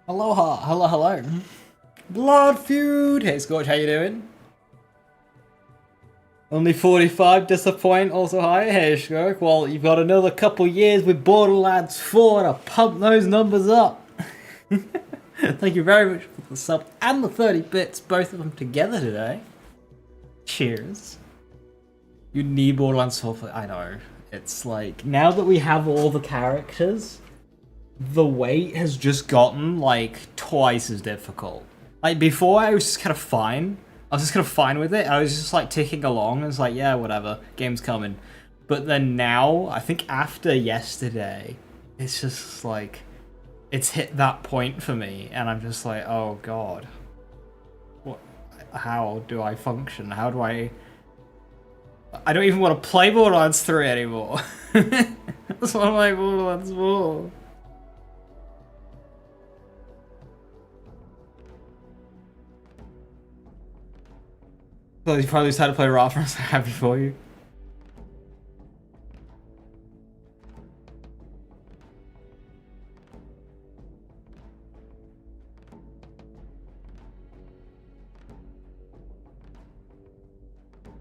Aloha, hello. Blood feud. Hey Scorch, how you doing? Only 45, disappoint. Also hi, hey Scorch. Well, you've got another couple years with Borderlands 4 to pump those numbers up. Thank you very much for the sub and the 30 bits, both of them together today. Cheers. You need Borderlands 4 for, I know. It's like, now that we have all the characters, the wait has just gotten like twice as difficult. Like before I was just kind of fine. I was just kind of fine with it. I was just like ticking along and it's like, yeah, whatever, game's coming. But then now, I think after yesterday, it's just like, it's hit that point for me and I'm just like, oh god. What? How do I function? How do I don't even want to play Borderlands 3 anymore. That's what I'm like Borderlands 4. So you probably just had to play Raw for us. Happy for you.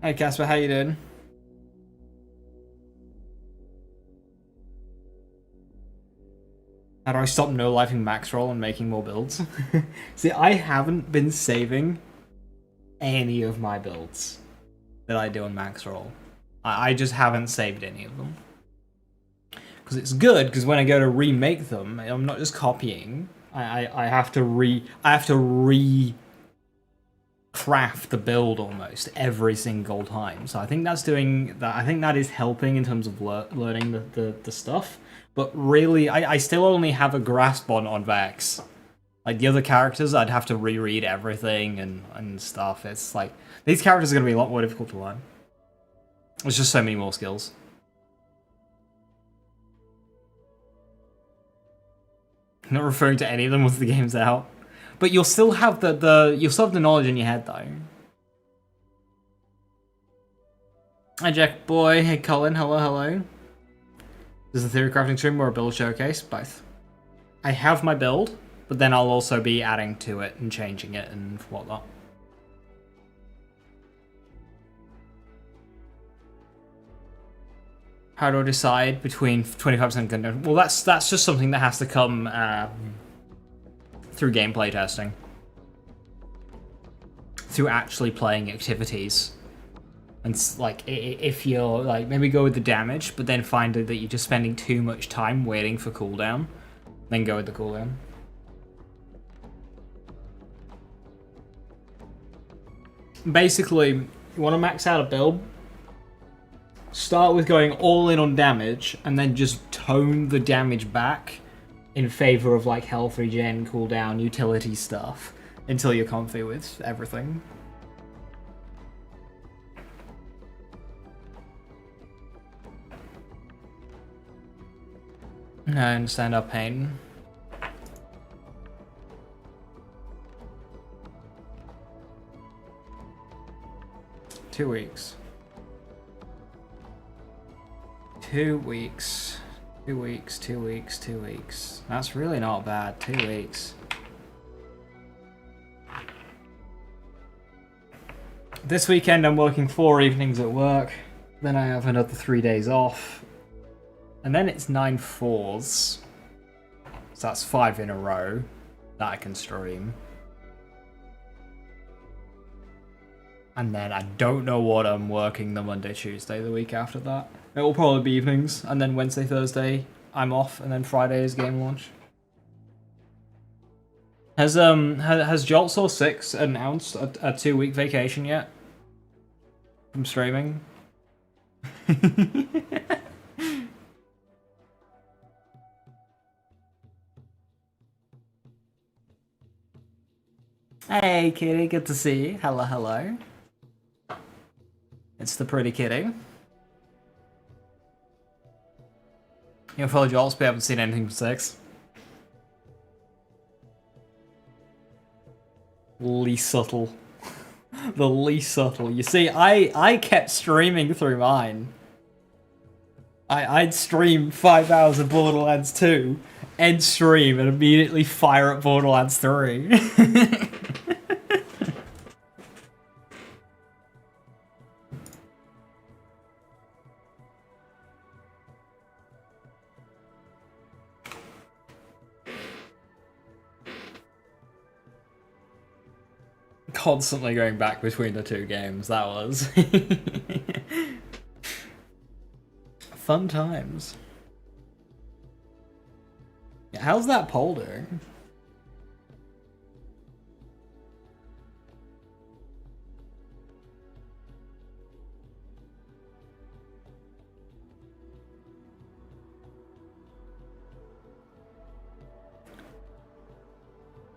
Hey Casper, how you doing? How do I stop no-lifing max roll and making more builds? See, I haven't been saving any of my builds that I do on max roll. I just haven't saved any of them. Because it's good, because when I go to remake them, I'm not just copying. I have to craft the build almost every single time. So I think that's doing that. I think that is helping in terms of learning the stuff. But really, I still only have a grasp on Vex. Like the other characters, I'd have to reread everything and stuff. It's like these characters are going to be a lot more difficult to learn. There's just so many more skills. I'm not referring to any of them once the game's out. But you'll still have you'll still have the knowledge in your head though. Hi Jack boy, hey Colin, hello. Is the theory crafting stream or a build showcase? Both. I have my build, but then I'll also be adding to it and changing it and whatnot. How do I decide between 25% gun damage? Well, that's just something that has to come through gameplay testing. Through actually playing activities. And like, if you're like, maybe go with the damage, but then find that you're just spending too much time waiting for cooldown, then go with the cooldown. Basically, you want to max out a build, start with going all in on damage, and then just tone the damage back in favor of like health regen, cooldown, utility stuff, until you're comfy with everything. I understand our pain. Two weeks. 2 weeks. 2 weeks, 2 weeks, 2 weeks. That's really not bad, 2 weeks. This weekend I'm working 4 evenings at work. Then I have another 3 days off. And then it's 9 4s. So that's 5 in a row that I can stream. And then I don't know what I'm working the Monday, Tuesday, the week after that. It will probably be evenings, and then Wednesday, Thursday, I'm off, and then Friday is game launch. Has Jolt Source 6 announced a 2-week vacation yet? From streaming? Hey kitty, good to see you. Hello. It's the pretty kitty. You know, follow Jolts, but I haven't seen anything from 6. Least subtle. The least subtle. You see, I kept streaming through mine. I'd stream 5 hours of Borderlands 2, end stream and immediately fire up Borderlands 3. Constantly going back between the two games, that was. Fun times. How's that poll doing?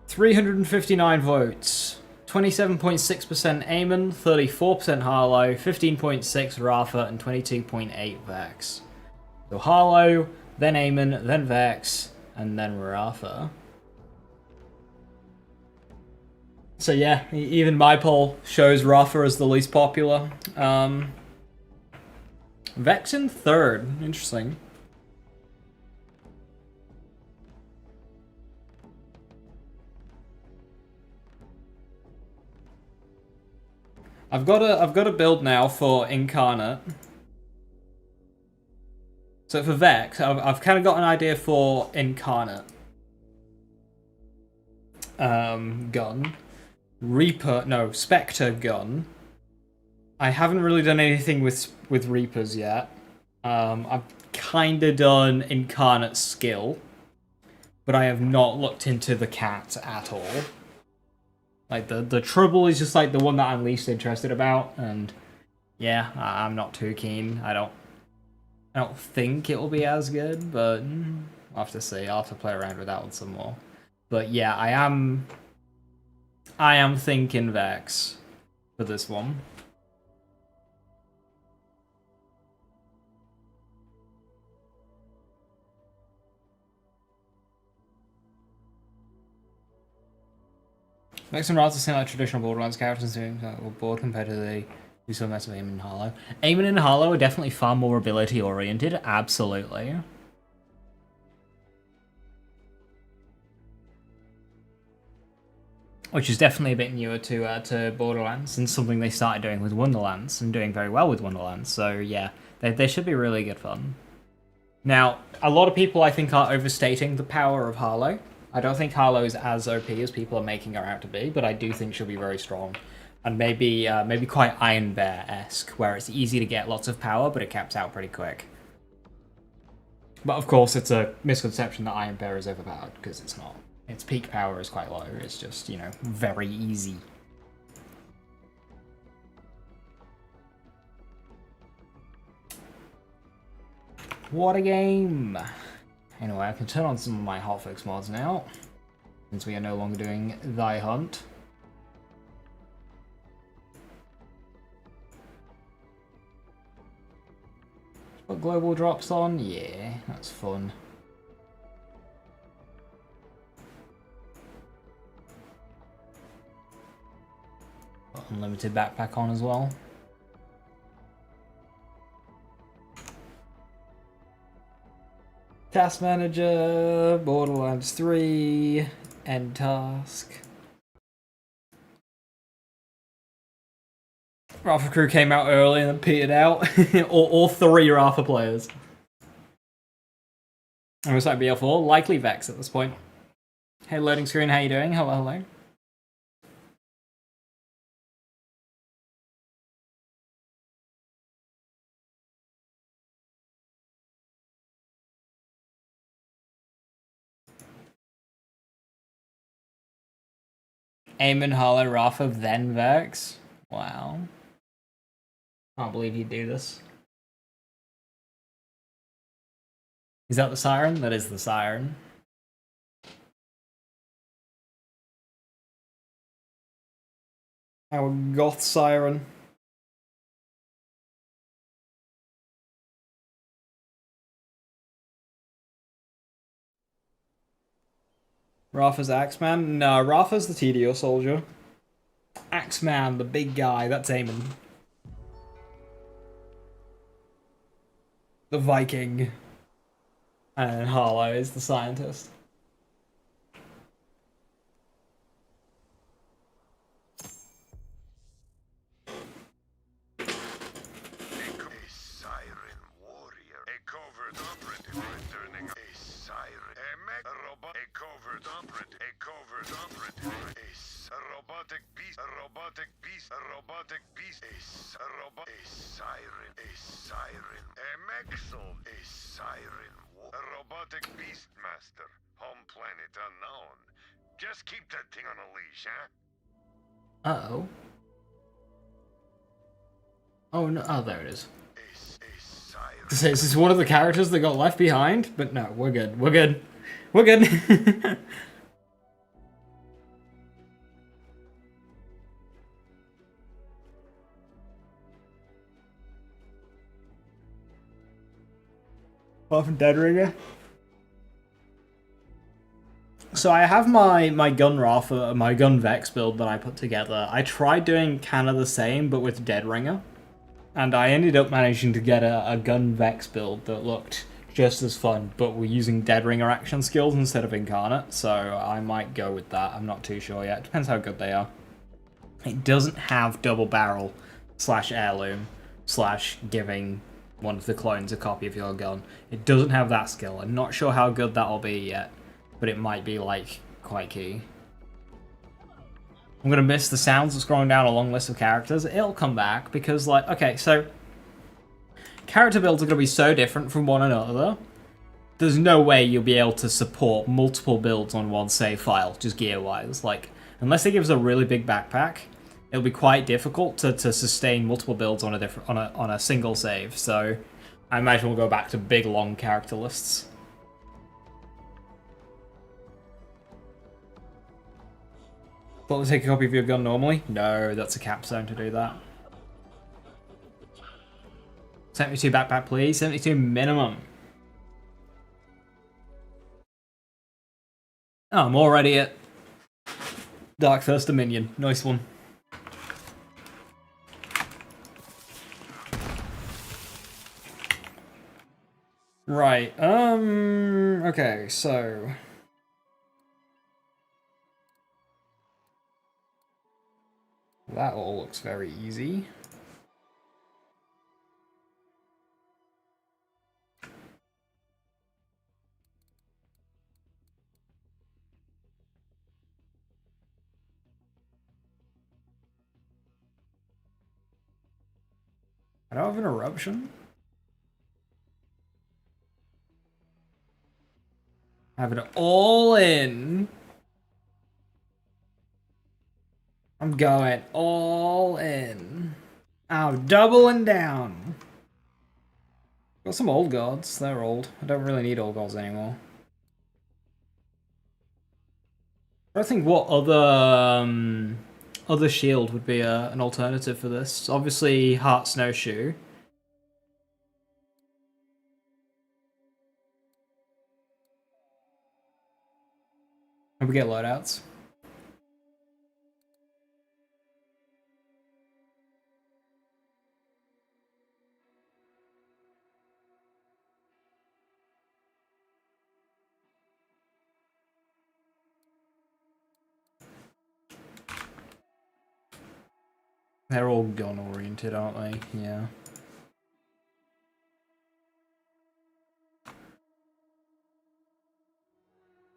$359 votes. 27.6% Eamon, 34% Harlow, 15.6% Rafa, and 22.8% Vex. So Harlow, then Eamon, then Vex, and then Rafa. So yeah, even my poll shows Rafa as the least popular. Vex in third. Interesting. I've got a build now for Incarnate. So for Vex, I've kind of got an idea for Incarnate. Gun. Reaper, no, Spectre gun. I haven't really done anything with Reapers yet. I've kind of done Incarnate skill, but I have not looked into the cat at all. Like, the Trouble is just, like, the one that I'm least interested about, and yeah, I'm not too keen. I don't think it will be as good, but I'll have to see. I'll have to play around with that one some more. But yeah, I am thinking Vex for this one. Vex and Raza seem like traditional Borderlands characters doing board compared to the do some mess of Eamon and Harlow. Eamon and Harlow are definitely far more ability oriented, absolutely. Which is definitely a bit newer to Borderlands, and something they started doing with Wonderlands, and doing very well with Wonderlands, so yeah, they should be really good fun. Now, a lot of people I think are overstating the power of Harlow. I don't think Harlow is as OP as people are making her out to be, but I do think she'll be very strong. And maybe quite Iron Bear-esque, where it's easy to get lots of power, but it caps out pretty quick. But of course, it's a misconception that Iron Bear is overpowered, because it's not. Its peak power is quite low, it's just, you know, very easy. What a game! Anyway, I can turn on some of my hotfix mods now, since we are no longer doing Thy Hunt. Put global drops on? Yeah, that's fun. Put unlimited backpack on as well. Task Manager, Borderlands 3, End Task. Rafa crew came out early and then petered out. all three Rafa players. I was like BL4, likely Vex at this point. Hey, loading screen, how you doing? Hello, hello. Eamon, Harlow, Rafa, then Vex. Wow. Can't believe you'd do this. Is that the siren? That is the siren. Our goth siren. Rafa's Axeman? No, Rafa's the TDO soldier. Axeman, the big guy, that's Eamon. The Viking. And Harlow is the scientist. Just keep that thing on a leash, huh? Uh-oh. Oh, no. Oh, there it is. Is this one of the characters that got left behind? But no, we're good. We're good. We're good. Apart from Deadringer. So I have my gun Rafa, my gun Vex build that I put together. I tried doing kind of the same, but with Deadringer. And I ended up managing to get a gun Vex build that looked just as fun, but we're using Deadringer action skills instead of Incarnate, so I might go with that. I'm not too sure yet. Depends how good they are. It doesn't have double barrel / heirloom / giving one of the clones a copy of your gun. It doesn't have that skill. I'm not sure how good that'll be yet, but it might be, like, quite key. I'm gonna miss the sounds of scrolling down a long list of characters. It'll come back because, like, okay, so character builds are gonna be so different from one another. There's no way you'll be able to support multiple builds on one save file, just gear-wise. Like, unless it gives a really big backpack, it'll be quite difficult to sustain multiple builds on a single save. So, I imagine we'll go back to big long character lists. Will it take a copy of your gun normally? No, that's a capstone to do that. 72 backpack, please. 72 minimum. Oh, I'm already at Dark First Dominion. Nice one. Right, okay, so... that all looks very easy. I don't have an eruption. I have it all in. I'm going all in. I'm doubling down. Got some old gods. They're old. I don't really need old gods anymore. I think what other shield would be an alternative for this. Obviously, Heart Snowshoe. And we get loadouts. They're all gun-oriented, aren't they? Yeah.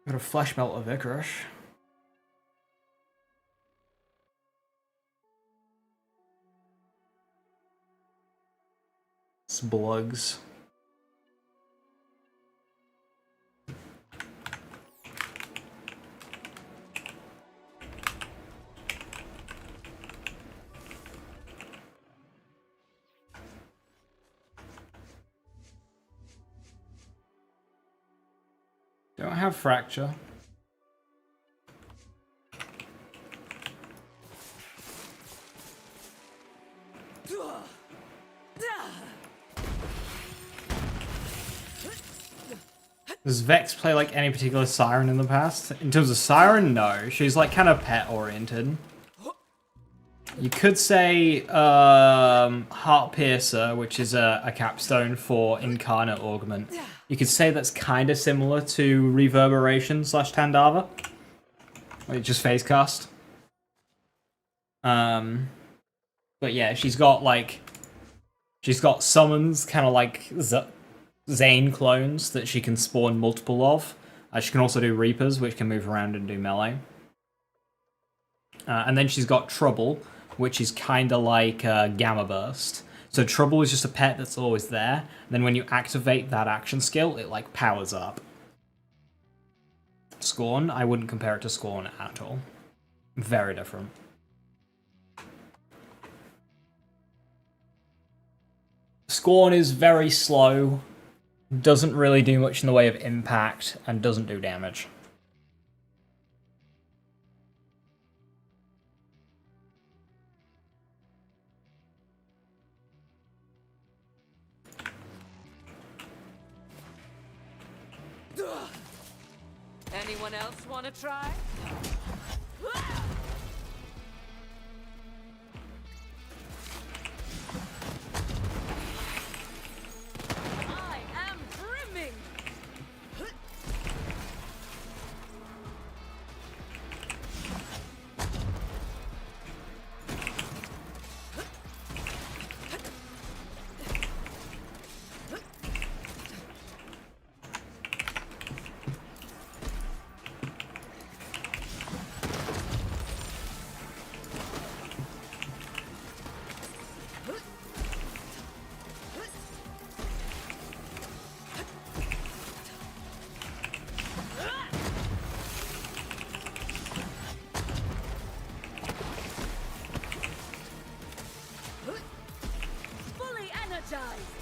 Got a flesh melt of Vicorish. Splugs. Don't have Fracture. Does Vex play like any particular Siren in the past? In terms of Siren, no. She's like kind of pet oriented. You could say Heart Piercer, which is a capstone for Incarnate Augment. You could say that's kind of similar to Reverberation / Tandava. Like just phase cast. But yeah, she's got summons, kind of like Zane clones that she can spawn multiple of. She can also do Reapers, which can move around and do melee. And then she's got Trouble, which is kind of like Gamma Burst. So Trouble is just a pet that's always there. And then when you activate that action skill, it like powers up. Scorn, I wouldn't compare it to Scorn at all. Very different. Scorn is very slow, doesn't really do much in the way of impact, and doesn't do damage. Anyone else want to try? I am brimming. Fully energized.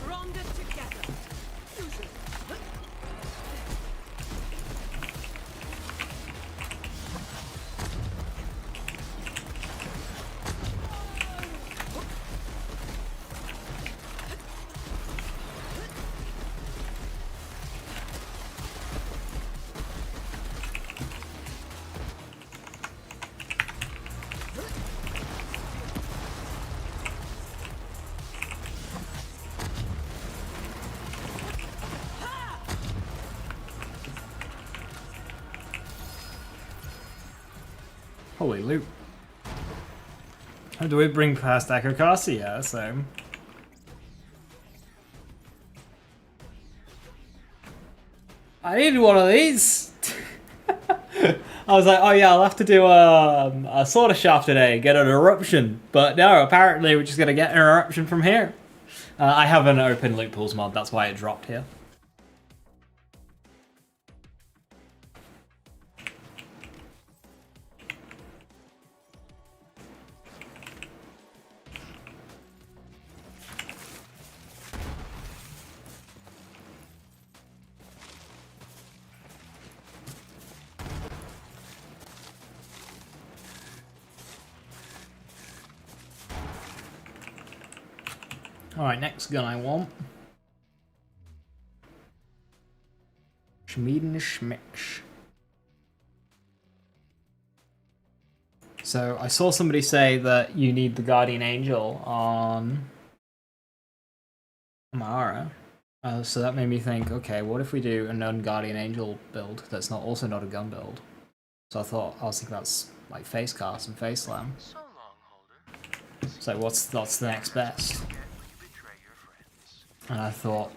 Stronger together. Holy loot. How do we bring past Akokasi? So I needed one of these. I was like, oh yeah, I'll have to do a Sword Shaft today, get an eruption. But no, apparently we're just gonna get an eruption from here. I have an open loot pools mod, that's why it dropped here. Alright, next gun I want. Schmieden Schmich. So I saw somebody say that you need the Guardian Angel on Amara. So that made me think, okay, what if we do a non-Guardian Angel build that's not also not a gun build? So I was thinking that's like face cast and Phaseslam. So long, Holder. So what's the next best? And I thought,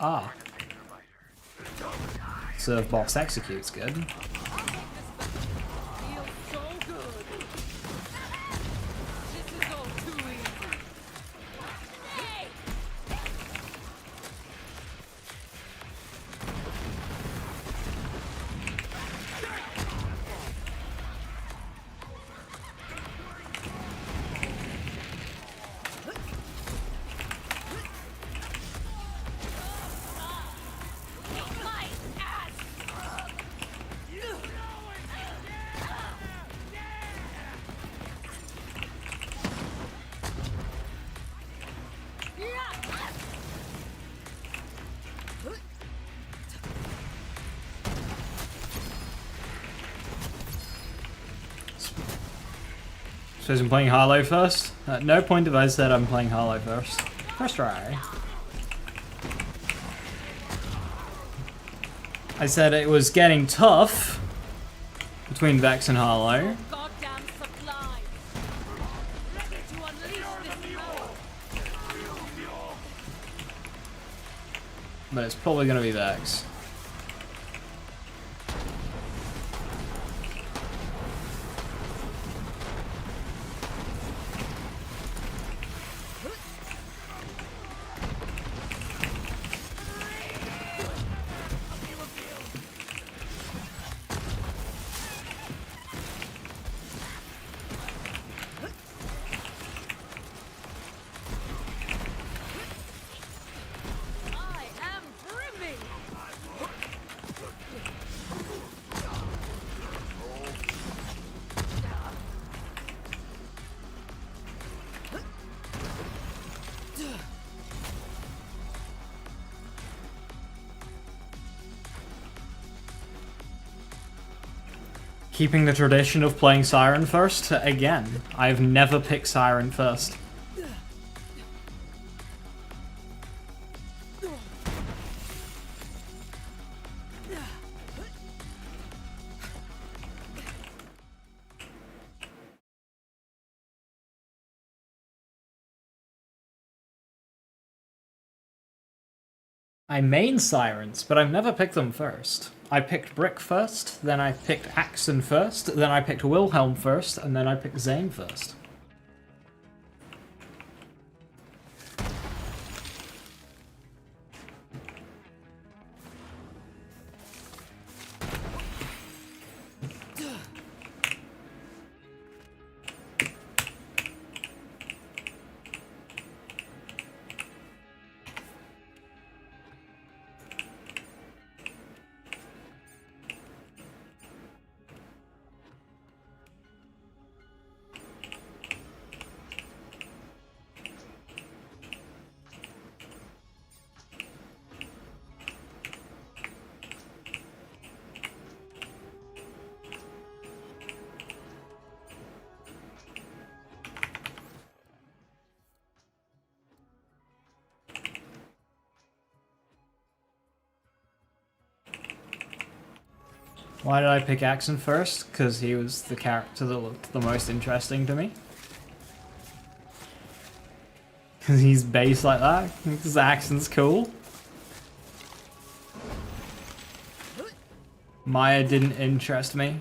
Serve Boss Execute's good. Feels so good. This is all too easy. Hey! suppose I'm playing Harlow first. At no point have I said I'm playing Harlow first. First try. I said it was getting tough between Vex and Harlow. Goddamn supply. Ready to unleash this power. But it's probably gonna be Vex. I am brimming. Keeping the tradition of playing Siren first, again, I've never picked Siren first. I main Sirens, but I've never picked them first. I picked Brick first, then I picked Axon first, then I picked Wilhelm first, and then I picked Zane first. Why did I pick Axon first? Because he was the character that looked the most interesting to me. Because he's based like that. Because Axon's cool. Maya didn't interest me.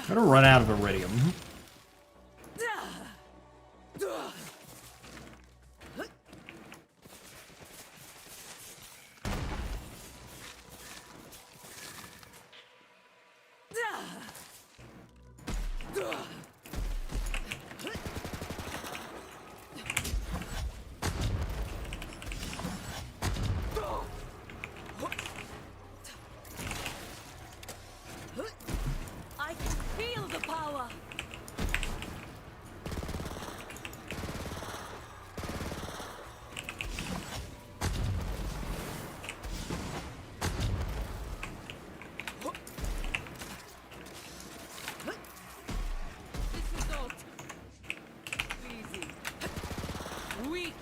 I'm gonna run out of Iridium. I can feel the power. This is all easy. Weak.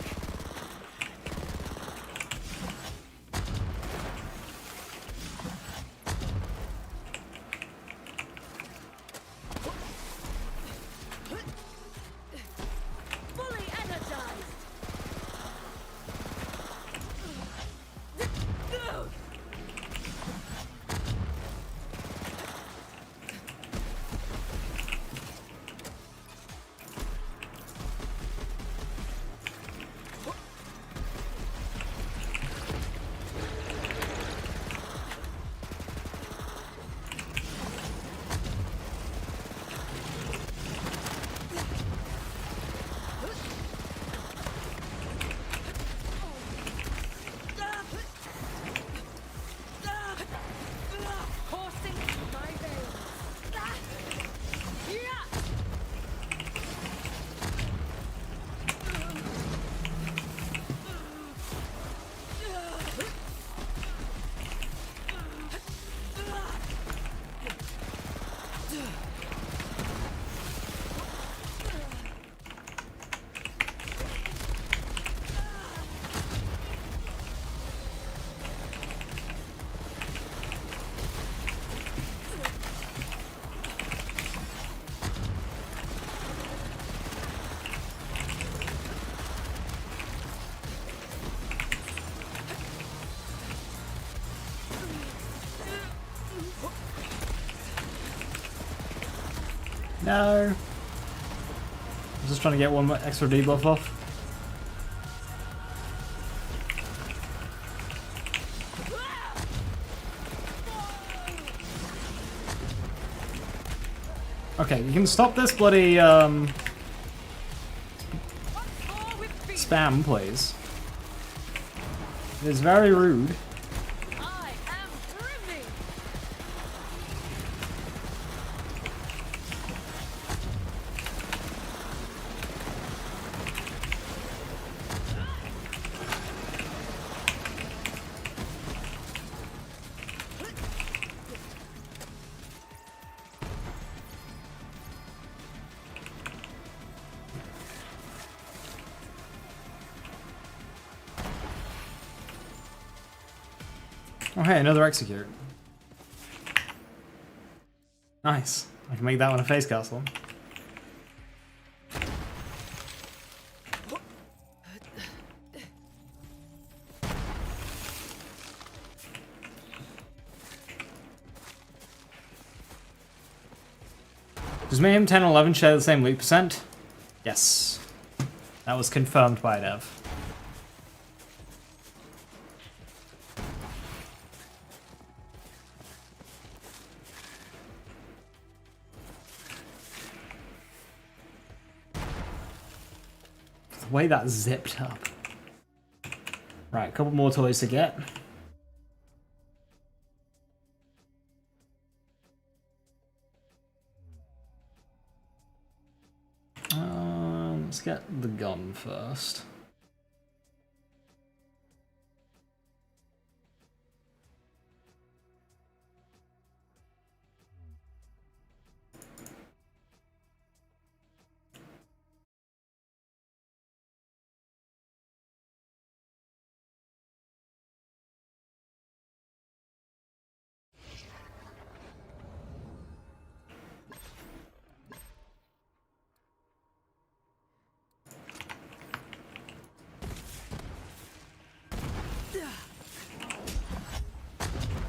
No. I'm just trying to get one more extra debuff off. Okay, you can stop this bloody spam, please. It is very rude. I am privy. Oh hey, another execute. Nice. I can make that one a face castle. Does Mayhem 10 and 11 share the same loot percent? Yes. That was confirmed by Dev. The way that zipped up. Right, a couple more toys to get. Let's get the gun first.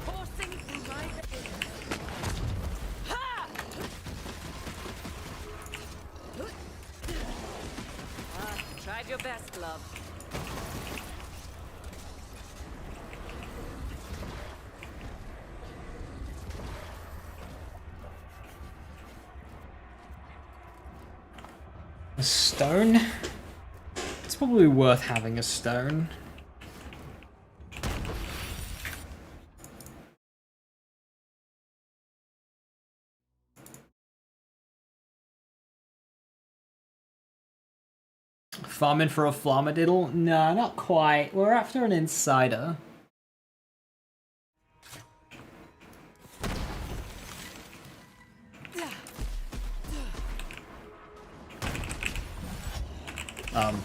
Forcing through my veins. Ha! Tried your best, love. A stone? It's probably worth having a stone. Farming for a flammadiddle? Nah, not quite. We're after an insider.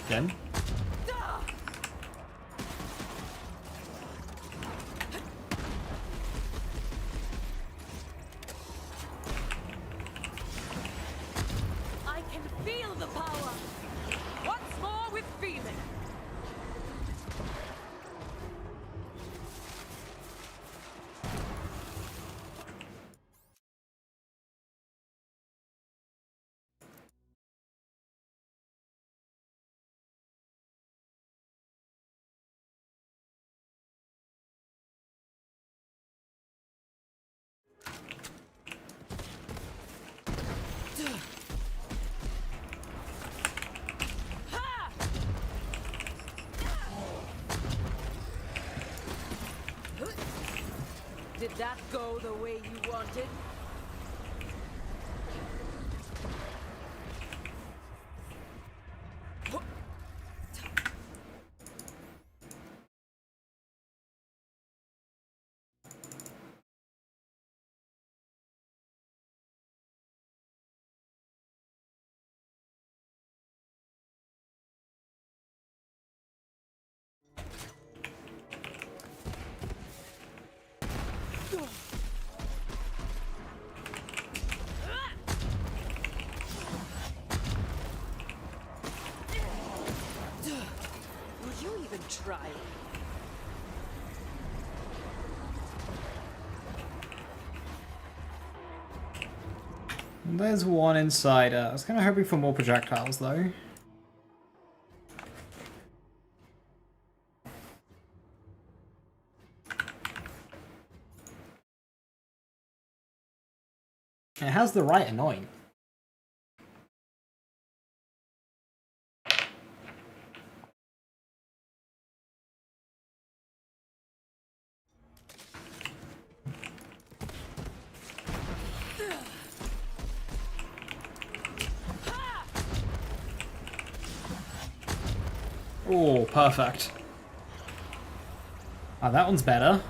Then? I can feel the power. Once more with feeling. Did that go the way you wanted? trial. There's one inside. I was kind of hoping for more projectiles, though. It has the right annoying. Oh, perfect. Oh, that one's better.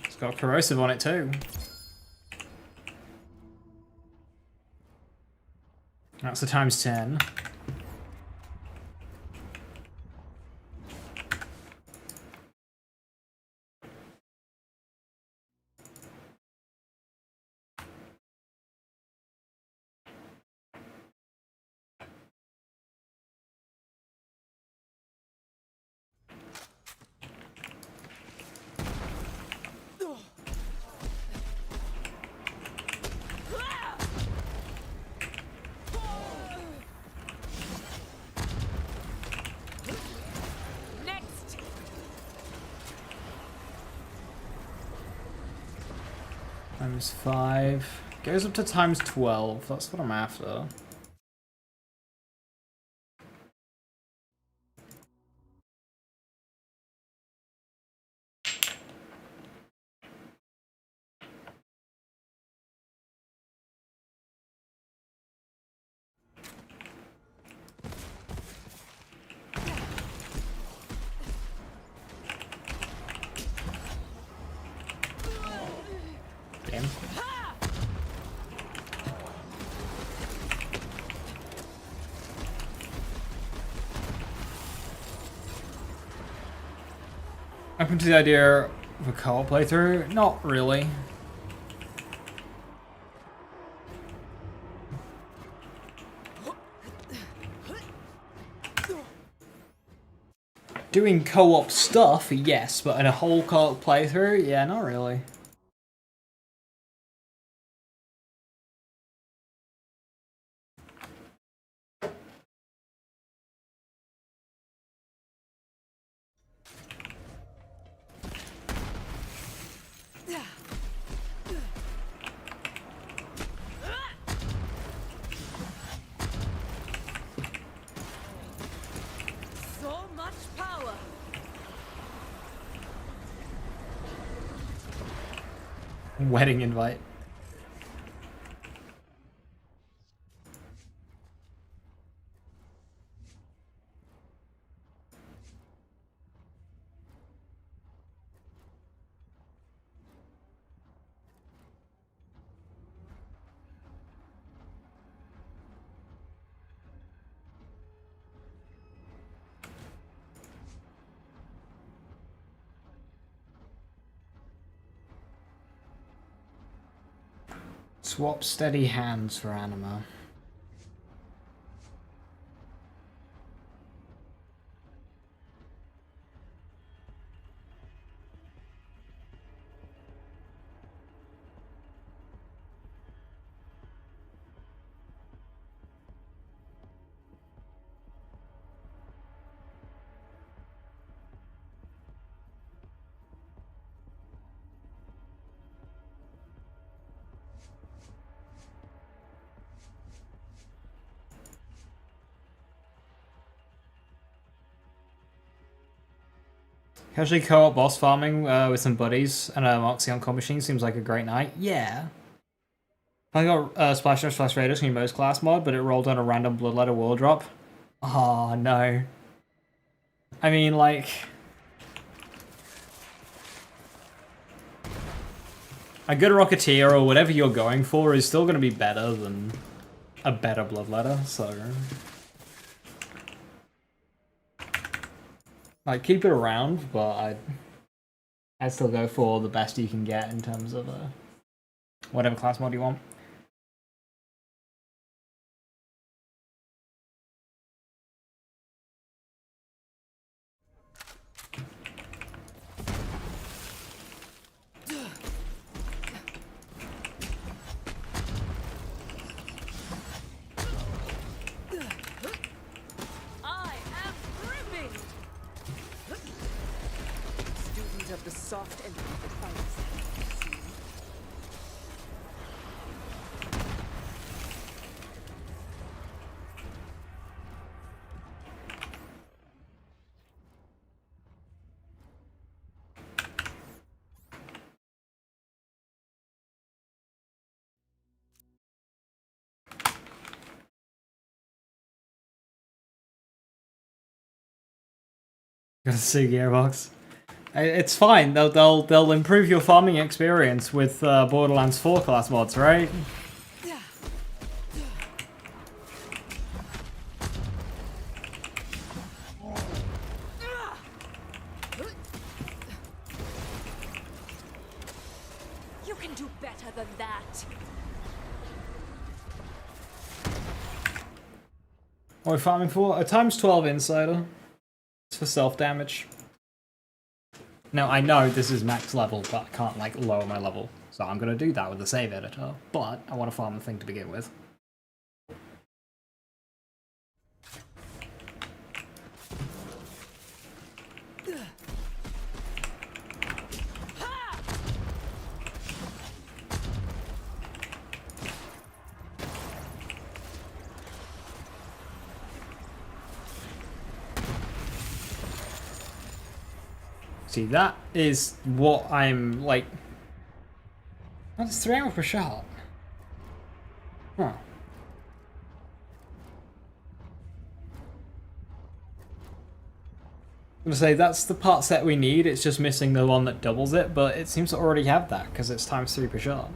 It's got corrosive on it too. That's the times 10. Next. Times 5. Goes up to times 12. That's what I'm after. Damn. Open to the idea of a co-op playthrough? Not really. Doing co-op stuff, yes, but in a whole co-op playthrough, yeah, not really. So much power. Wedding invite. Swap steady hands for Anima. Casually co-op boss farming with some buddies and a Moxie on call machine seems like a great night. Yeah. I got Splash Rush Splash Raiders from most class mod, but it rolled on a random Bloodletter wall drop. Oh no. I mean, like, a good Rocketeer or whatever you're going for is still going to be better than a better Bloodletter, so like keep it around, but I'd still go for the best you can get in terms of whatever class mod you want. deserve the soft end of the fight. Gonna see Gearbox. It's fine. They'll improve your farming experience with Borderlands 4 class mods, right? You can do better than that. What are we farming for? A times 12 insider. It's for self damage. Now I know this is max level, but I can't like lower my level, so I'm gonna do that with the save editor. But I want to farm the thing to begin with. See, that is what I'm like. That's 3 ammo per shot. Huh. I'm gonna say that's the part set we need. It's just missing the one that doubles it, but it seems to already have that because it's times 3 per shot.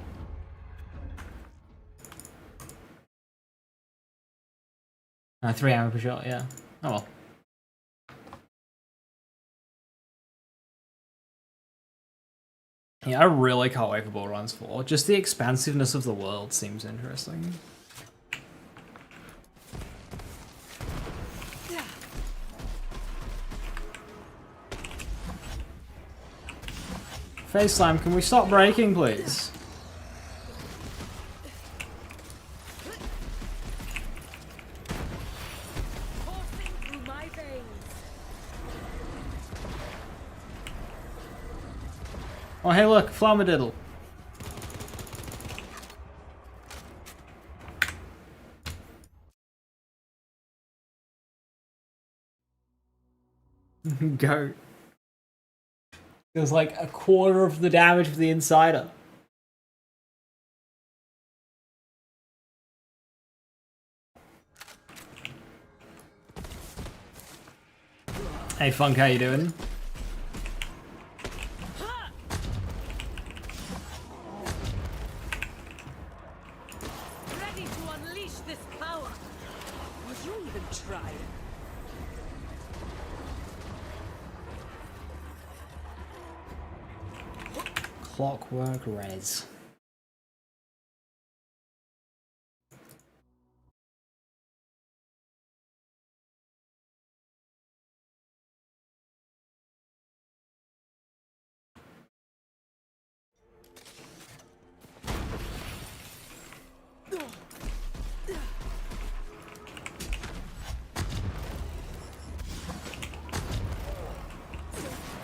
No, 3 ammo per shot, yeah. Oh well. Yeah, I really can't wait for Borderlands 4. Just the expansiveness of the world seems interesting. Phaseslam, can we stop breaking, please? Coursing through my veins. Oh, hey, look, Flammadiddle. Go. It was like a quarter of the damage of the Insider. Hey, Funk, how you doing? Ready to unleash this power. Would you even try? Clockwork Res.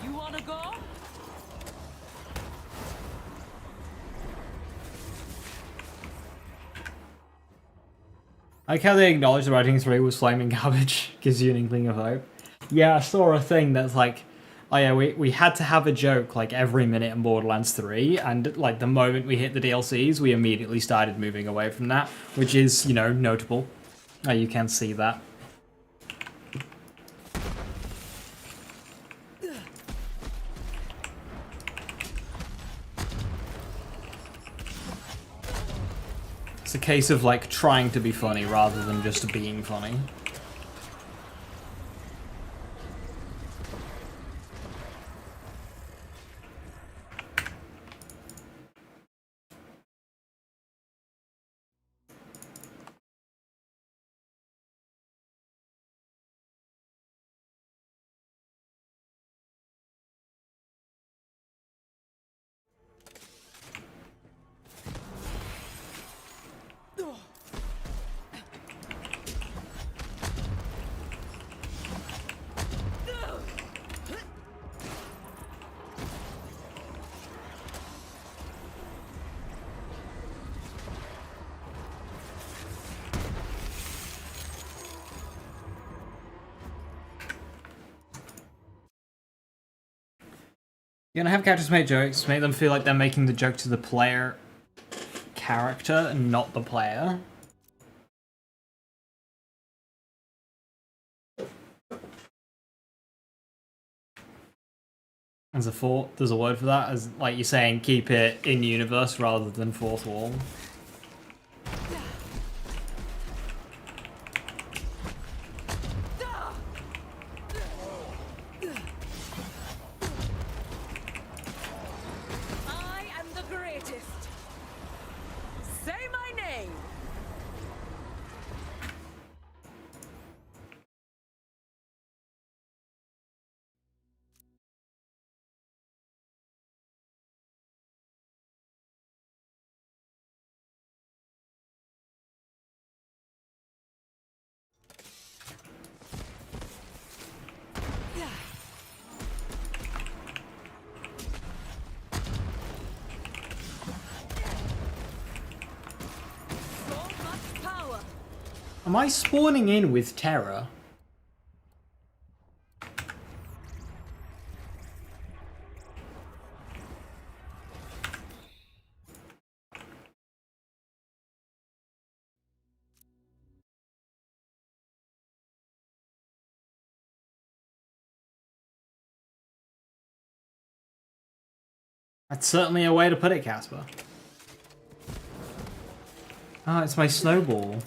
You wanna go? I like how they acknowledge the writing 3 was flaming garbage. Gives you an inkling of hope. Yeah, I saw a thing that's like, oh yeah, we had to have a joke like every minute in Borderlands 3, and like the moment we hit the DLCs, we immediately started moving away from that, which is, you know, notable. You can see that. It's a case of like trying to be funny rather than just being funny. You're gonna have characters make jokes, make them feel like they're making the joke to the player character and not the player. There's a word for that, as like you're saying, keep it in universe rather than fourth wall. I am the greatest. Say my name. So much power. Am I spawning in with terror? That's certainly a way to put it, Casper. Ah, it's my snowball.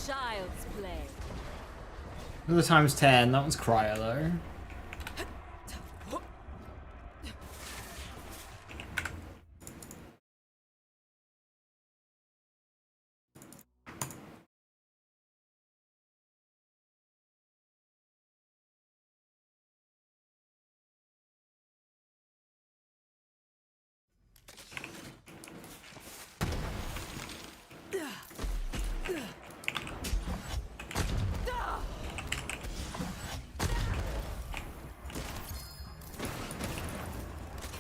Child's play. Another times 10, that one's cryo though.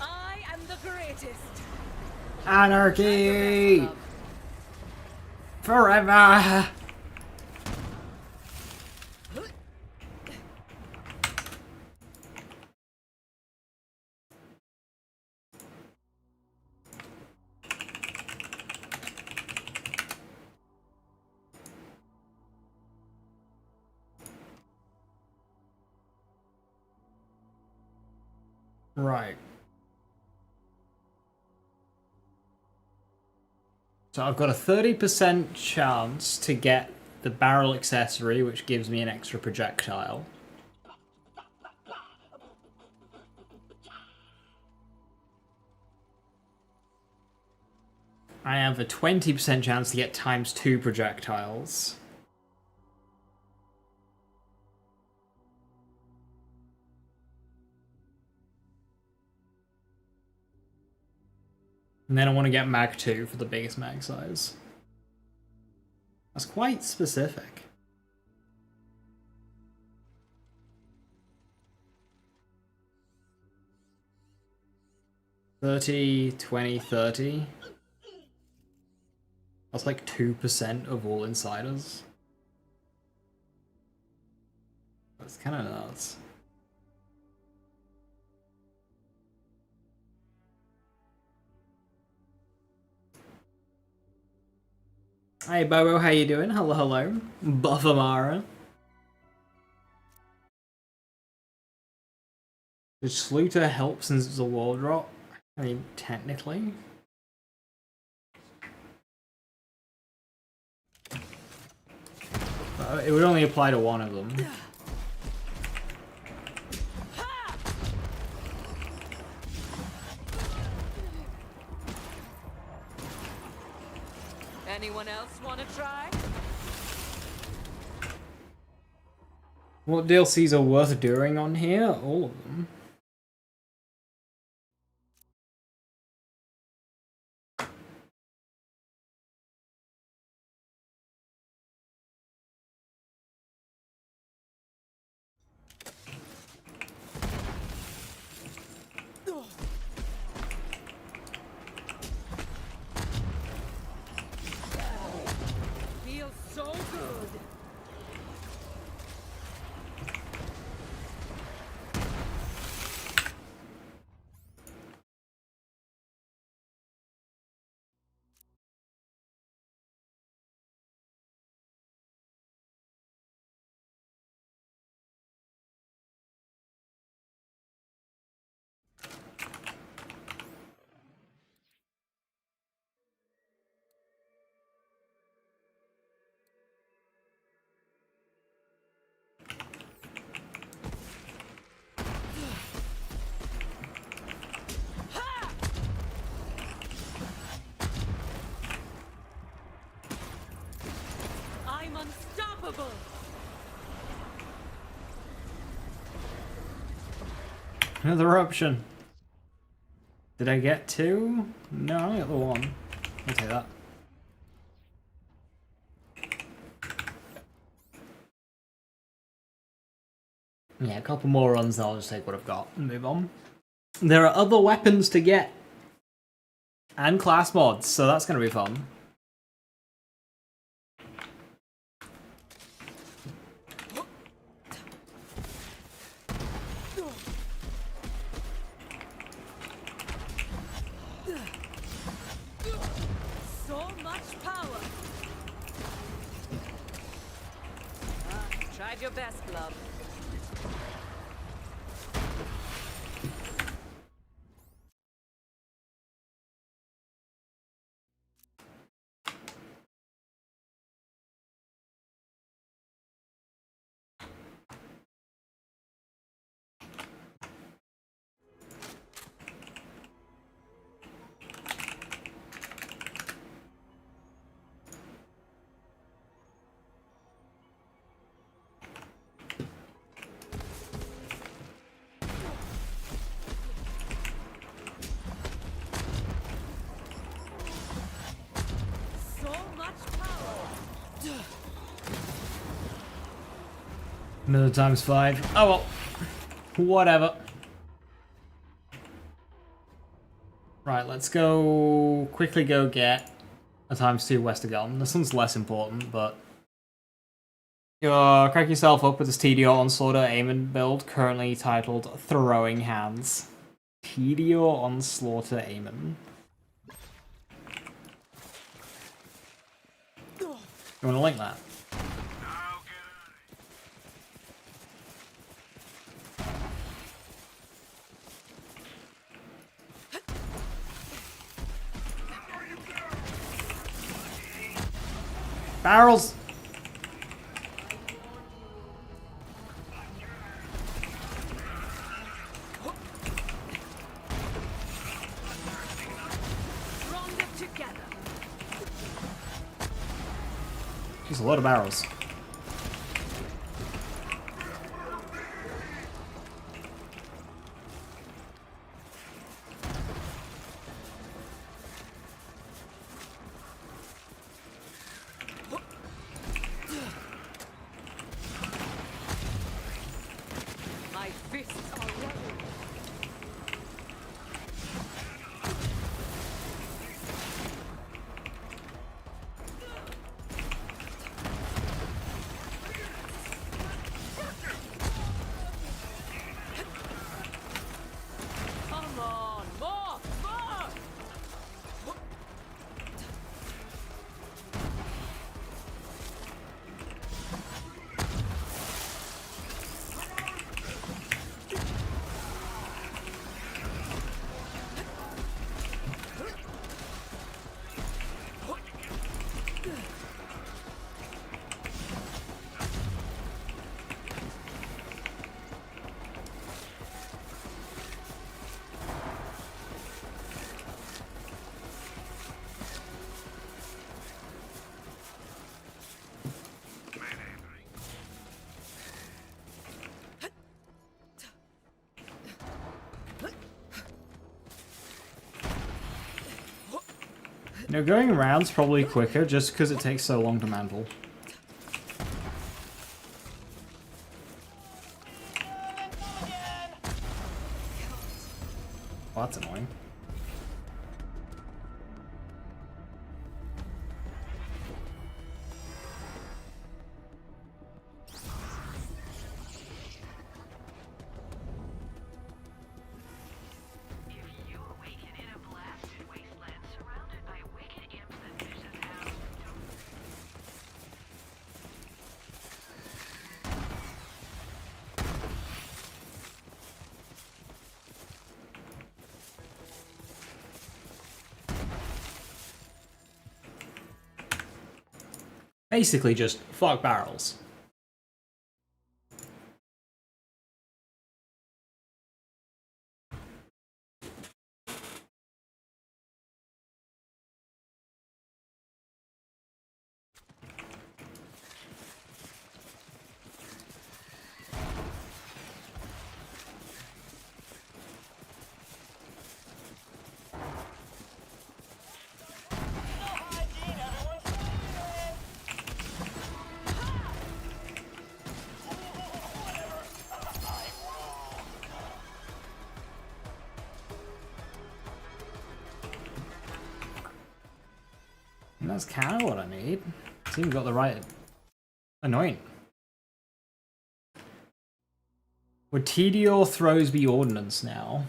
I am the greatest. Anarchy! Forever! Right. So I've got a 30% chance to get the barrel accessory, which gives me an extra projectile. I have a 20% chance to get ×2 projectiles. And then I want to get mag 2 for the biggest mag size. That's quite specific. $30, $20, $30. That's like 2% of all insiders. That's kind of nuts. Hey Bobo, how you doing? Hello, hello. Buff Amara. Did Sluter help since it's a wall drop? I mean, technically. It would only apply to one of them. Anyone else want to try? What DLCs are worth doing on here? All of them. Feels so good. I'm unstoppable. Another option. Did I get two? No, I got the one. I'll take that. Yeah, a couple more runs, I'll just take what I've got and move on. There are other weapons to get. And class mods, so that's going to be fun. So much power. Tried your best, love. So much power. Another ×5. Oh well. Whatever. Right, let's quickly go get a ×2 Westergon. This one's less important, but you're cracking yourself up with this TDO Onslaughter Aemon build, currently titled Throwing Hands. TDO Onslaughter Aemon. You want to link that? Barrels! Stronger together. There's a lot of barrels. My fists are ready. Come on, more! No, going around's probably quicker just because it takes so long to mantle. Oh, that's annoying. Basically just fuck barrels. And that's kind of what I need. Seems we got the right... Annoying. Would TD throws be ordnance now?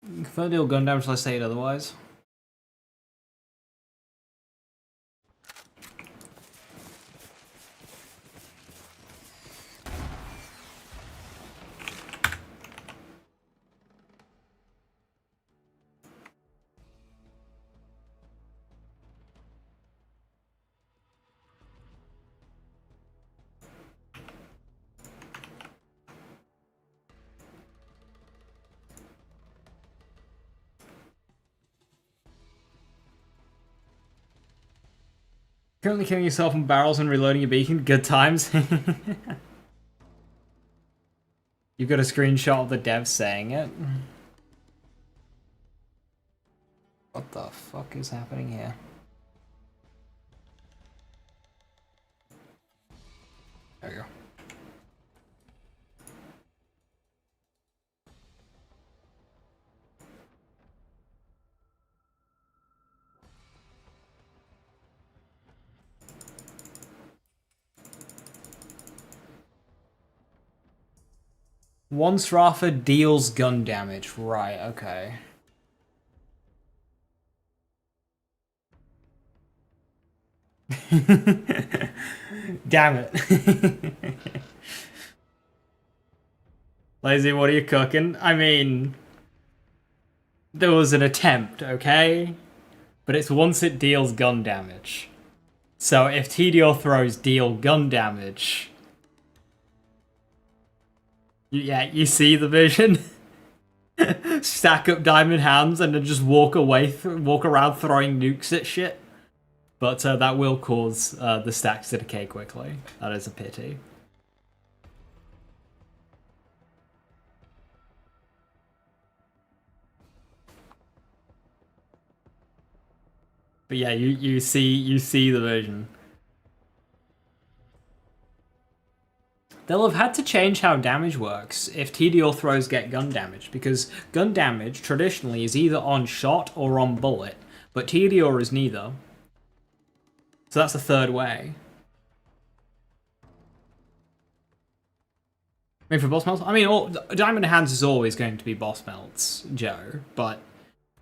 Prefer deal gun damage until I say it otherwise. Currently killing yourself in barrels and reloading your beacon. Good times. You've got a screenshot of the dev saying it. What the fuck is happening here? There we go. Once Rafa deals gun damage. Right, okay. Damn it. Lazy, what are you cooking? I mean... There was an attempt, okay? But it's once it deals gun damage. So if TDO throws deal gun damage... Yeah, you see the vision? Stack up diamond hands and then just walk around throwing nukes at shit. But that will cause the stacks to decay quickly. That is a pity. But yeah, you see the version. They'll have had to change how damage works if TDO throws get gun damage, because gun damage traditionally is either on shot or on bullet, but TDO is neither. So that's a third way. I mean, for boss melts, I mean, Diamond Hands is always going to be boss melts, Joe, but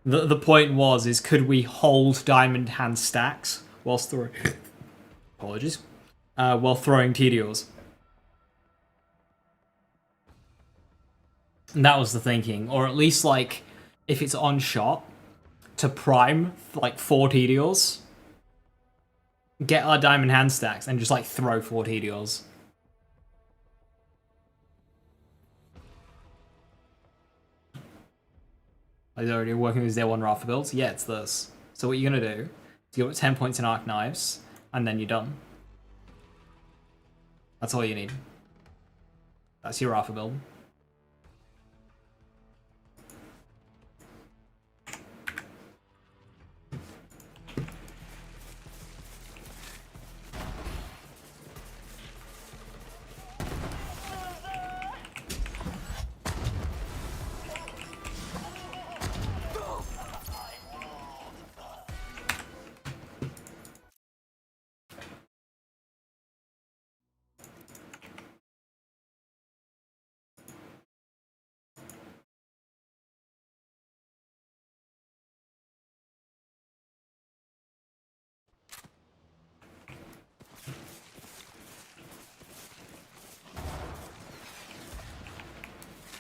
the point is could we hold Diamond Hand stacks whilst throwing... Apologies. While throwing TDOs. And that was the thinking, or at least, like, if it's on shot, to prime, like, 4 TDOs, get our Diamond Hand stacks, and just, like, throw 4 TDOs. Are you already working with Day 1 Rafa builds? Yeah, it's this. So what you're gonna do, is you get 10 points in Arc Knives, and then you're done. That's all you need. That's your Rafa build.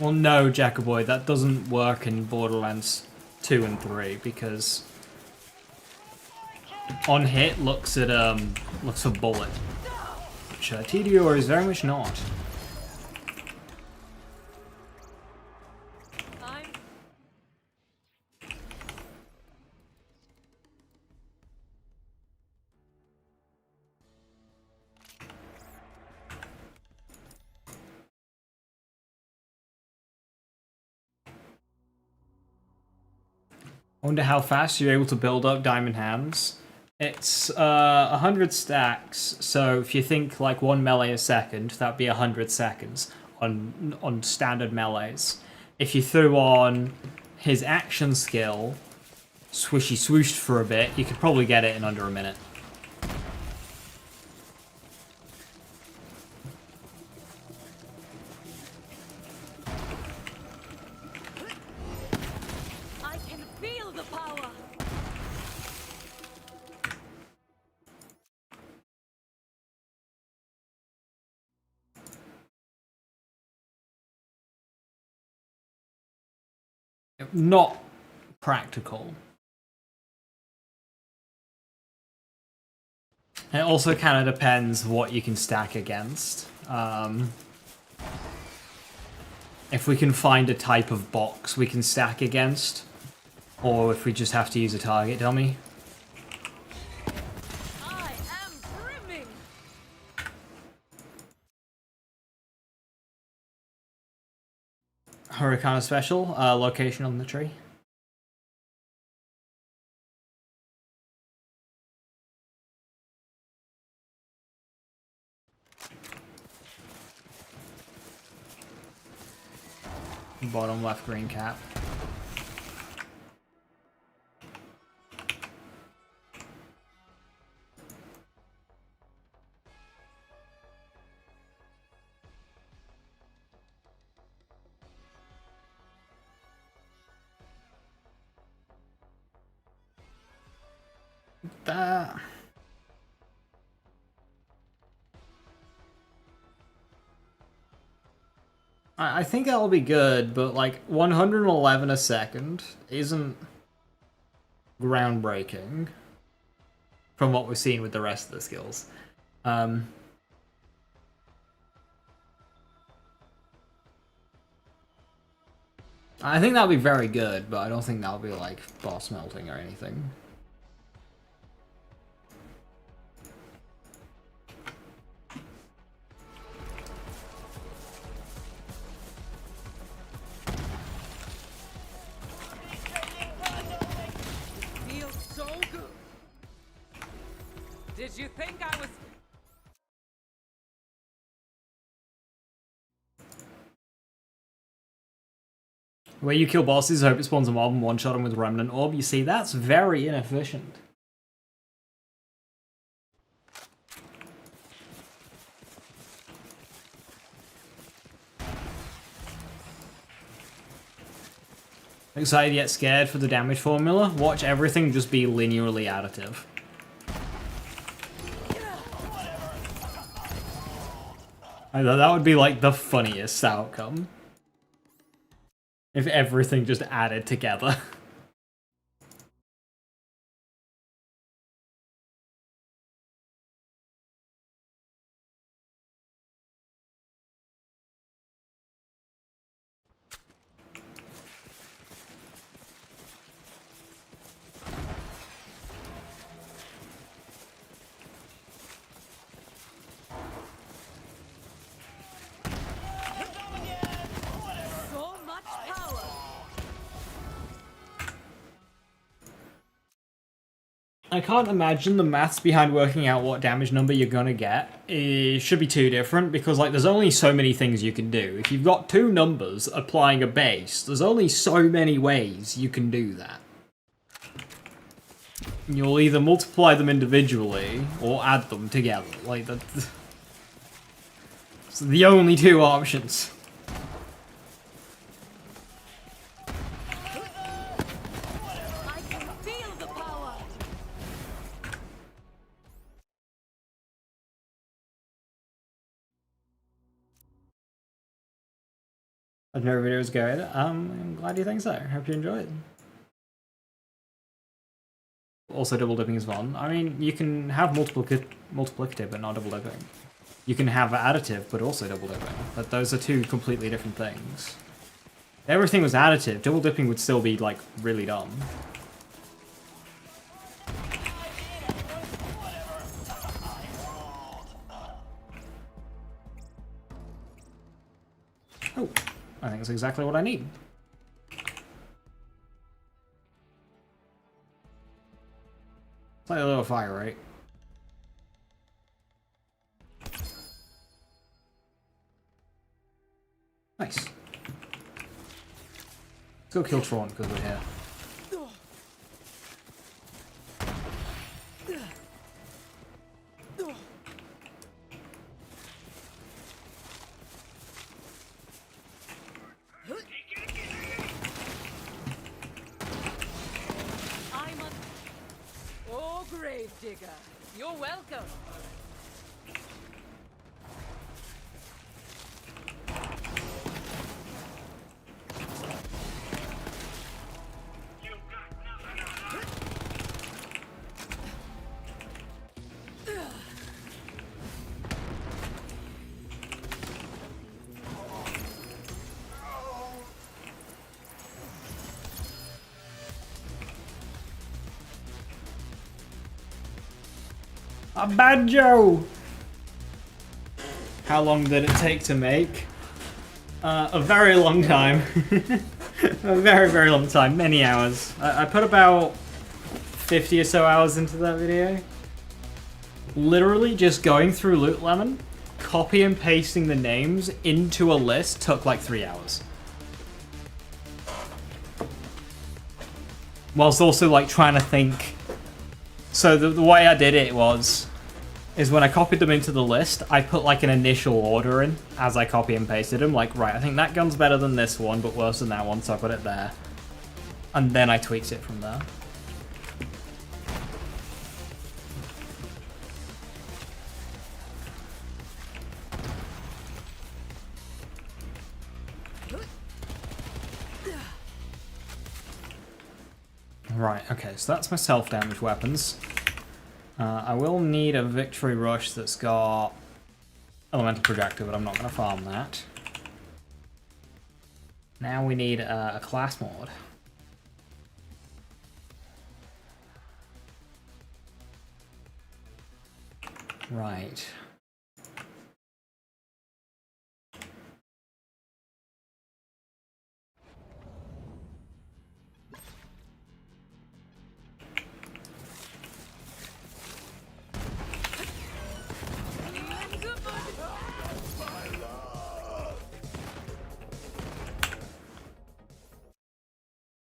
Well, no, Jackaboy, that doesn't work in Borderlands 2 and 3 because on hit looks at looks for bullet, which TDR is very much not. I'm I wonder how fast you're able to build up diamond hands. It's 100 stacks, so if you think like 1 melee a second, that'd be 100 seconds on standard melees. If you threw on his action skill, swishy swooshed for a bit, you could probably get it in under a minute. I can feel the power. Not practical. It also kind of depends what you can stack against. If we can find a type of box we can stack against, or if we just have to use a target dummy. I am brimming. Hurricane special, location on the tree. Bottom left green cap. That. I think that'll be good, but like 111 a second isn't groundbreaking from what we've seen with the rest of the skills. I think that'll be very good, but I don't think that'll be like boss melting or anything. Feels so good. Did you think I was? Where you kill bosses, hope it spawns a mob and one-shot them with Remnant Orb. You see, that's very inefficient. Excited yet scared for the damage formula? Watch everything just be linearly additive. I thought that would be like the funniest outcome. If everything just added together. So much power. I can't imagine the maths behind working out what damage number you're gonna get. It should be too different because like there's only so many things you can do. If you've got two numbers applying a base, there's only so many ways you can do that. You'll either multiply them individually or add them together. Like that's the only two options. I can feel the power. I've no videos going. I'm glad you think so. Hope you enjoy it. Also, double dipping is fun. I mean, you can have multiplicative, but not double dipping. You can have additive, but also double dipping. But those are two completely different things. If everything was additive, double dipping would still be, like, really dumb. Oh, I think that's exactly what I need. Slightly lower fire rate. Nice. Let's go kill Tron because we're here. I'm a... Oh, grave digger. You're welcome. A banjo! How long did it take to make? A very long time. A very, very long time. Many hours. I put about 50 or so hours into that video. Literally just going through Loot Lemon, copy and pasting the names into a list took like 3 hours. Whilst also like trying to think. So the way I did it is when I copied them into the list, I put like an initial order in as I copy and pasted them. Like, right, I think that gun's better than this one, but worse than that one, so I put it there. And then I tweaked it from there. Right, okay, so that's my self-damage weapons. I will need a victory rush that's got elemental projector, but I'm not going to farm that. Now we need a class mod. Right.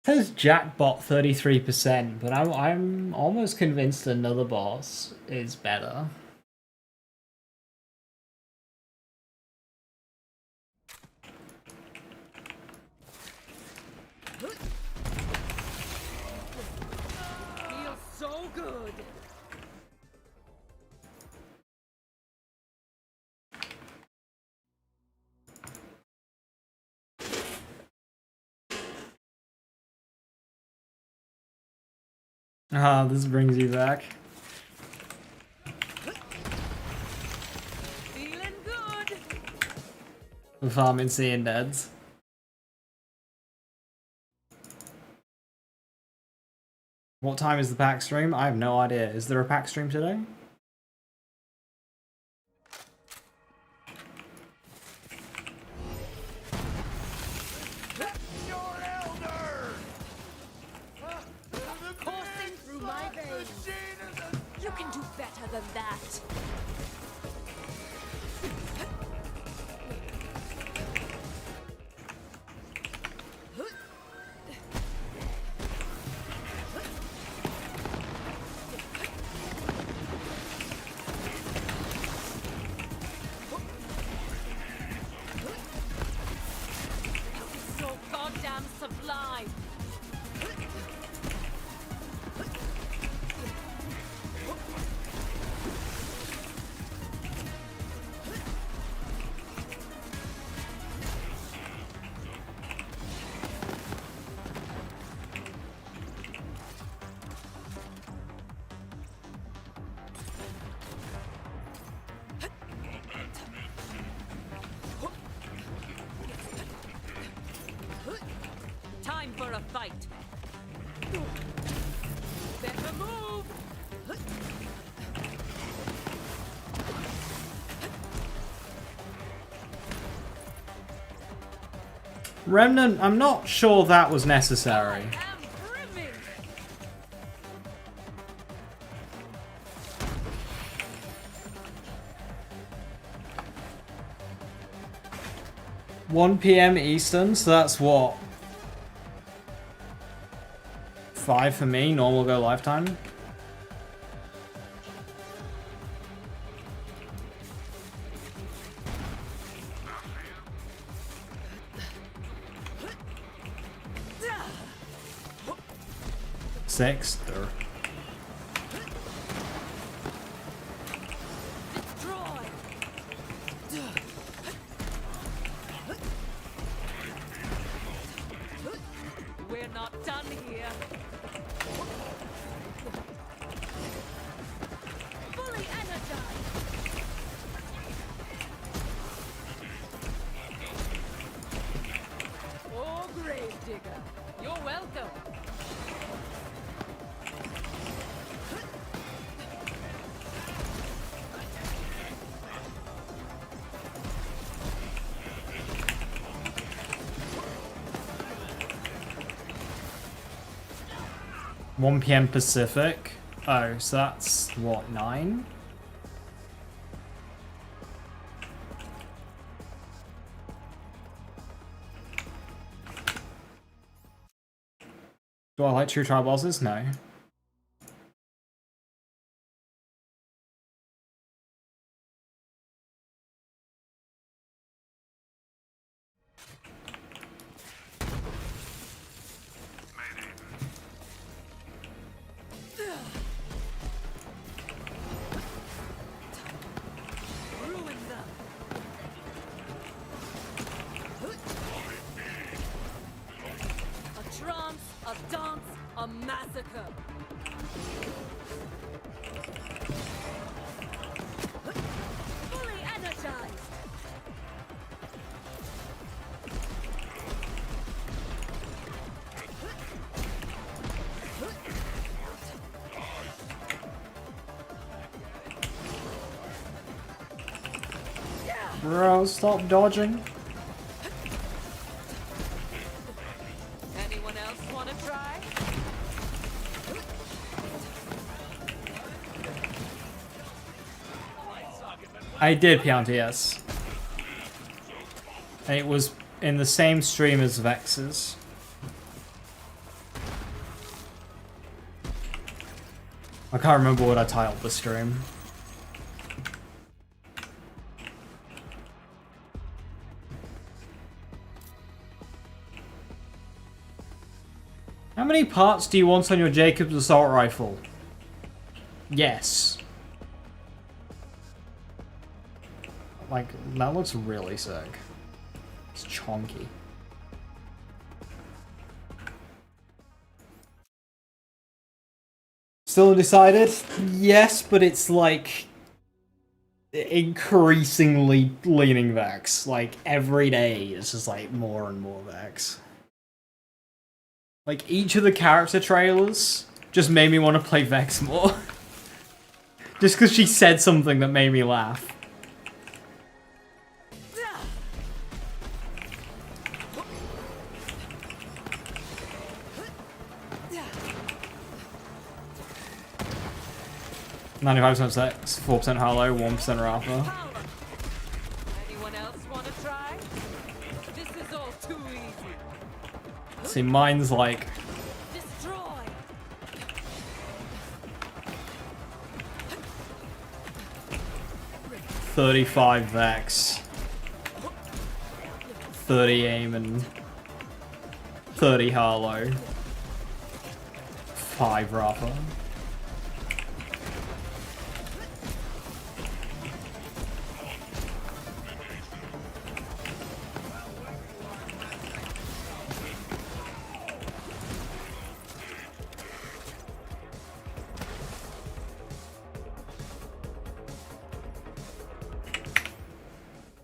Says Jackbot 33%, but I'm almost convinced another boss is better. Feels so good. Ah, this brings you back. Feeling good. For farming seeing deads. What time is the pack stream? I have no idea. Is there a pack stream today? Coursing through my veins. You can do better than that. So goddamn sublime. for a fight. Better move. Remnant, I'm not sure that was necessary. I am brimming. 1 PM Eastern, so that's what? 5 for me, normal go lifetime. Six. Destroy. We're not done here. Fully energized. Oh, grave digger. You're welcome. One PM Pacific. Oh, so that's what, 9? Do I like true trial bosses? No. Ruin them. A trance, a dance, a massacre. Fully energized. Bro, stop dodging. Anyone else want to try? I did Pianta, yes. It was in the same stream as Vex's. I can't remember what I titled the stream. How many parts do you want on your Jacob's assault rifle? Yes. Like, that looks really sick. It's chonky. Still undecided? Yes, but it's like increasingly leaning Vex. Like every day it's just like more and more Vex. Like each of the character trailers just made me want to play Vex more. Just because she said something that made me laugh. "95% sex, 4% hollow, 1% Rafa." Anyone else want to try? This is all too easy. See, mine's like Destroy. 35 Vex, 30 aim, and 30 Harlow, 5 Rafa.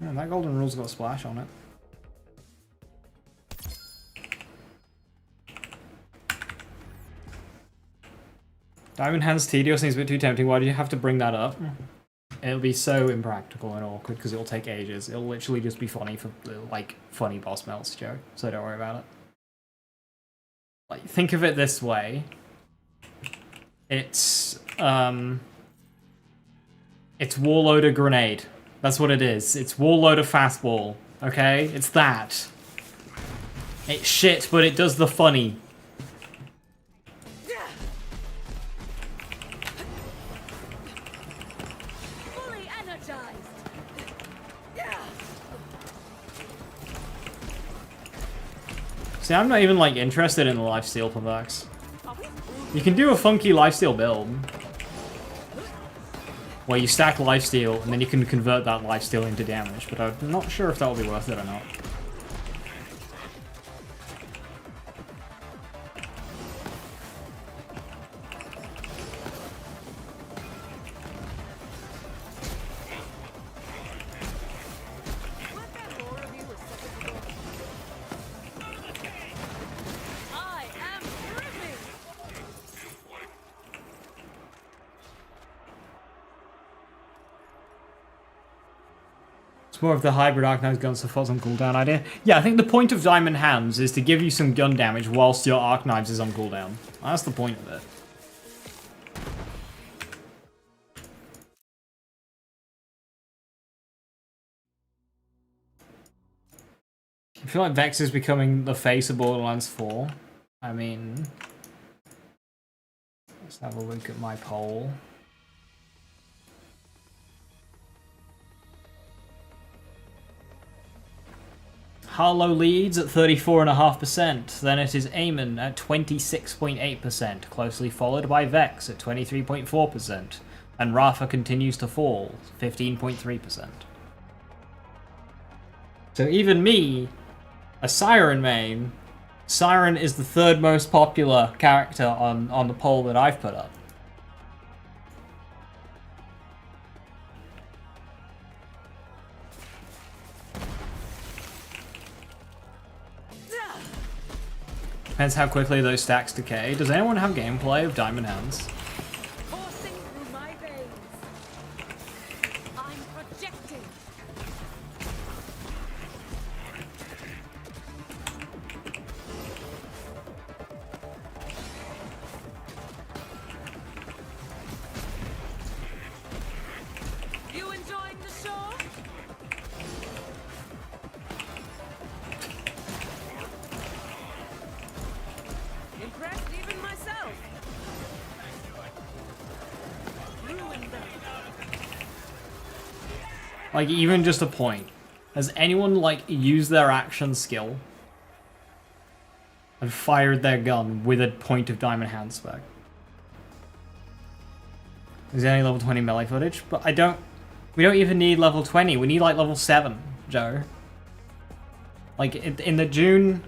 Man, that golden rule's got a splash on it. Diamond Hands tedious seems a bit too tempting. Why do you have to bring that up? It'll be so impractical and awkward because it'll take ages. It'll literally just be funny for, like, funny boss melts, Joe. So don't worry about it. Like, think of it this way. It's Warloader Grenade. That's what it is. It's Warloader Fastball. Okay? It's that. It's shit, but it does the funny. Fully energized. See, I'm not even, like, interested in the lifesteal perks. You can do a funky lifesteal build. Where you stack lifesteal, and then you can convert that lifesteal into damage, but I'm not sure if that will be worth it or not. I am dripping. It's more of the hybrid Arcanine guns to force on cooldown idea. Yeah, I think the point of Diamond Hands is to give you some gun damage whilst your Arcanines is on cooldown. That's the point of it. I feel like Vex is becoming the face of Borderlands 4. I mean... Let's have a look at my poll. Harlow leads at 34.5%, then it is Eamon at 26.8%, closely followed by Vex at 23.4%, and Rafa continues to fall, 15.3%. So even me, a Siren main, Siren is the third most popular character on the poll that I've put up. Depends how quickly those stacks decay. Does anyone have gameplay of Diamond Hands? Coursing through my veins. I'm projecting. You enjoying the show? Impressed even myself. Ruined them. Like, even just a point. Has anyone, like, used their action skill and fired their gun with a point of Diamond Hand spec? Is there any level 20 melee footage? But we don't even need level 20. We need, like, level 7, Joe. Like, in the June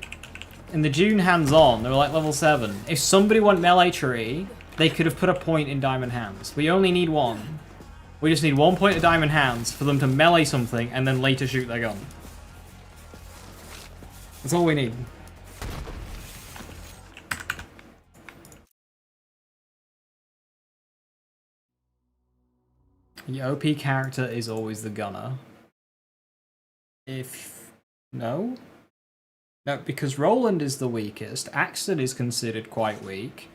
hands-on, they were, like, level 7. If somebody went melee tree, they could have put a point in Diamond Hands. We only need one. We just need 1 point of Diamond Hands for them to melee something and then later shoot their gun. That's all we need. The OP character is always the gunner. No, because Roland is the weakest. Axton is considered quite weak.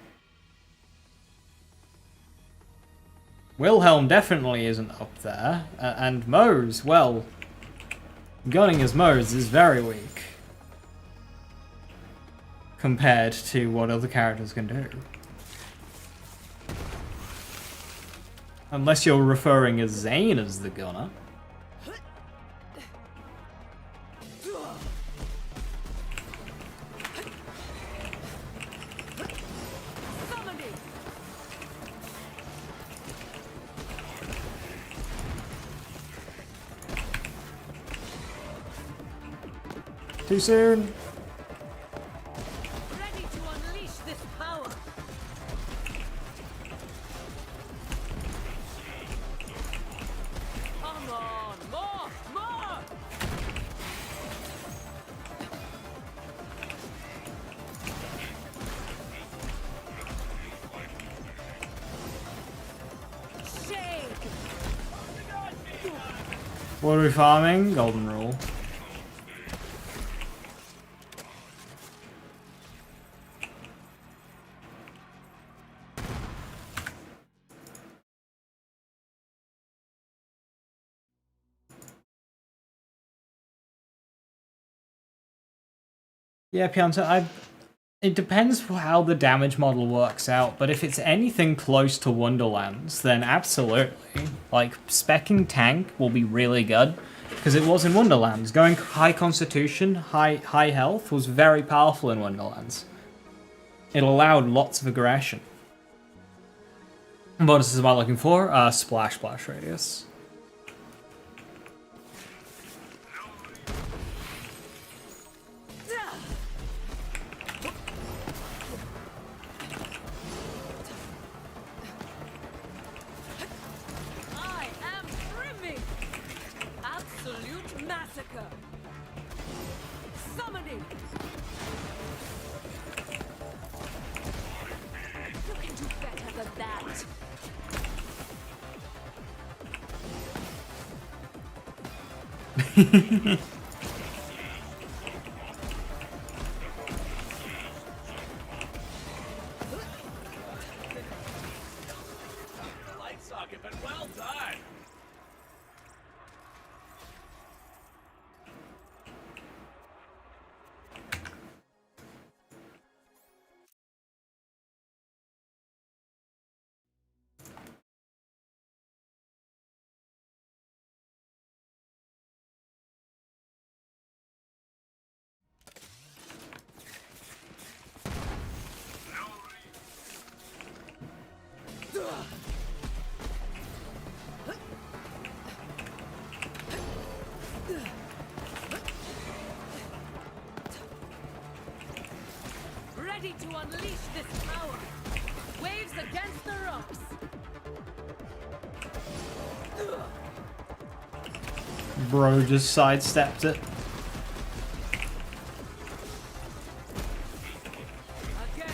Wilhelm definitely isn't up there. And Mose, well, gunning as Mose is very weak compared to what other characters can do. Unless you're referring as Zane as the gunner. Summoning. Too soon. Ready to unleash this power. Come on, more! What are we farming? Golden rule. Yeah, Pianta, it depends how the damage model works out, but if it's anything close to Wonderlands, then absolutely. Like, speccing tank will be really good, because it was in Wonderlands. Going high constitution, high health was very powerful in Wonderlands. It allowed lots of aggression. What is this am I looking for? Splash radius. I am brimming. Absolute massacre. Summoning. You can do better than that. Light socket, but well done. Ready to unleash this power. Waves against the rocks. Bro just sidestepped it. Again.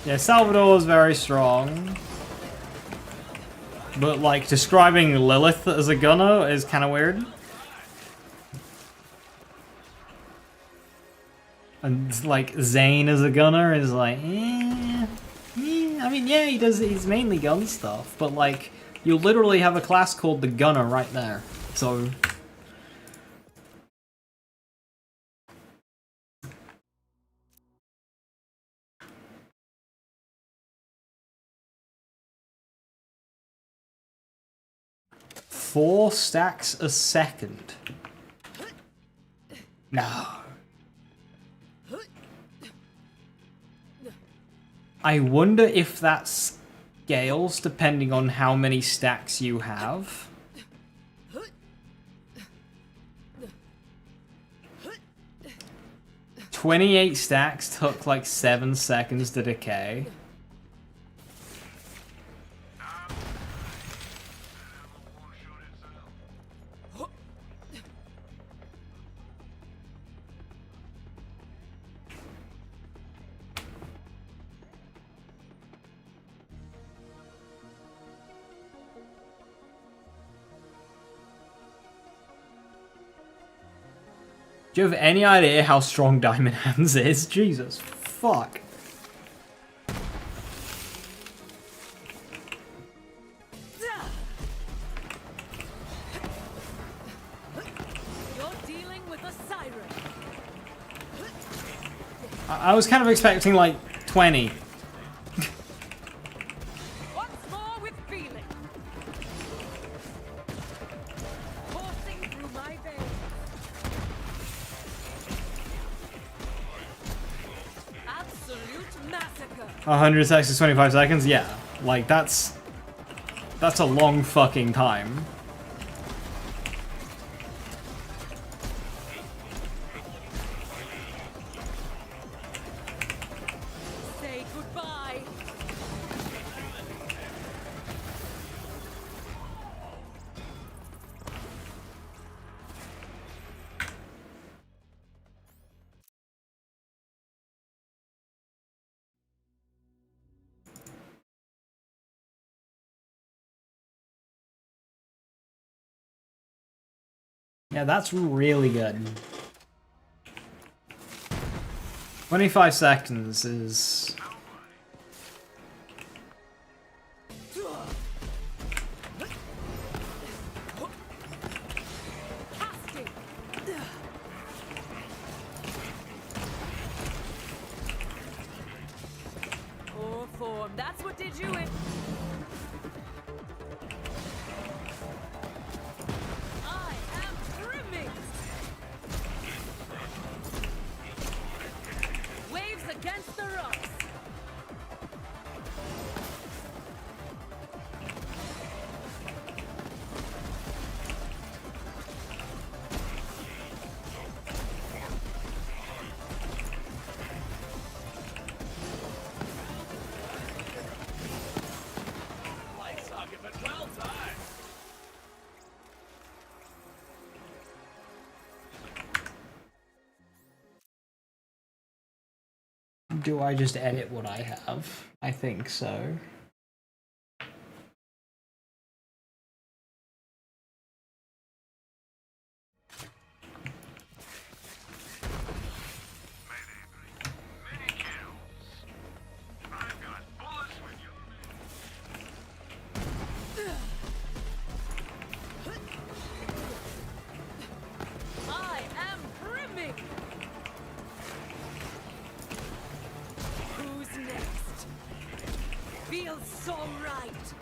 Yeah, Salvador is very strong. But, like, describing Lilith as a gunner is kind of weird. And, like, Zane as a gunner is like, I mean, yeah, he's mainly gun stuff, but, like, you literally have a class called the Gunner right there. So... Four stacks a second. No. I wonder if that scales depending on how many stacks you have. "28 stacks took like 7 seconds to decay. Do you have any idea how strong Diamond Hands is? Jesus fuck. You're dealing with a siren. I was kind of expecting like 20. Once more with feeling. Coursing through my veins. Absolute massacre. 100 seconds to 25 seconds? Yeah. Like, that's a long fucking time. Say goodbye. Yeah, that's really good. 25 seconds is... Casting. Or form. That's what did you in. I am brimming. Waves against the rocks. Light socket, but well timed. Do I just edit what I have? I think so. I am brimming. Who's next? Feels so right.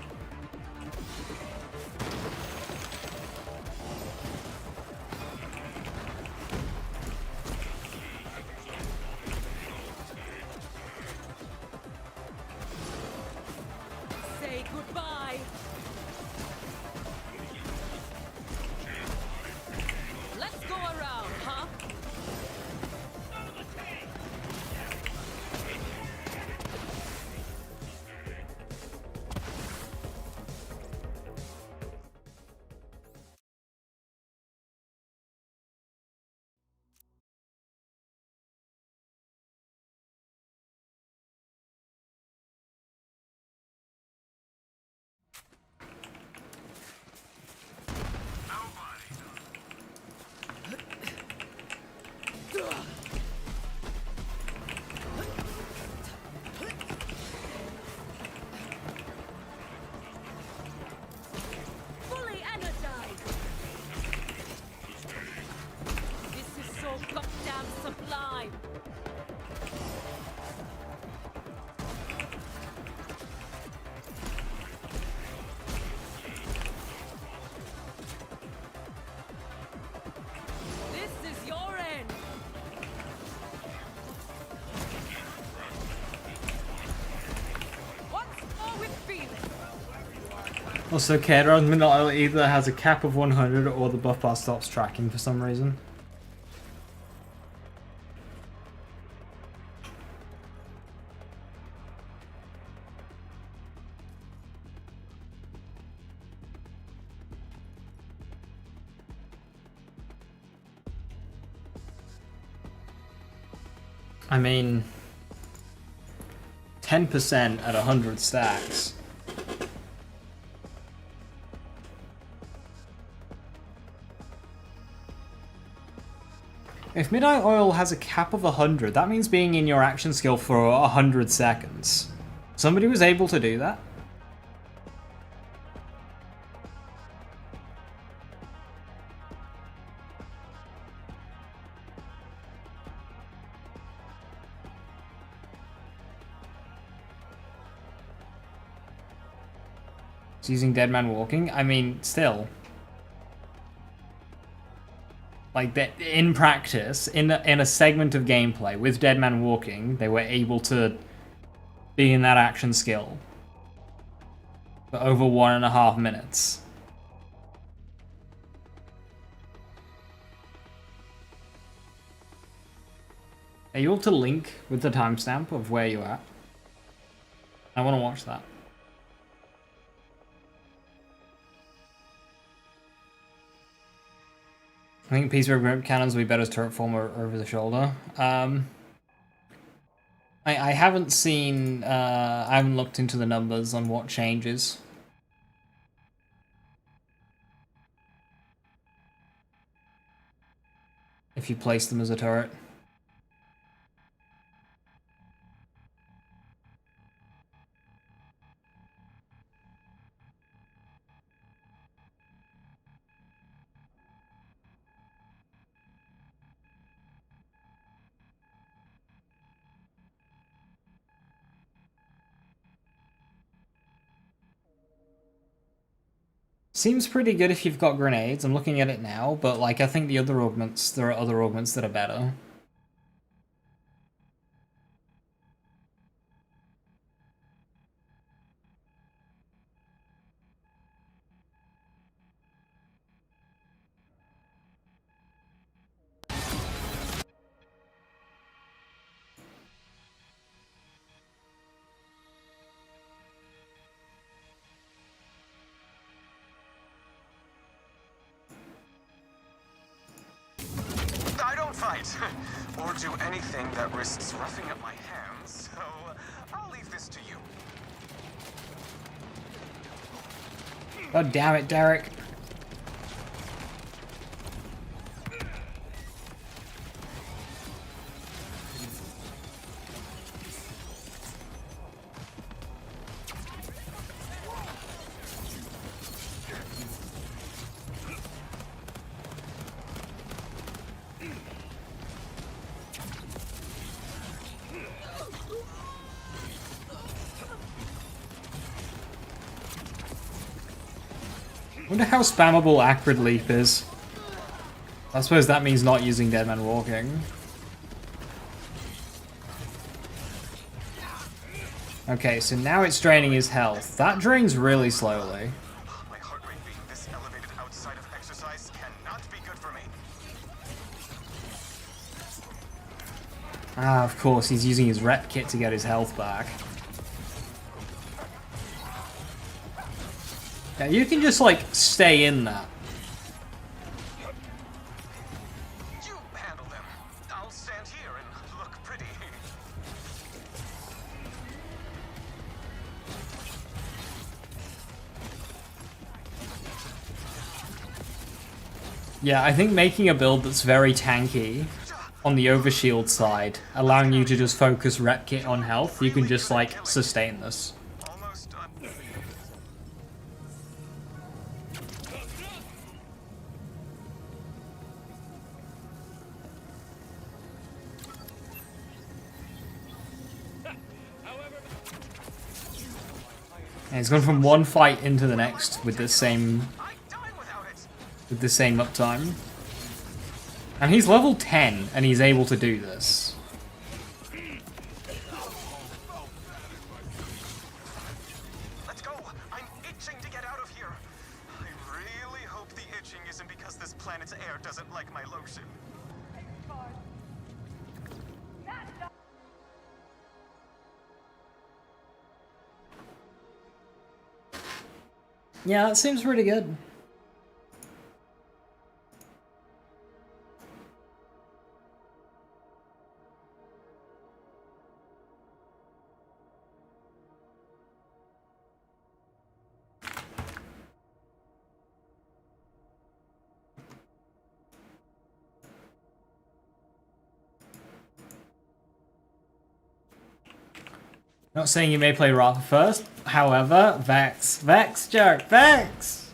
Say goodbye. Let's go around, huh? Fully energized. This is so goddamn sublime. This is your end. Once more with feeling. Also, Kera either has a cap of 100 or the buff bar stops tracking for some reason. I mean, 10% at 100 stacks. If Midnight Oil has a cap of 100, that means being in your action skill for 100 seconds. Somebody was able to do that? It's using Dead Man Walking? I mean, still. Like, in practice, in a segment of gameplay, with Dead Man Walking, they were able to be in that action skill for over 1.5 minutes. Are you able to link with the timestamp of where you're at? I want to watch that. I think Peace River cannons will be better as turret form or over the shoulder. I haven't seen, I haven't looked into the numbers on what changes. if you place them as a turret. Seems pretty good if you've got grenades. I'm looking at it now, but like I think the other augments, there are other augments that are better. I don't fight, or do anything that risks roughing up my hands, so I'll leave this to you. God damn it, Derek. Wonder how spammable Acrid Leap is. I suppose that means not using Dead Man Walking. Okay, so now it's draining his health. That drains really slowly. My heart rate being this elevated outside of exercise cannot be good for me. Ah, of course, he's using his rep kit to get his health back. Yeah, you can just, like, stay in that. You handle them. I'll stand here and look pretty. Yeah, I think making a build that's very tanky on the overshield side, allowing you to just focus rep kit on health, you can just, like, sustain this. Almost done. And he's gone from one fight into the next with the same I'd die without it. uptime. And he's level 10 and he's able to do this. Let's go. I'm itching to get out of here. I really hope the itching isn't because this planet's air doesn't like my lotion. Yeah, that seems pretty good. Not saying you may play Ratha first, however, Vex, joke, Vex!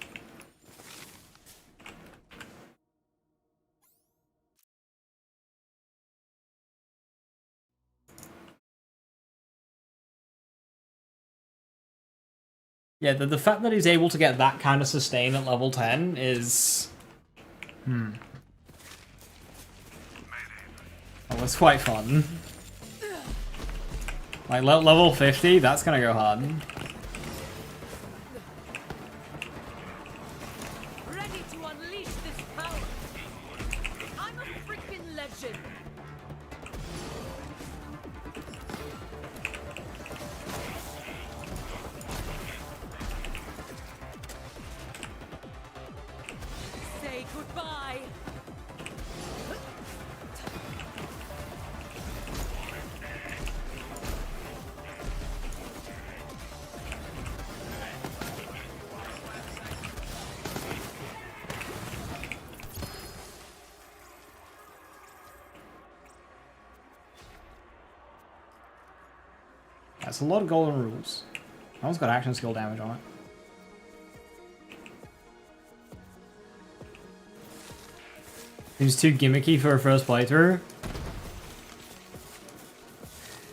Yeah, the fact that he's able to get that kind of sustain at level 10 is... Oh, it's quite fun. Like, level 50, that's gonna go hard. Ready to unleash this power. I'm a freaking legend. Say goodbye. That's a lot of golden rules. That one's got action skill damage on it. Seems too gimmicky for a first playthrough.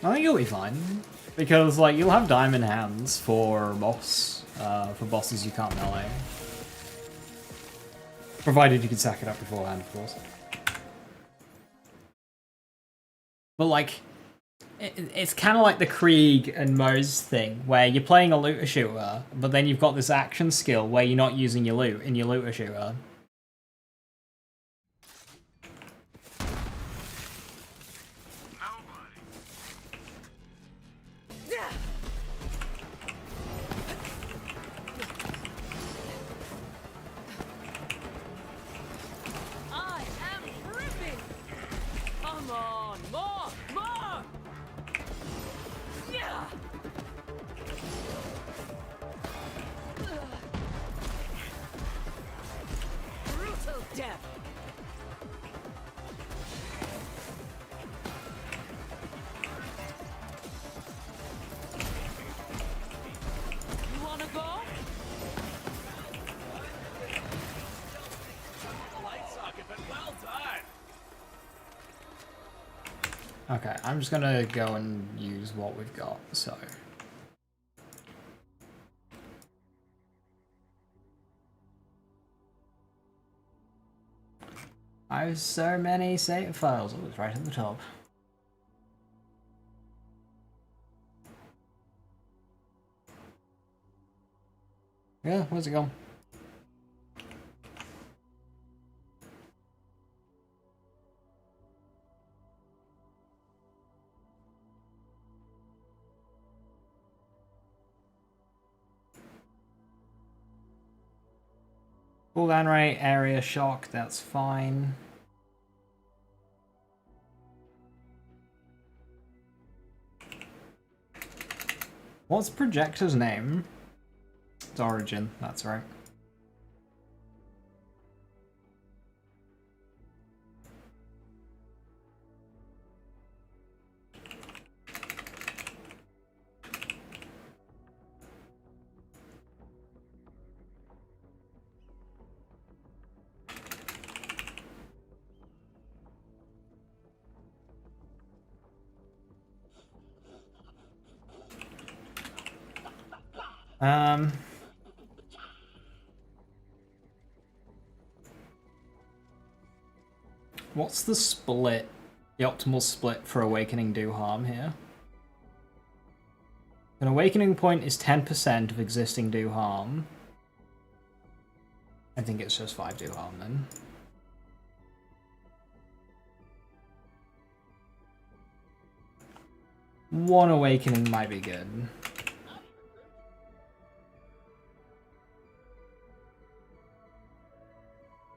I think you'll be fine. Because, like, you'll have diamond hands for bosses you can't melee. Provided you can sack it up beforehand, of course. But, like, it's kind of like the Krieg and Mose thing, where you're playing a looter shooter, but then you've got this action skill where you're not using your loot in your looter shooter. I am ripping! Come on, more! More! Yeah! Brutal death! You wanna go? Light socket, but well done. Okay, I'm just gonna go and use what we've got, so. I have so many save files. Oh, it's right at the top. Yeah, where's it gone? Cooldown rate, area shock, that's fine. What's Projector's name? It's Origin, that's right. What's the split? The optimal split for Awakening do harm here? An Awakening point is 10% of existing do harm. I think it's just 5 do harm then. One Awakening might be good.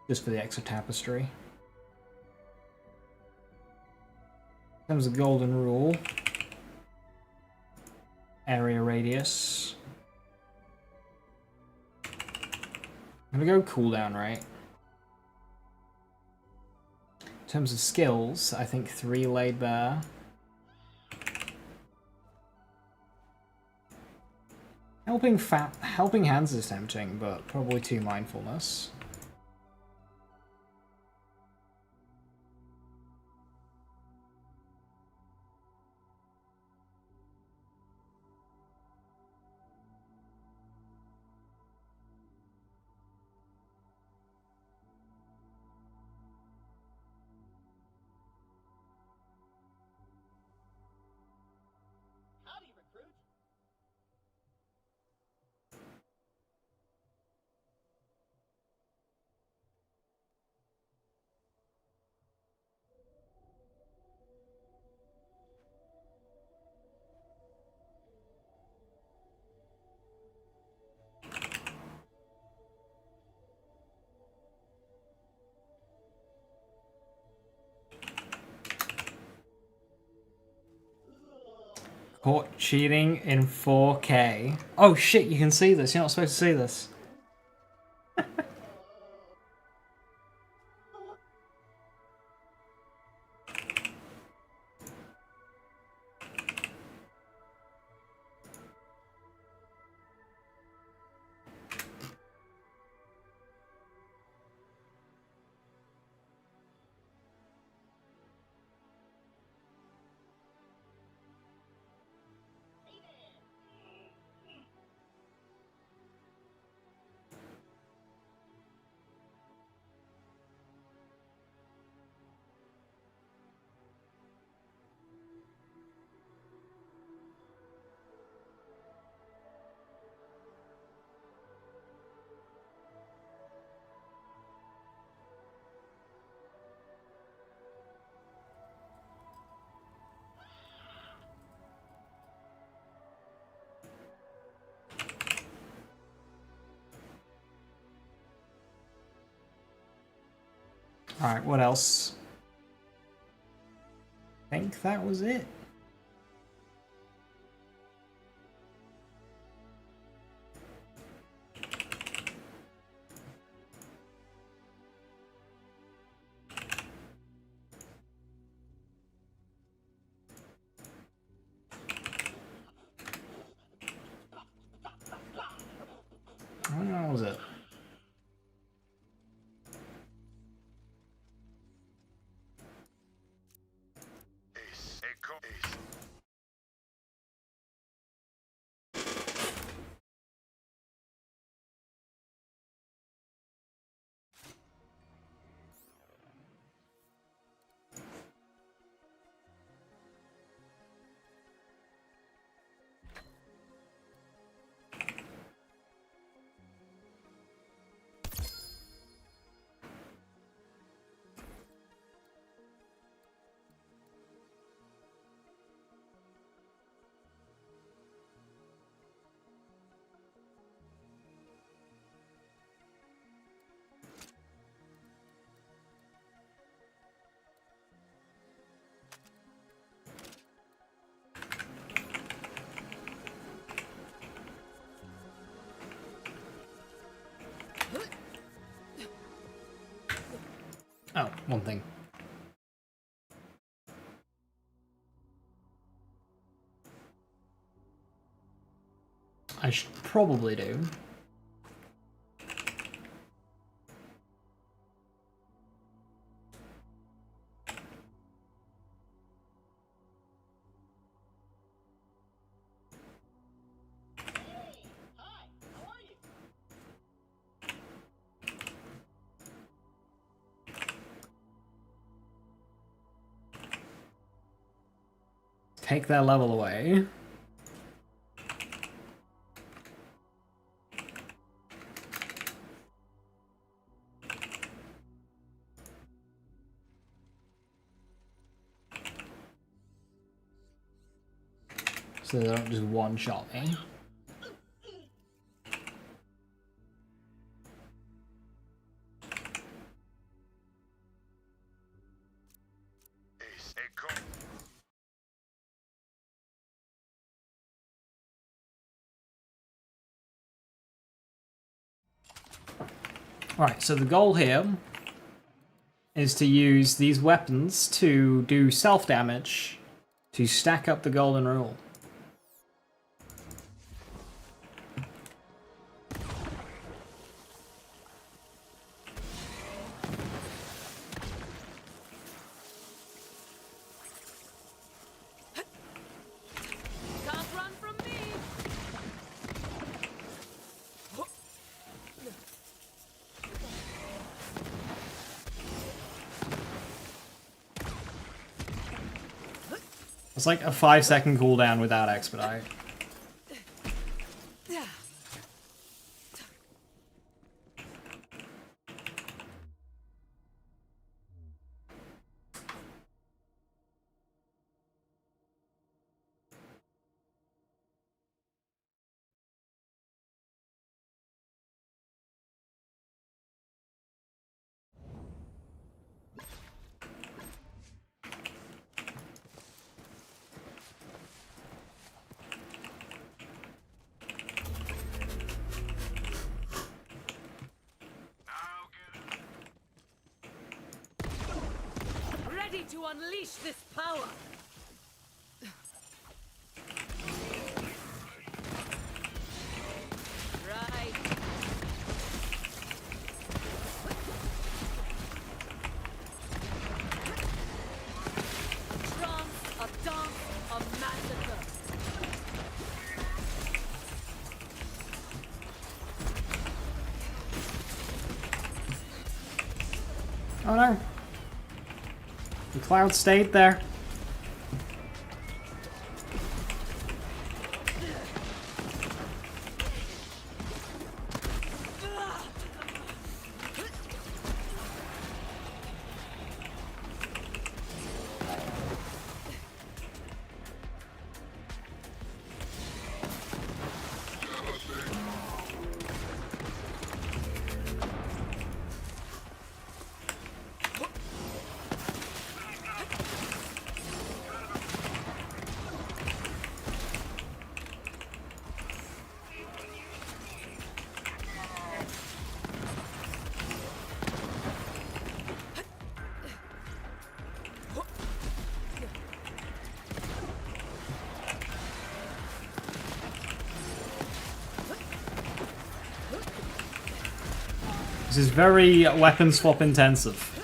Just for the extra tapestry. In terms of golden rule. Area radius. I'm gonna go cooldown rate. In terms of skills, I think 3 laid bare. Helping hands is tempting, but probably 2 mindfulness. Caught cheating in 4K. Oh shit, you can see this. You're not supposed to see this. Alright, what else? I think that was it. What was it? Oh, one thing. I should probably do. Take their level away. So they don't just one-shot me. Right, so the goal here is to use these weapons to do self-damage to stack up the golden rule. Can't run from me. It's like a 5-second cooldown without expedite. Ready to unleash this power. Right. Drums, a dance, a massacre. Oh no. The cloud stayed there. is very weapon swap intensive.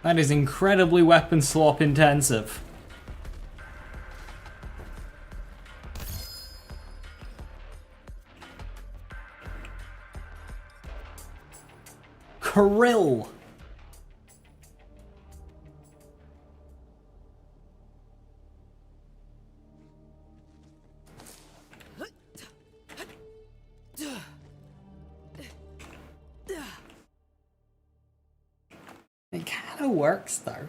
That is incredibly weapon swap intensive. Krill. It kind of works though.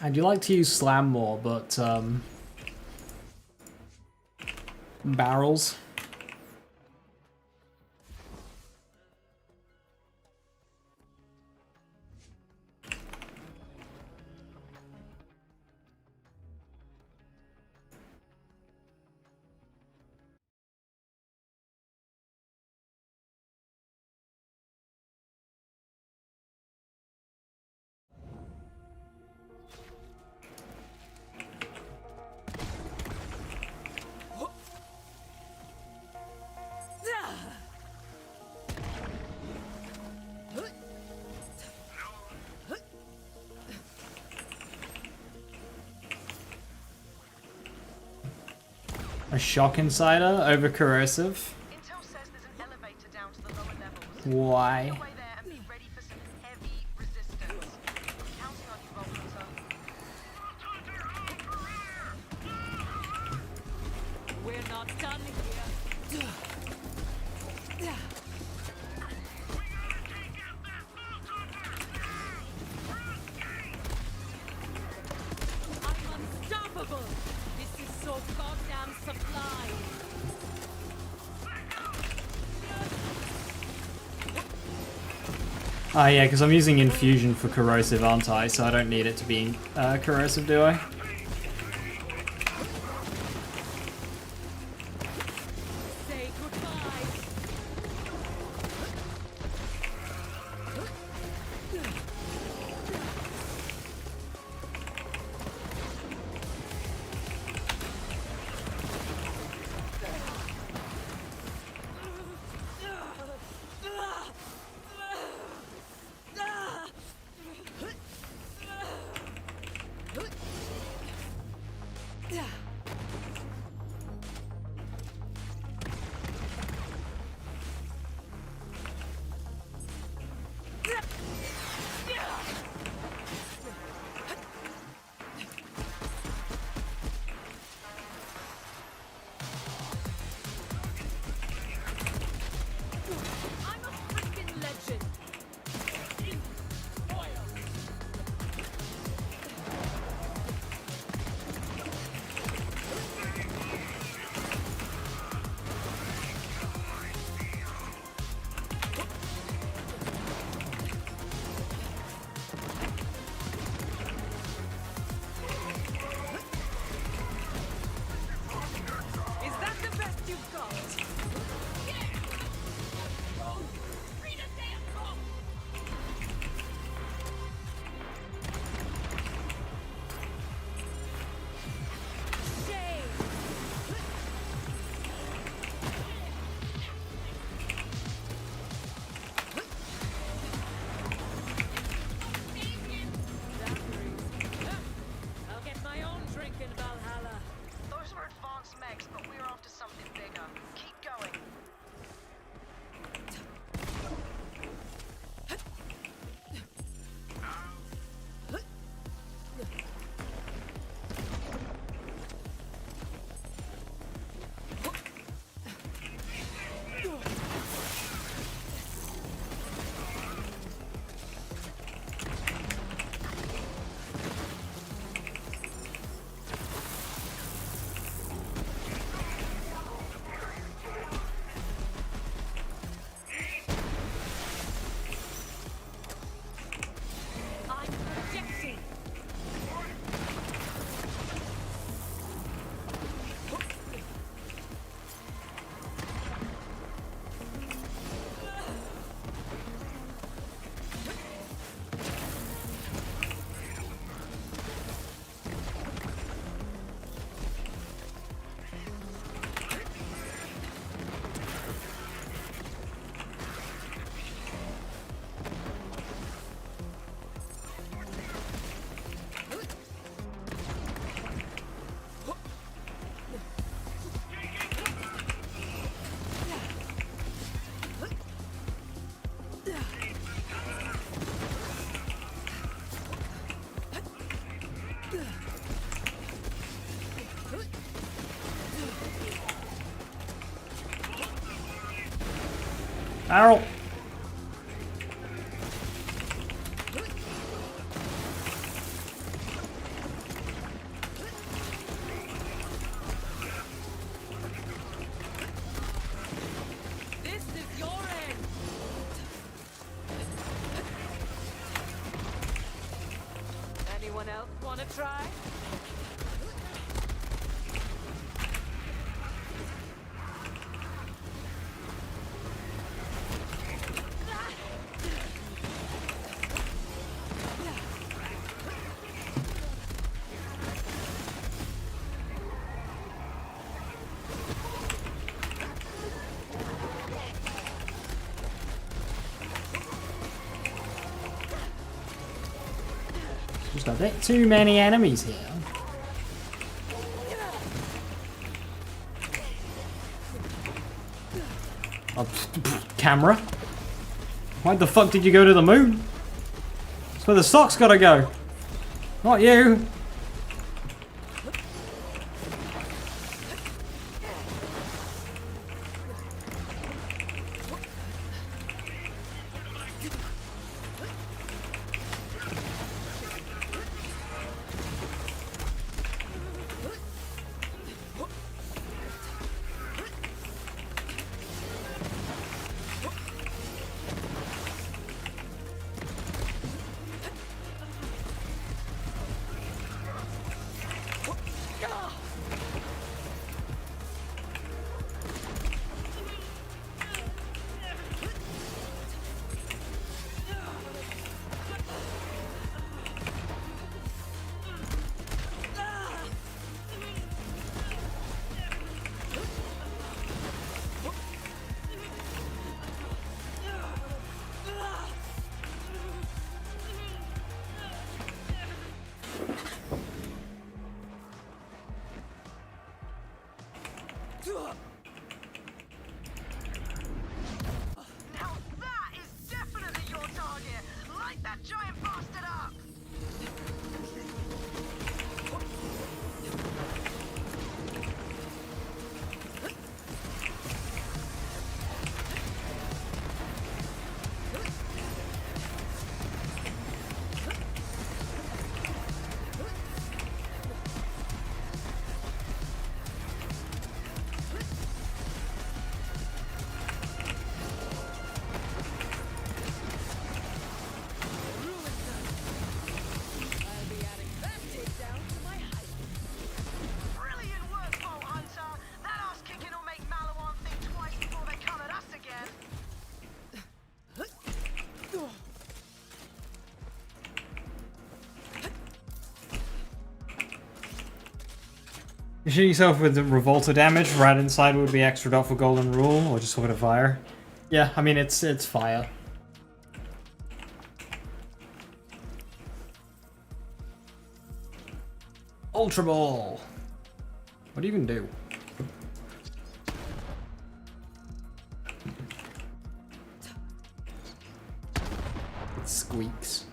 I do like to use slam more, but barrels. A shock insider over corrosive. Intel says there's an elevator down to the lower levels. Why? Get away there and be ready for some heavy resistance. Counting on you, Volunteer. We're not done here. Oh yeah, because I'm using infusion for corrosive, aren't I? So I don't need it to be corrosive, do I? Say goodbye. I'm a freaking legend. Is that the best you've got? Shame. I'll get my own drink in Valhalla. Those were advanced mechs, but we're after something bigger. Keep going. I'm projecting. Errol! This is your end. Anyone else want to try? Just a bit too many enemies here. Oh, camera? Why the fuck did you go to the moon? That's where the socks gotta go. Not you. You shoot yourself with the revolter damage. Right inside would be extra dot for golden rule, or just a bit of fire. Yeah, I mean it's fire. Ultra Ball. What do you even do? It squeaks.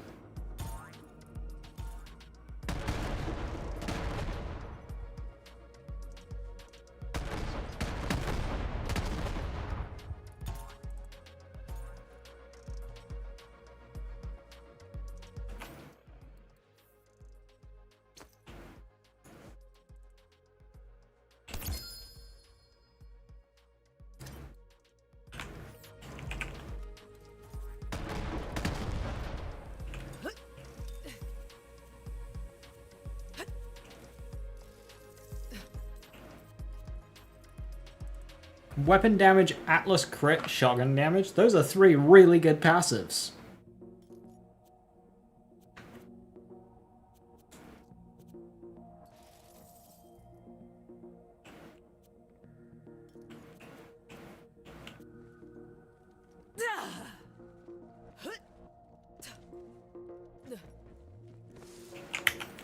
Weapon damage, Atlas crit, shotgun damage. Those are 3 really good passives.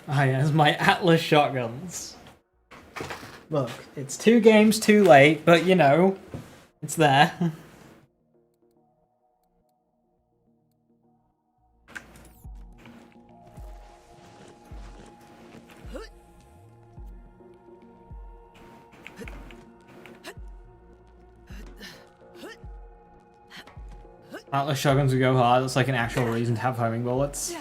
Ah, yes, my Atlas shotguns. Look, it's 2 games too late, but you know, it's there. Atlas shotguns would go hard. That's like an actual reason to have homing bullets.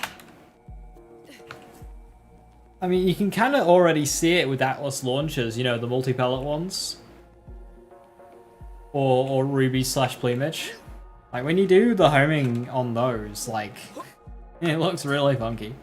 I mean, you can kind of already see it with Atlas launchers, you know, the multi-pellet ones. Or Ruby / Plumage. Like, when you do the homing on those, like, it looks really funky.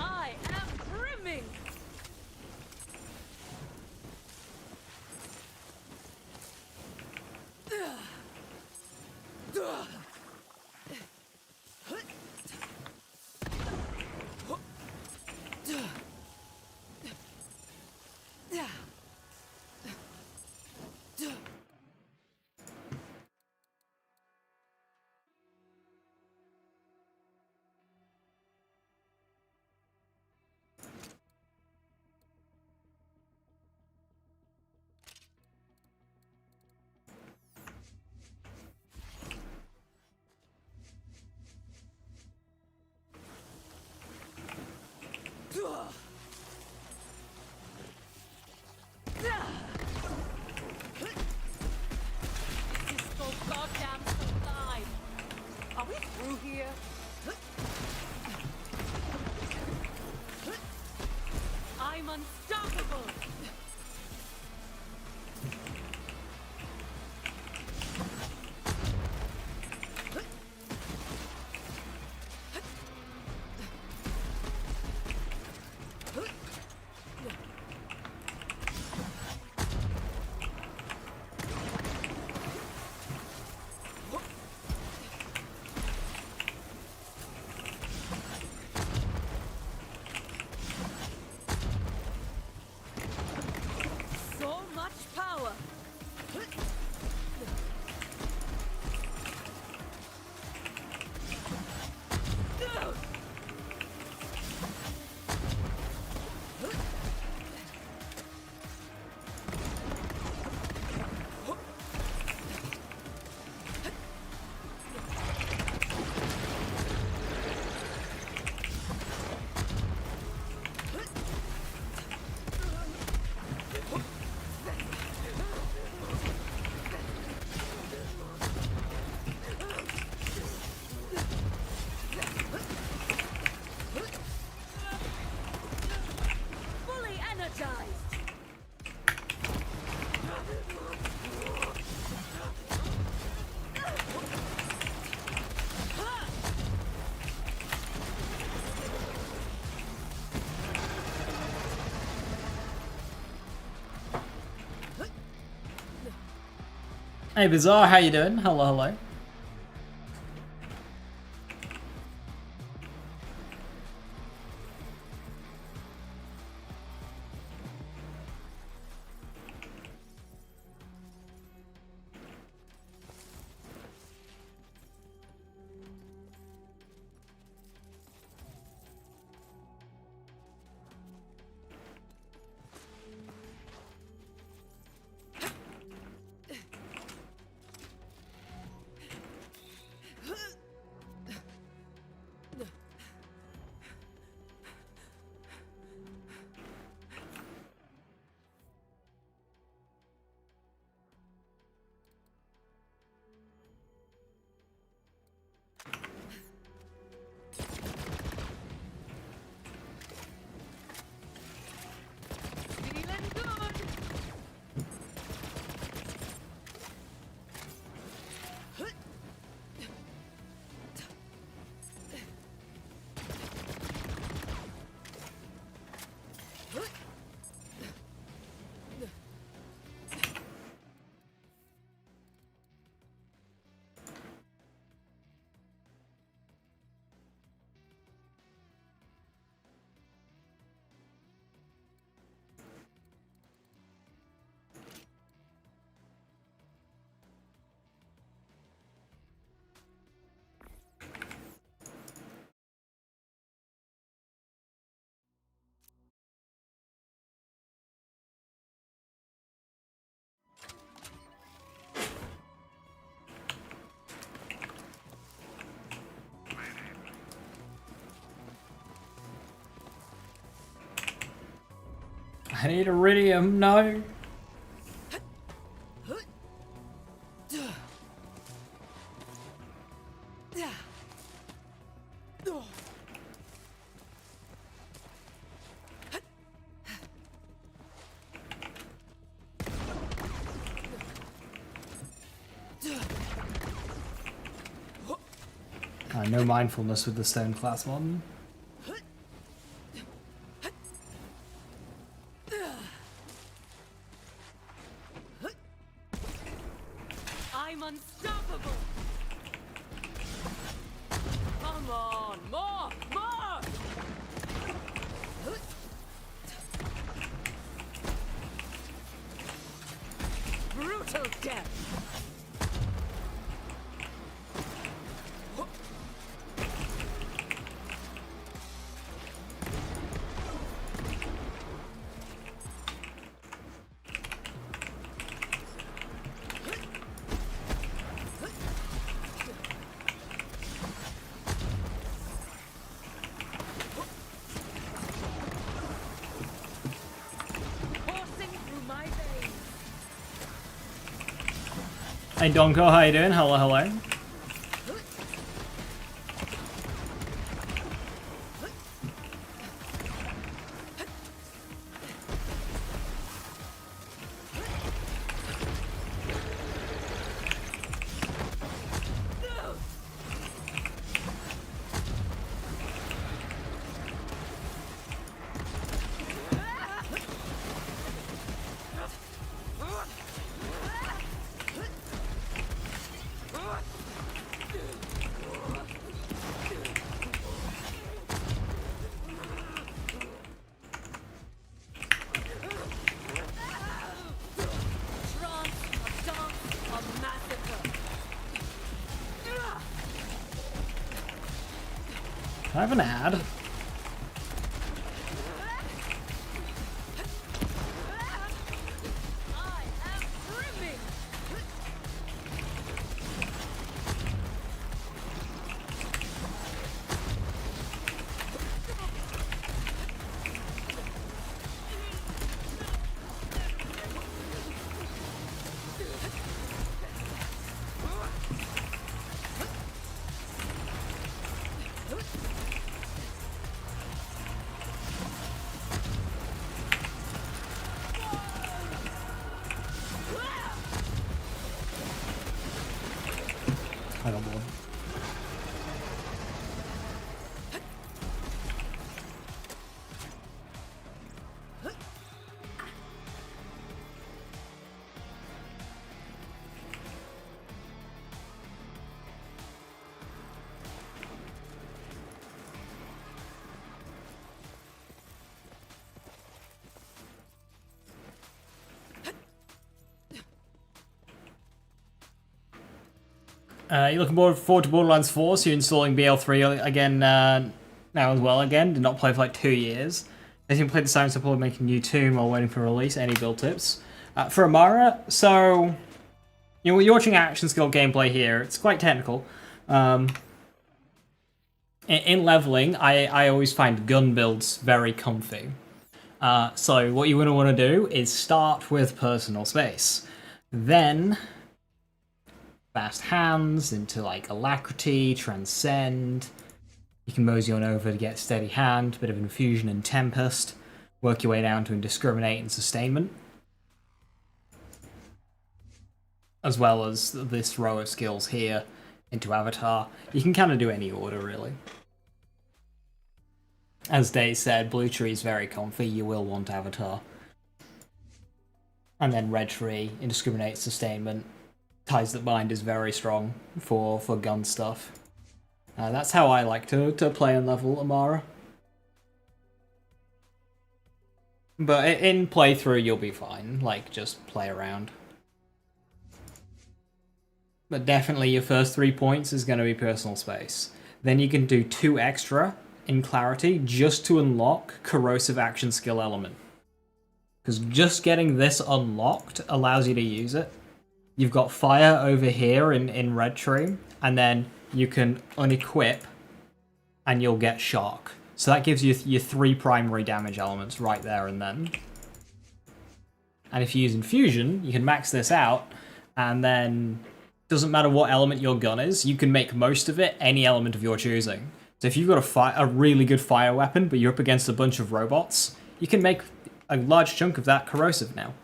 I am brimming. This is so goddamn sublime. Are we through here? I'm unstoppable. Hey Bizarre, how you doing? Hello, hello. Feeling good. I need iridium, no. No mindfulness with the stone class modern. I'm unstoppable. Come on, more, more. Brutal death. Coursing through my veins. Hey Donko, how you doing? Hello, hello. Can I have an ad? I am brimming. You're looking forward to Borderlands 4, so you're installing BL3 again now as well again. Did not play for like 2 years. If you played the Silent Support making new tune while waiting for release, any build tips? For Amara, so you're watching action skill gameplay here. It's quite technical. In leveling, I always find gun builds very comfy. So what you're going to want to do is start with personal space. Then fast hands into like alacrity, transcend. You can mosey on over to get steady hand, bit of infusion and tempest. Work your way down to indiscriminate and sustainment. As well as this row of skills here into avatar. You can kind of do any order really. As Dave said, blue tree is very comfy, you will want avatar. And then red tree, indiscriminate, sustainment. Ties that bind is very strong for gun stuff. That's how I like to play and level Amara. But in playthrough you'll be fine, like just play around. But definitely your first 3 points is going to be personal space. Then you can do 2 extra in clarity just to unlock corrosive action skill element. Because just getting this unlocked allows you to use it. You've got fire over here in red tree, and then you can unequip and you'll get shock. So that gives you your 3 primary damage elements right there and then. And if you use infusion, you can max this out, and then doesn't matter what element your gun is, you can make most of it any element of your choosing. So if you've got a really good fire weapon, but you're up against a bunch of robots, you can make a large chunk of that corrosive now.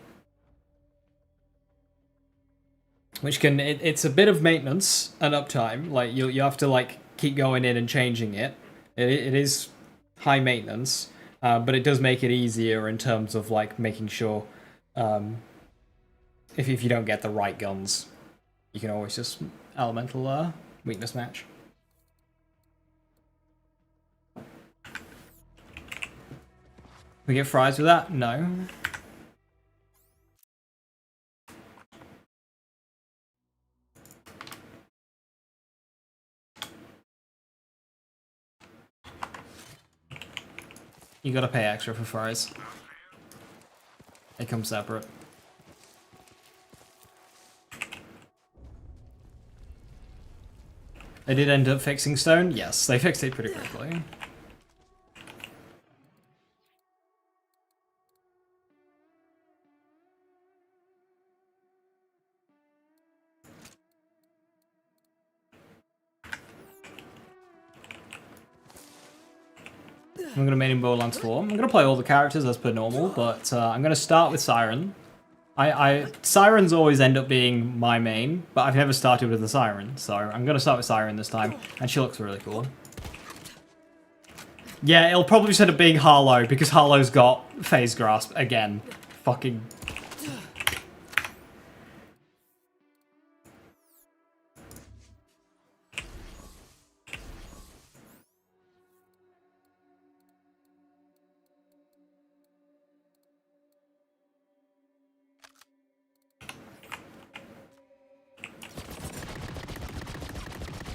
Which can, it's a bit of maintenance and uptime. Like you have to like keep going in and changing it. It is high maintenance, but it does make it easier in terms of like making sure if you don't get the right guns, you can always just elemental weakness match. We get fries with that? No. You gotta pay extra for fries. They come separate. They did end up fixing stone? Yes, they fixed it pretty quickly. I'm going to main in Borderlands 4. I'm going to play all the characters as per normal, but I'm going to start with Siren. Sirens always end up being my main, but I've never started with the Siren, so I'm going to start with Siren this time, and she looks really cool. Yeah, it'll probably just end up being Harlow, because Harlow's got Phase Grasp again. Fucking...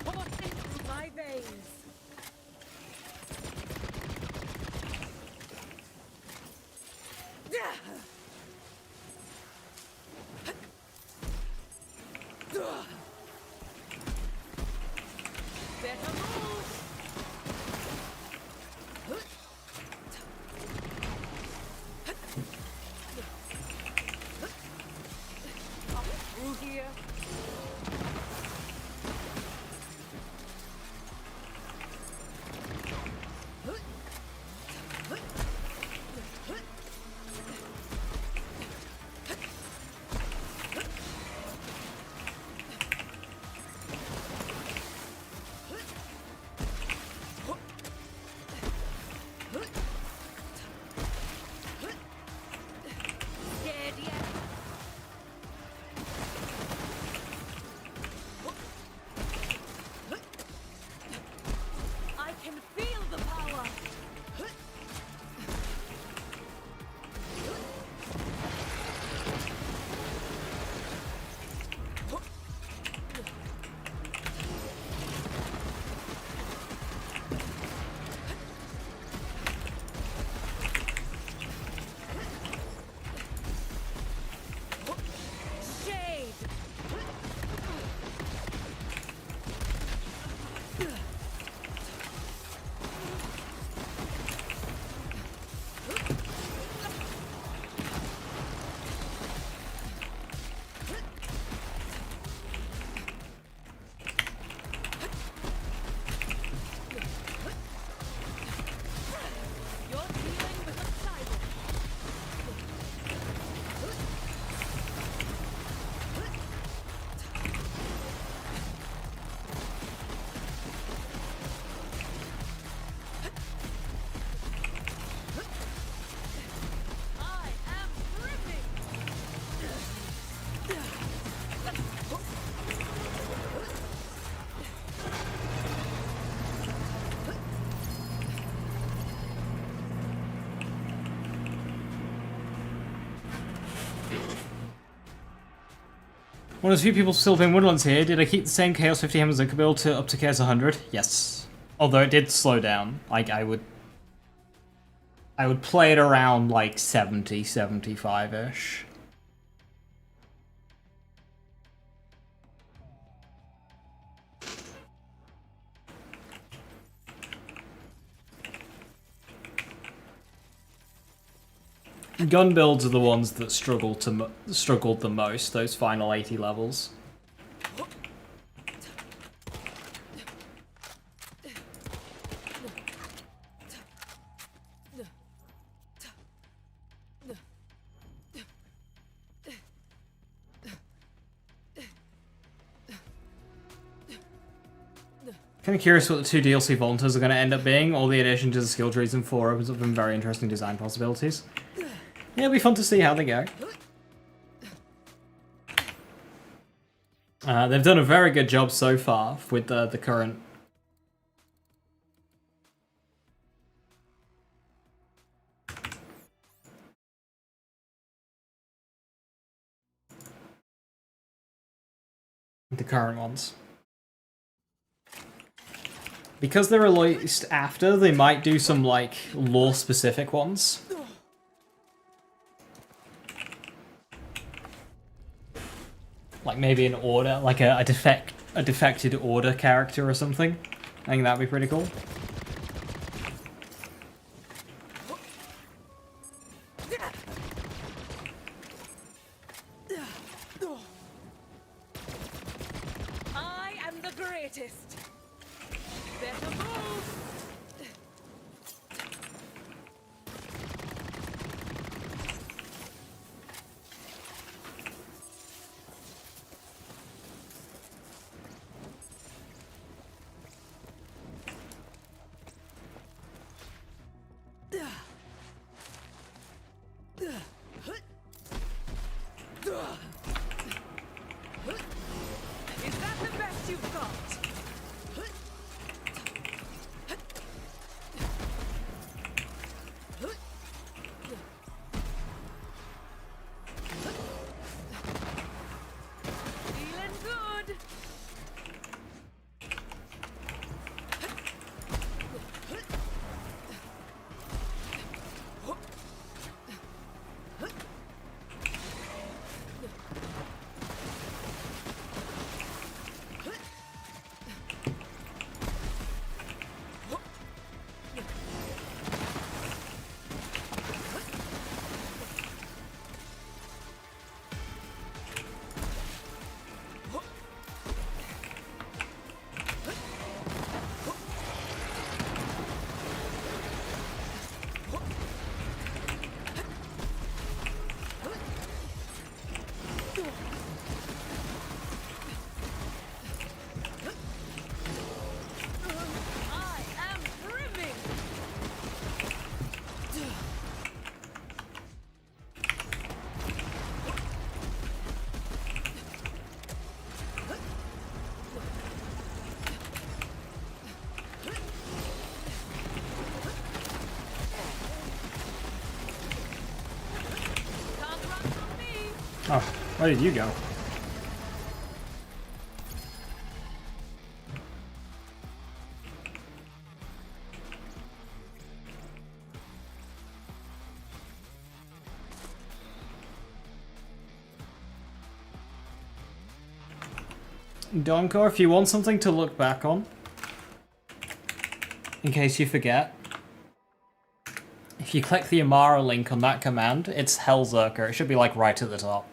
Coursing through my veins. Better move. Through here. One of the few people still playing Woodlands here. Did I keep the same Chaos 50 Hammers and build to up to Chaos 100? Yes. Although it did slow down. Like, I would play it around, like, 70, 75-ish. Gun builds are the ones that struggled the most, those final 80 levels. Kind of curious what the 2 DLC volunteers are going to end up being. All the addition to the skill trees in 4 opens up some very interesting design possibilities. Yeah, it'll be fun to see how they go. They've done a very good job so far with the current... the current ones. Because they're released after, they might do some, like, lore-specific ones. Like maybe an order, like a defected order character or something. I think that'd be pretty cool. I am the greatest. Better move. Is that the best you've got? Feeling good. I am brimming. Can't run from me. Oh, where did you go? Donkor, if you want something to look back on, in case you forget, if you click the Amara link on that command, it's Hellzerker. It should be like right at the top.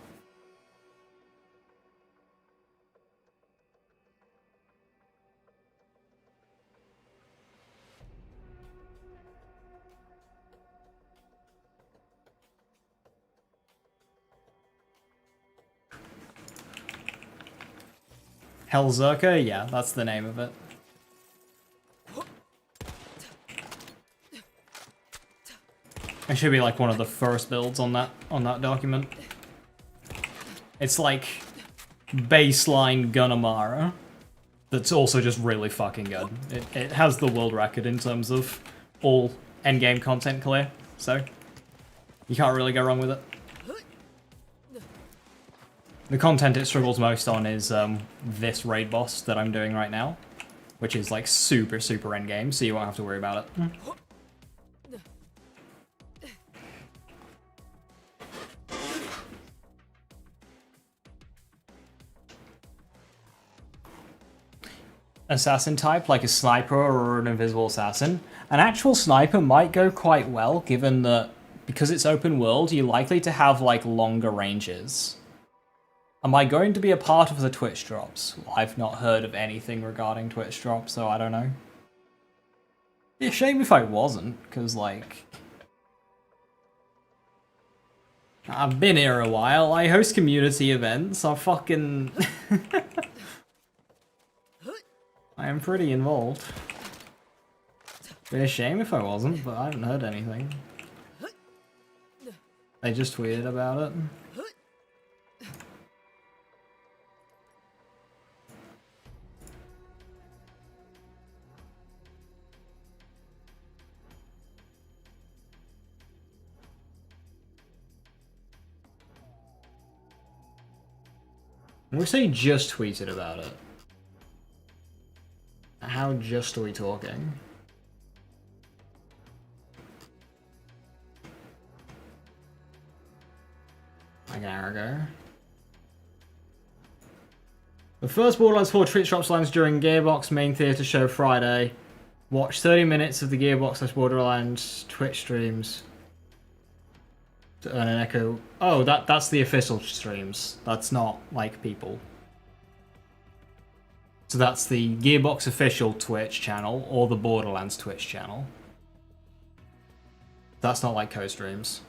Hellzerker? Yeah, that's the name of it. It should be like one of the first builds on that document. It's like baseline gun Amara that's also just really fucking good. It has the world record in terms of all endgame content clear, so you can't really go wrong with it. The content it struggles most on is this raid boss that I'm doing right now, which is like super, super endgame, so you won't have to worry about it. Assassin type, like a sniper or an invisible assassin. An actual sniper might go quite well, given that because it's open world, you're likely to have like longer ranges. Am I going to be a part of the Twitch drops? Well, I've not heard of anything regarding Twitch drops, so I don't know. It'd be a shame if I wasn't, because like... I've been here a while, I host community events, I fucking... I am pretty involved. Be a shame if I wasn't, but I haven't heard anything. They just tweeted about it. When we say just tweeted about it, how just are we talking? Like an hour ago. The first Borderlands 4 Twitch drops lands during Gearbox main theatre show Friday. Watch 30 minutes of the Gearbox / Borderlands Twitch streams to earn an echo. Oh, that's the official streams. That's not like people. So that's the Gearbox official Twitch channel or the Borderlands Twitch channel. That's not like co-streams.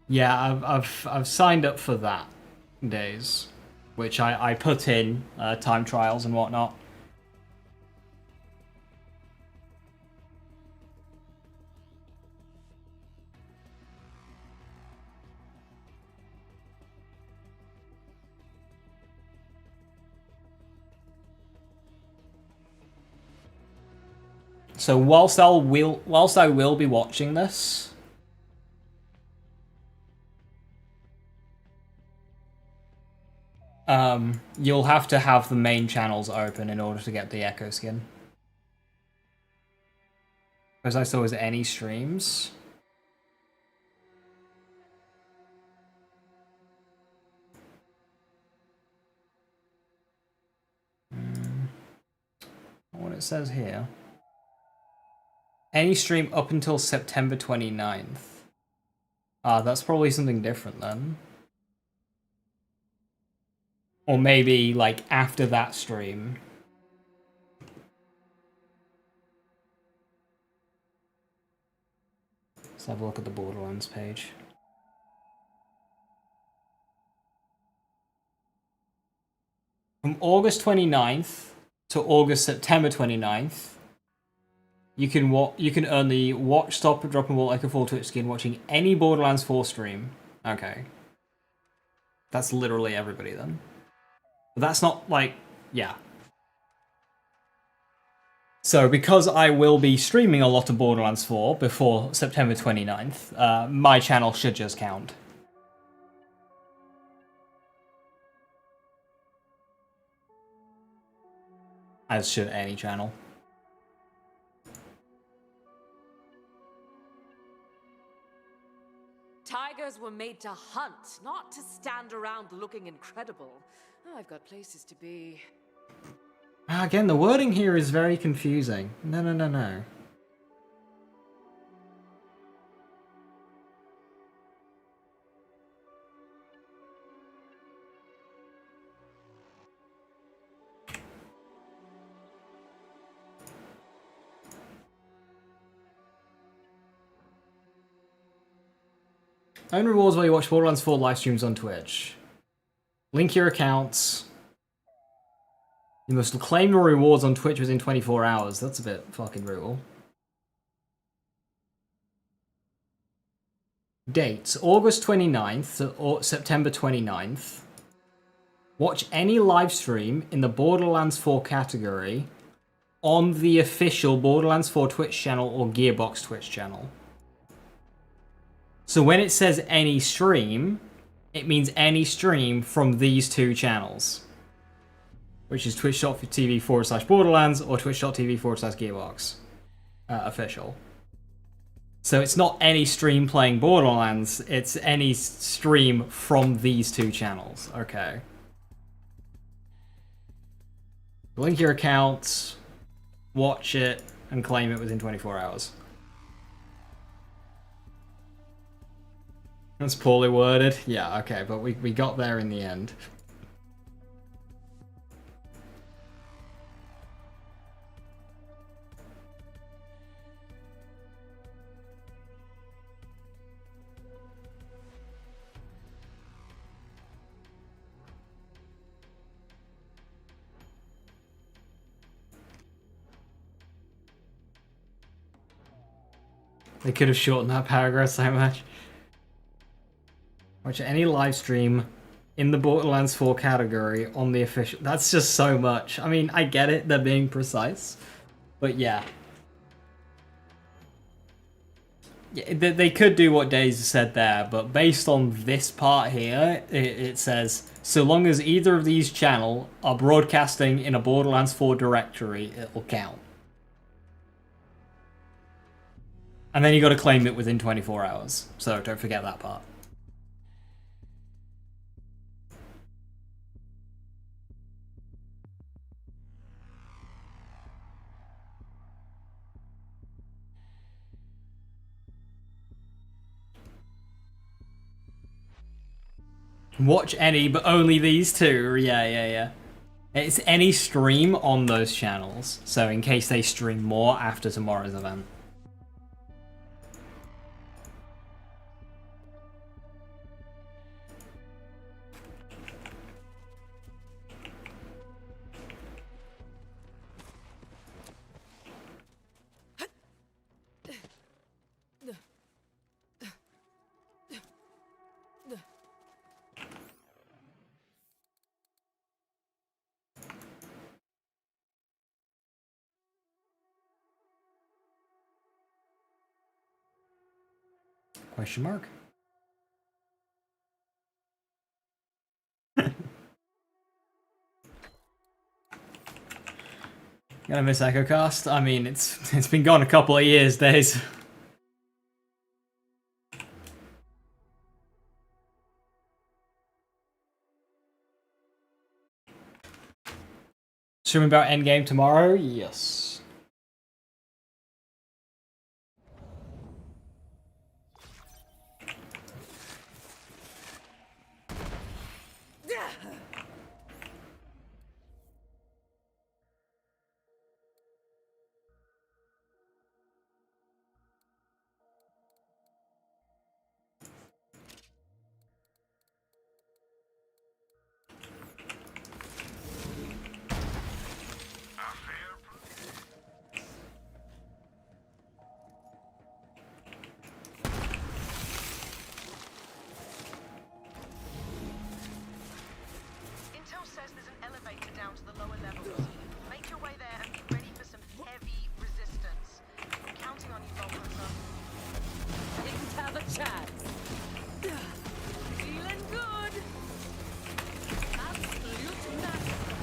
Yeah, I've signed up for that days, which I put in time trials and whatnot. So whilst I will be watching this, you'll have to have the main channels open in order to get the Echo skin. Because I saw, is any streams? What it says here. Any stream up until September 29th. Ah, that's probably something different then. Or maybe, like, after that stream. Let's have a look at the Borderlands page. From August 29th to September 29th, you can earn the watch, stop, drop, and wall Echo 4 Twitch skin watching any Borderlands 4 stream. Okay. That's literally everybody then. But that's not, like, yeah. So, because I will be streaming a lot of Borderlands 4 before September 29th, my channel should just count. As should any channel. Tigers were made to hunt, not to stand around looking incredible. Oh, I've got places to be. Again, the wording here is very confusing. No. Earn rewards while you watch Borderlands 4 live streams on Twitch. Link your accounts. You must claim your rewards on Twitch within 24 hours. That's a bit fucking brutal. Dates: August 29th to September 29th. Watch any live stream in the Borderlands 4 category on the official Borderlands 4 Twitch channel or Gearbox Twitch channel. So when it says any stream, it means any stream from these two channels, which is twitch.tv/Borderlands or twitch.tv/Gearbox official. So it's not any stream playing Borderlands, it's any stream from these two channels. Okay. Link your account, watch it, and claim it within 24 hours. That's poorly worded. Yeah, okay, but we got there in the end. They could have shortened that paragraph so much. Watch any live stream in the Borderlands 4 category on the official... That's just so much. I mean, I get it, they're being precise. But yeah. Yeah, they could do what Daisy said there, but based on this part here, it says, so long as either of these channels are broadcasting in a Borderlands 4 directory, it'll count. And then you got to claim it within 24 hours, so don't forget that part. Watch any, but only these two. Yeah. It's any stream on those channels, so in case they stream more after tomorrow's event. Question mark? Gonna miss EchoCast? I mean, it's been gone a couple of years, Days. Streaming about Endgame tomorrow? Yes. Intel says there's an elevator down to the lower levels. Make your way there and be ready for some heavy resistance. I'm counting on you, Volker. Didn't have a chance. Feeling good. Absolute master.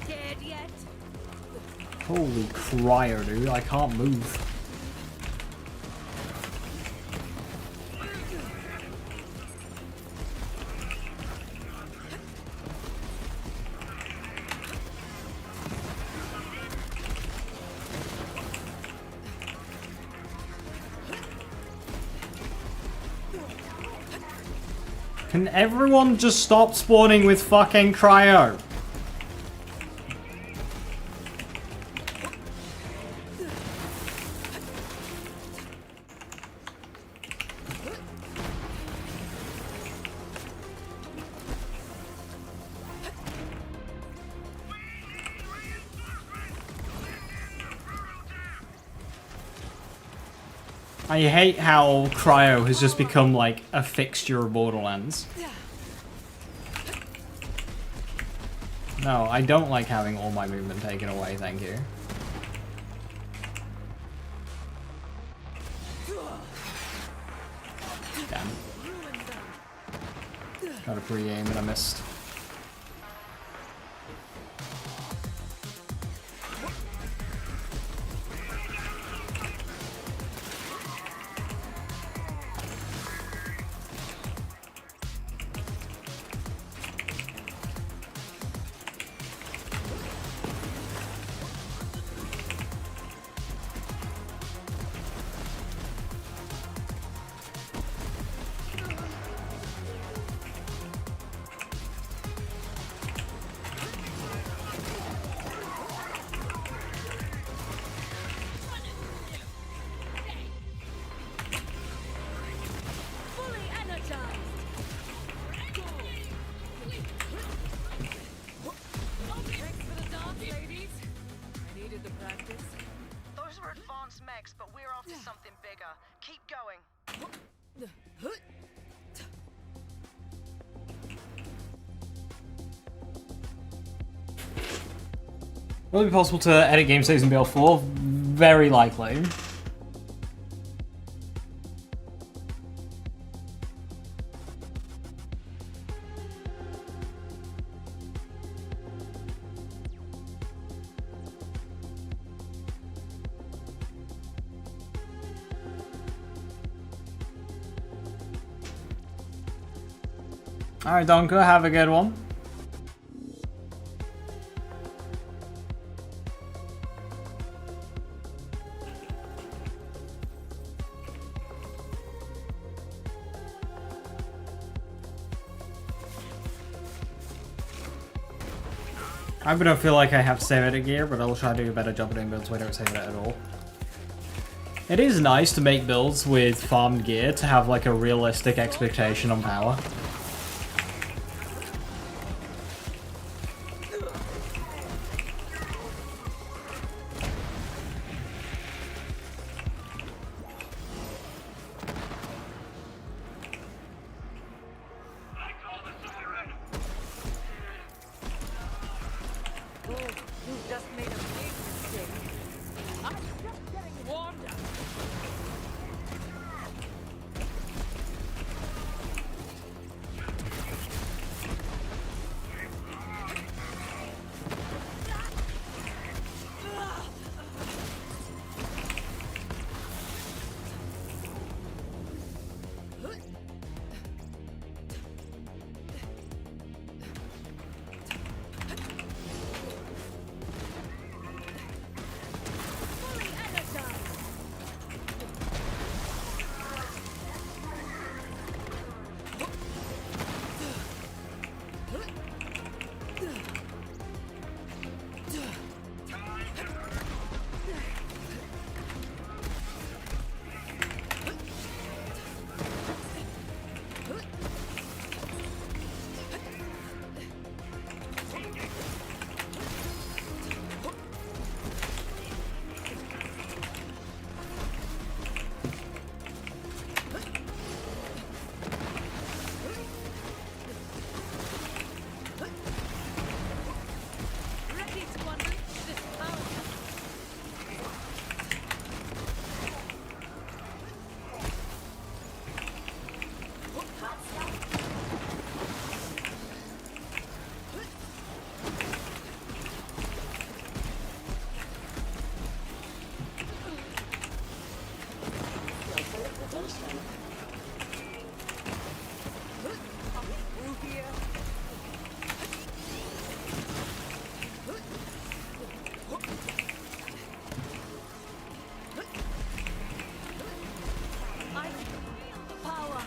Scared yet? Holy crier, dude. I can't move. Can everyone just stop spawning with fucking cryo? I hate how cryo has just become like a fixture of Borderlands. No, I don't like having all my movement taken away, thank you. Damn. Got a pre-aim and I missed. Fully energized. Thanks for the dance, ladies. I needed the practice. Those were advanced mechs, but we're after something bigger. Keep going. Will it be possible to edit game saves in BL4? Very likely. Alright, Donko, have a good one. I don't feel like I have save edit gear, but I'll try to do a better job of doing builds where I don't save it at all. It is nice to make builds with farmed gear to have like a realistic expectation on power. Oh, you just made a big mistake. I'm just getting warmed up. Fully energized. Ready, squadron. This power. Through here. I feel the power.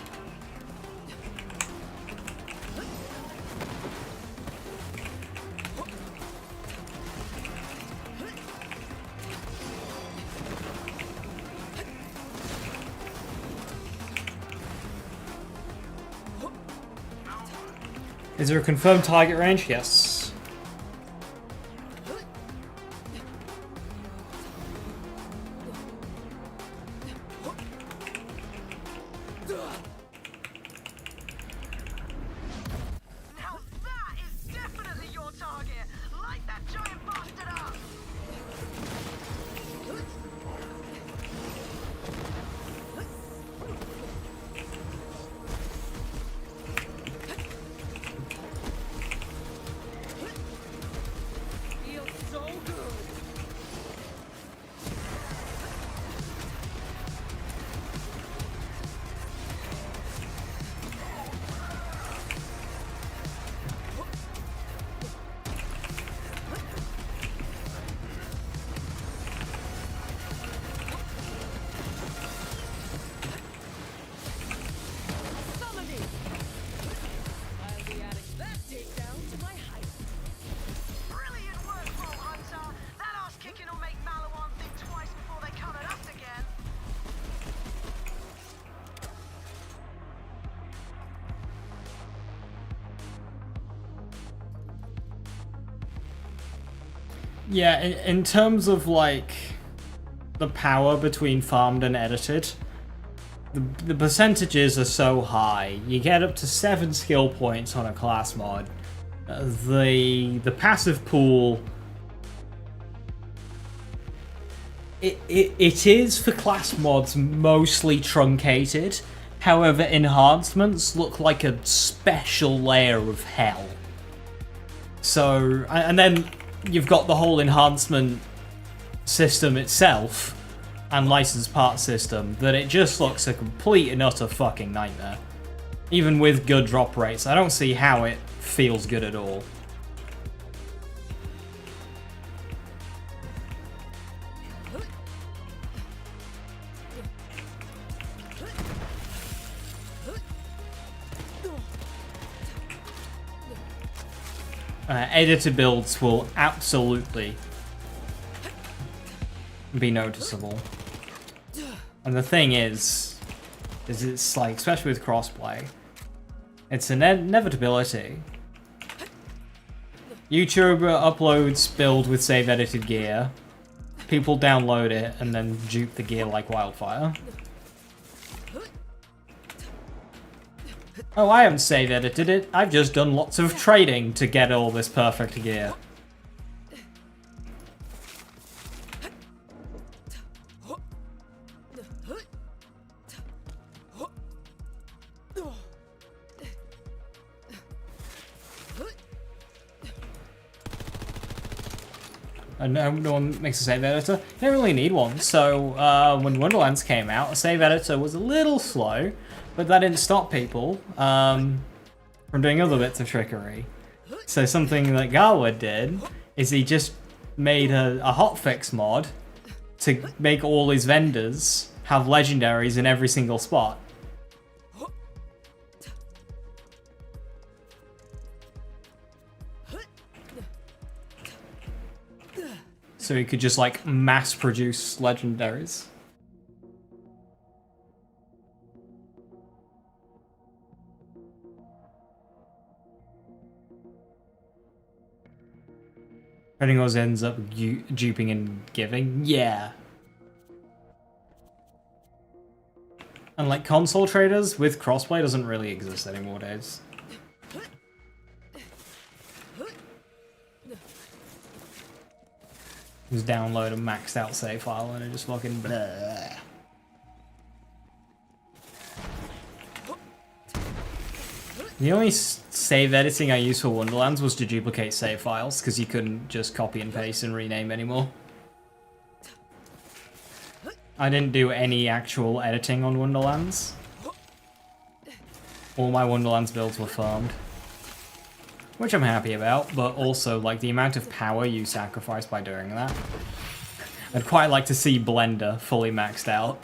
Is there a confirmed target range? Yes. Now that is definitely your target. Yeah, in terms of like the power between farmed and edited, the percentages are so high. You get up to 7 skill points on a class mod. The passive pool, it is for class mods mostly truncated. However, enhancements look like a special layer of hell. So, and then you've got the whole enhancement system itself and licensed part system that it just looks a complete and utter fucking nightmare. Even with good drop rates, I don't see how it feels good at all. Editor builds will absolutely be noticeable. And the thing is it's like, especially with crossplay, it's an inevitability. YouTuber uploads build with save edited gear, people download it and then dupe the gear like wildfire. Oh, I haven't save edited it, I've just done lots of trading to get all this perfect gear. And no one makes a save editor. You don't really need one. So when Wonderlands came out, a save editor was a little slow, but that didn't stop people from doing other bits of trickery. So something that Garwood did is he just made a hotfix mod to make all his vendors have legendaries in every single spot. So he could just like mass produce legendaries. Trading always ends up duping and giving. Yeah. And like console traders with crossplay doesn't really exist anymore days. Just download a maxed out save file and it just fucking blah. The only save editing I used for Wonderlands was to duplicate save files, because you couldn't just copy and paste and rename anymore. I didn't do any actual editing on Wonderlands. All my Wonderlands builds were farmed. Which I'm happy about, but also, like, the amount of power you sacrifice by doing that. I'd quite like to see Blender fully maxed out,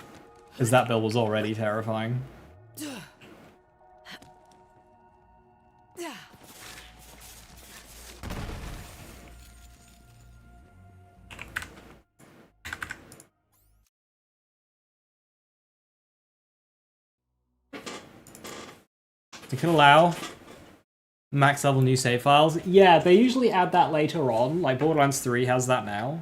because that build was already terrifying. They could allow max level new save files. Yeah, they usually add that later on, like Borderlands 3 has that now.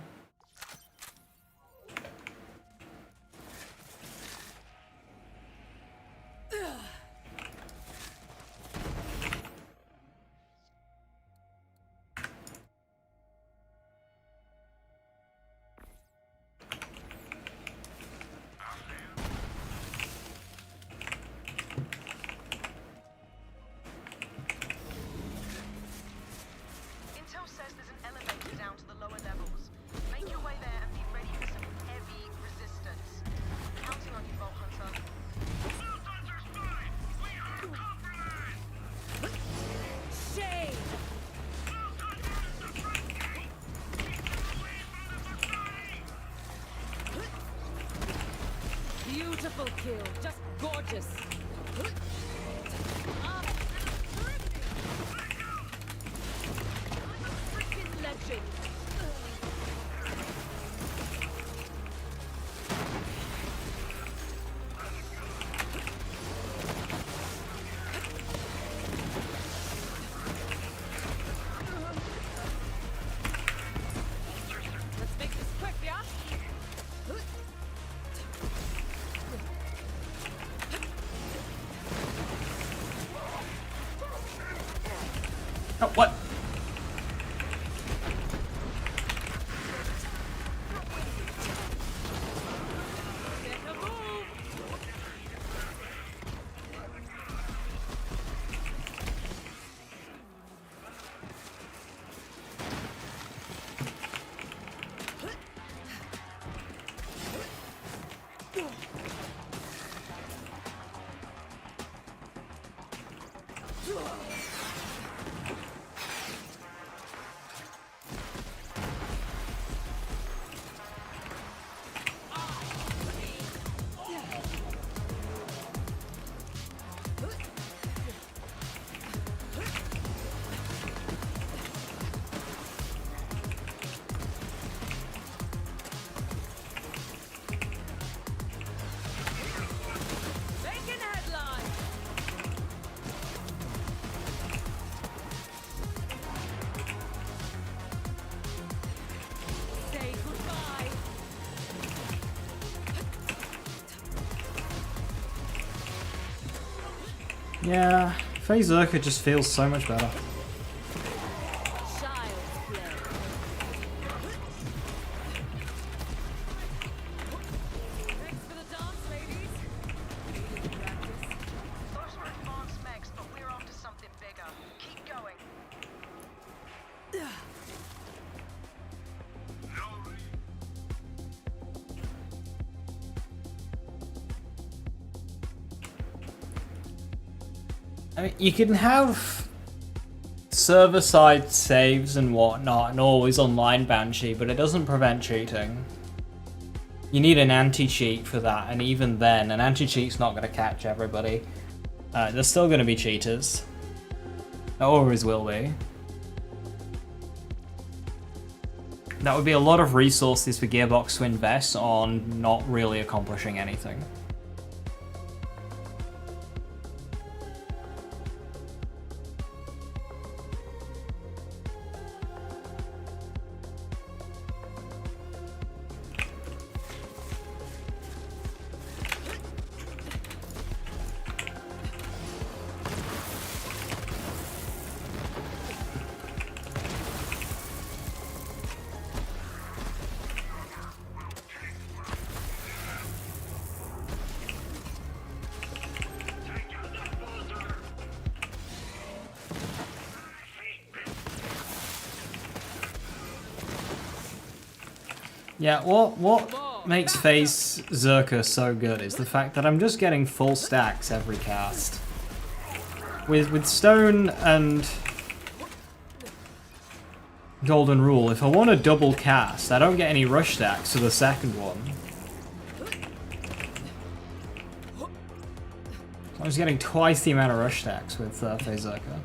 Beautiful kill, just gorgeous. Freaking legend. Oh, what? Making headlines. Say goodbye. Yeah, Phaseslam just feels so much better. Child's play. Thanks for the dance, ladies. Needed practice. Those were advanced mechs, but we're onto something bigger. Keep going. I mean, you can have server-side saves and whatnot and always online Banshee, but it doesn't prevent cheating. You need an anti-cheat for that, and even then, an anti-cheat's not going to catch everybody. There's still going to be cheaters. There always will be. That would be a lot of resources for Gearbox to invest on not really accomplishing anything. Yeah, what makes Phase Zerka so good is the fact that I'm just getting full stacks every cast. With Stone and Golden Rule, if I want a double cast, I don't get any rush stacks for the second one. I was getting twice the amount of rush stacks with Phase Zerka.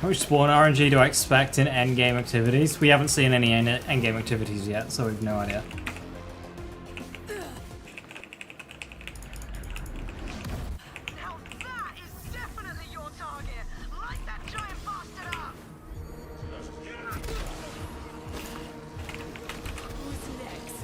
How much spawn RNG do I expect in endgame activities? We haven't seen any endgame activities yet, so we've no idea. Now that is definitely your target. Light that giant bastard up. Who's next?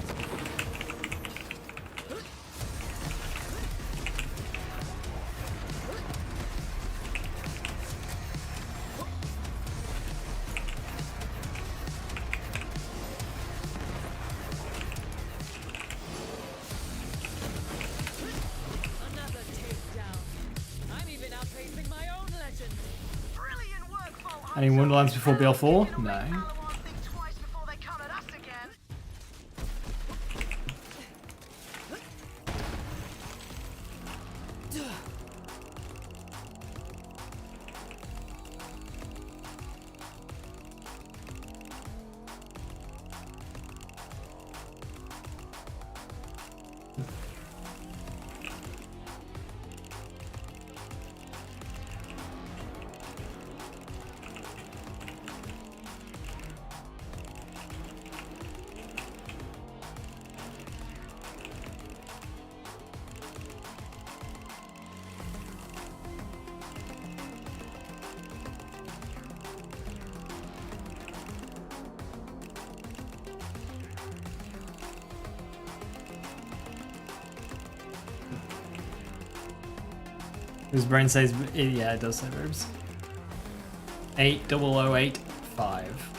Another takedown. I'm even outpacing my own legend. Brilliant work, Vault Hunter. Any Wonderlands before BL4? It'll No. make Palawan think twice before they come at us again. His brain says, yeah, it does say verbs. 80085.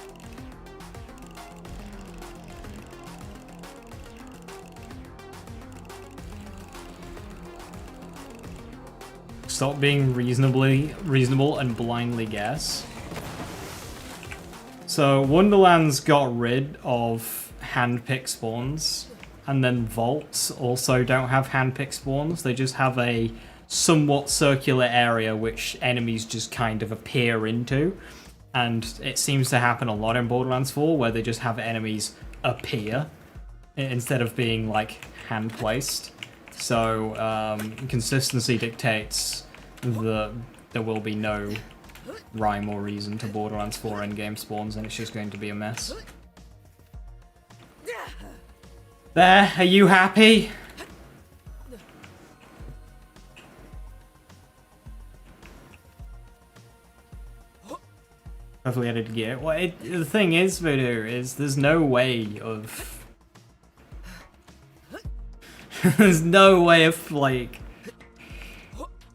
Stop being reasonable and blindly guess. So Wonderlands got rid of handpick spawns, and then vaults also don't have handpick spawns. They just have a somewhat circular area which enemies just kind of appear into, and it seems to happen a lot in Borderlands 4 where they just have enemies appear instead of being like hand placed. So consistency dictates that there will be no rhyme or reason to Borderlands 4 endgame spawns, and it's just going to be a mess. There, are you happy? Hopefully edited gear. Well, the thing is, Voodoo, is there's no way of... there's no way of, like,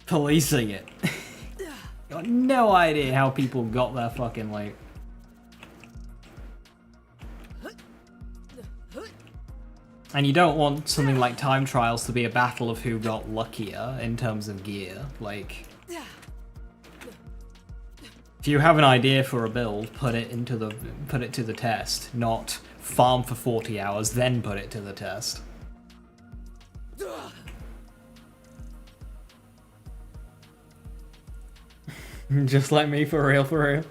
policing it. Got no idea how people got there fucking late. And you don't want something like time trials to be a battle of who got luckier in terms of gear. Like, if you have an idea for a build, put it to the test, not farm for 40 hours, then put it to the test. Just like me, for real, for real.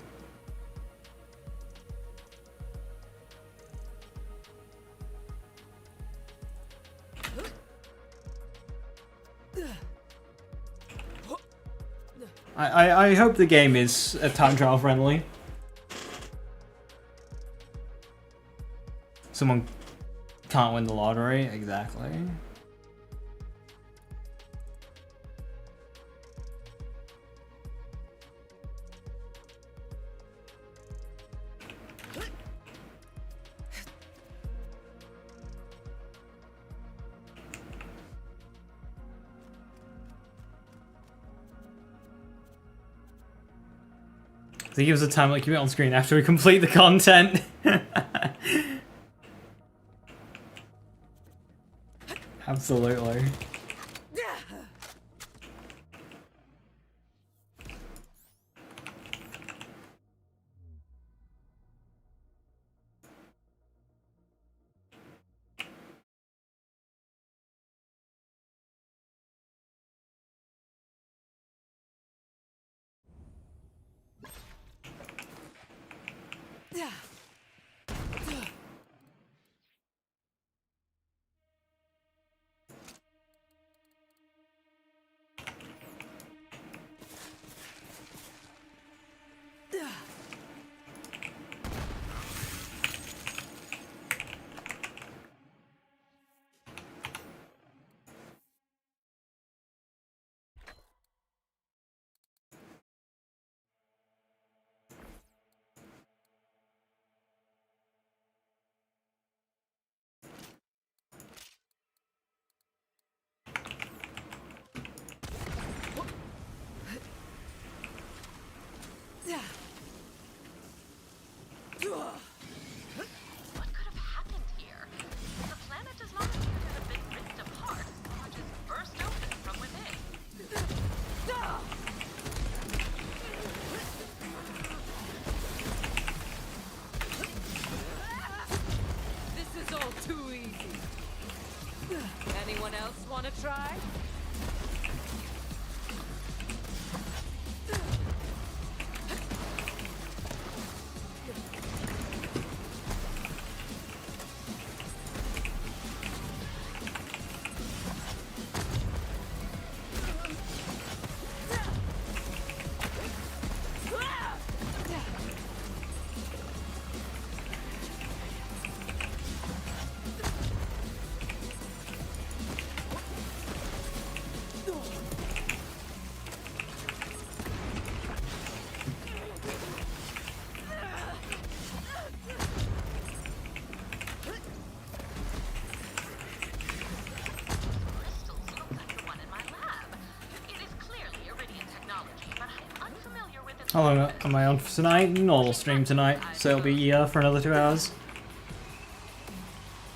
I hope the game is time trial friendly. Someone can't win the lottery, exactly. They give us a time like keep it on screen after we complete the content. Absolutely. How long am I on for tonight? Normal stream tonight, so it'll be for another 2 hours.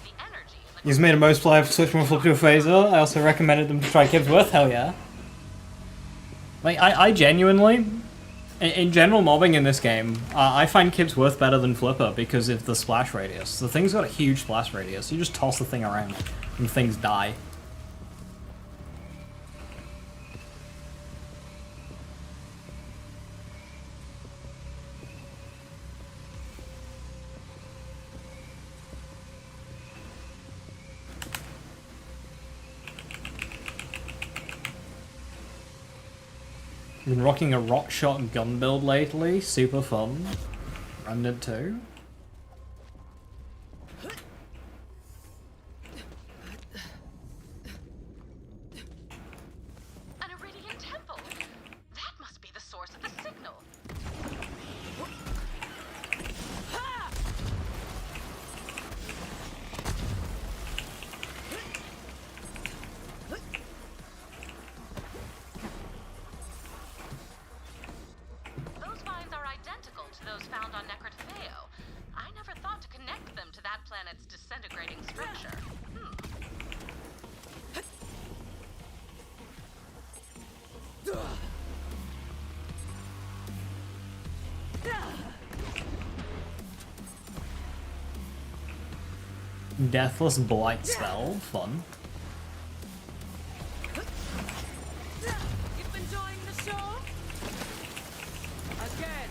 The energy in the He's made a most playable switch from a flip to a phaser. I also recommended them to try Kibsworth. Hell yeah. Like, I genuinely, in general mobbing in this game, I find Kibsworth better than Flipper because of the splash radius. The thing's got a huge splash radius. You just toss the thing around and things die. Been rocking a rock shot gun build lately, super fun. Remnant 2. An Iridian temple. That must be the source of the signal. Those vines are identical to those found on Necrotafeo. I never thought to connect them to that planet's disintegrating structure. Deathless Blight spell, fun. You've enjoying the show? Again.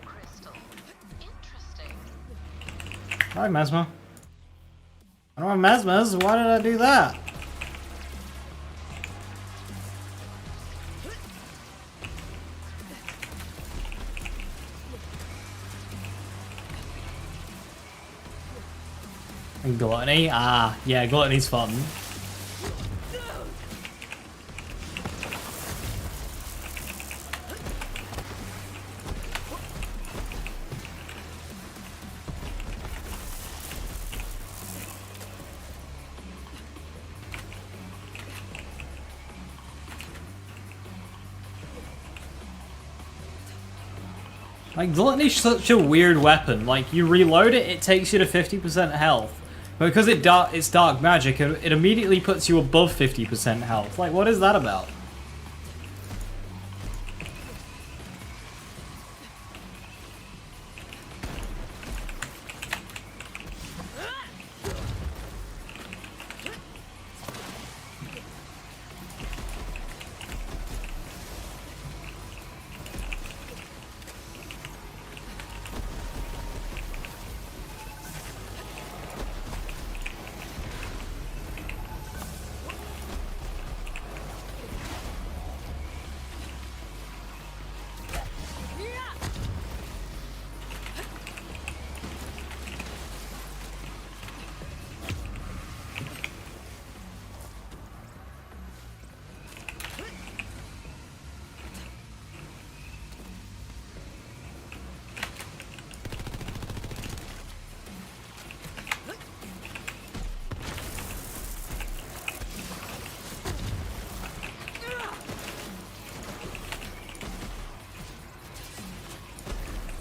Crystal. Interesting. Alright, Mesmer. I don't have Mesmers, why did I do that? And Gluttony? Ah, yeah, Gluttony's fun. Like, Gluttony's such a weird weapon. Like, you reload it, it takes you to 50% health. But because it's dark magic, it immediately puts you above 50% health. Like, what is that about?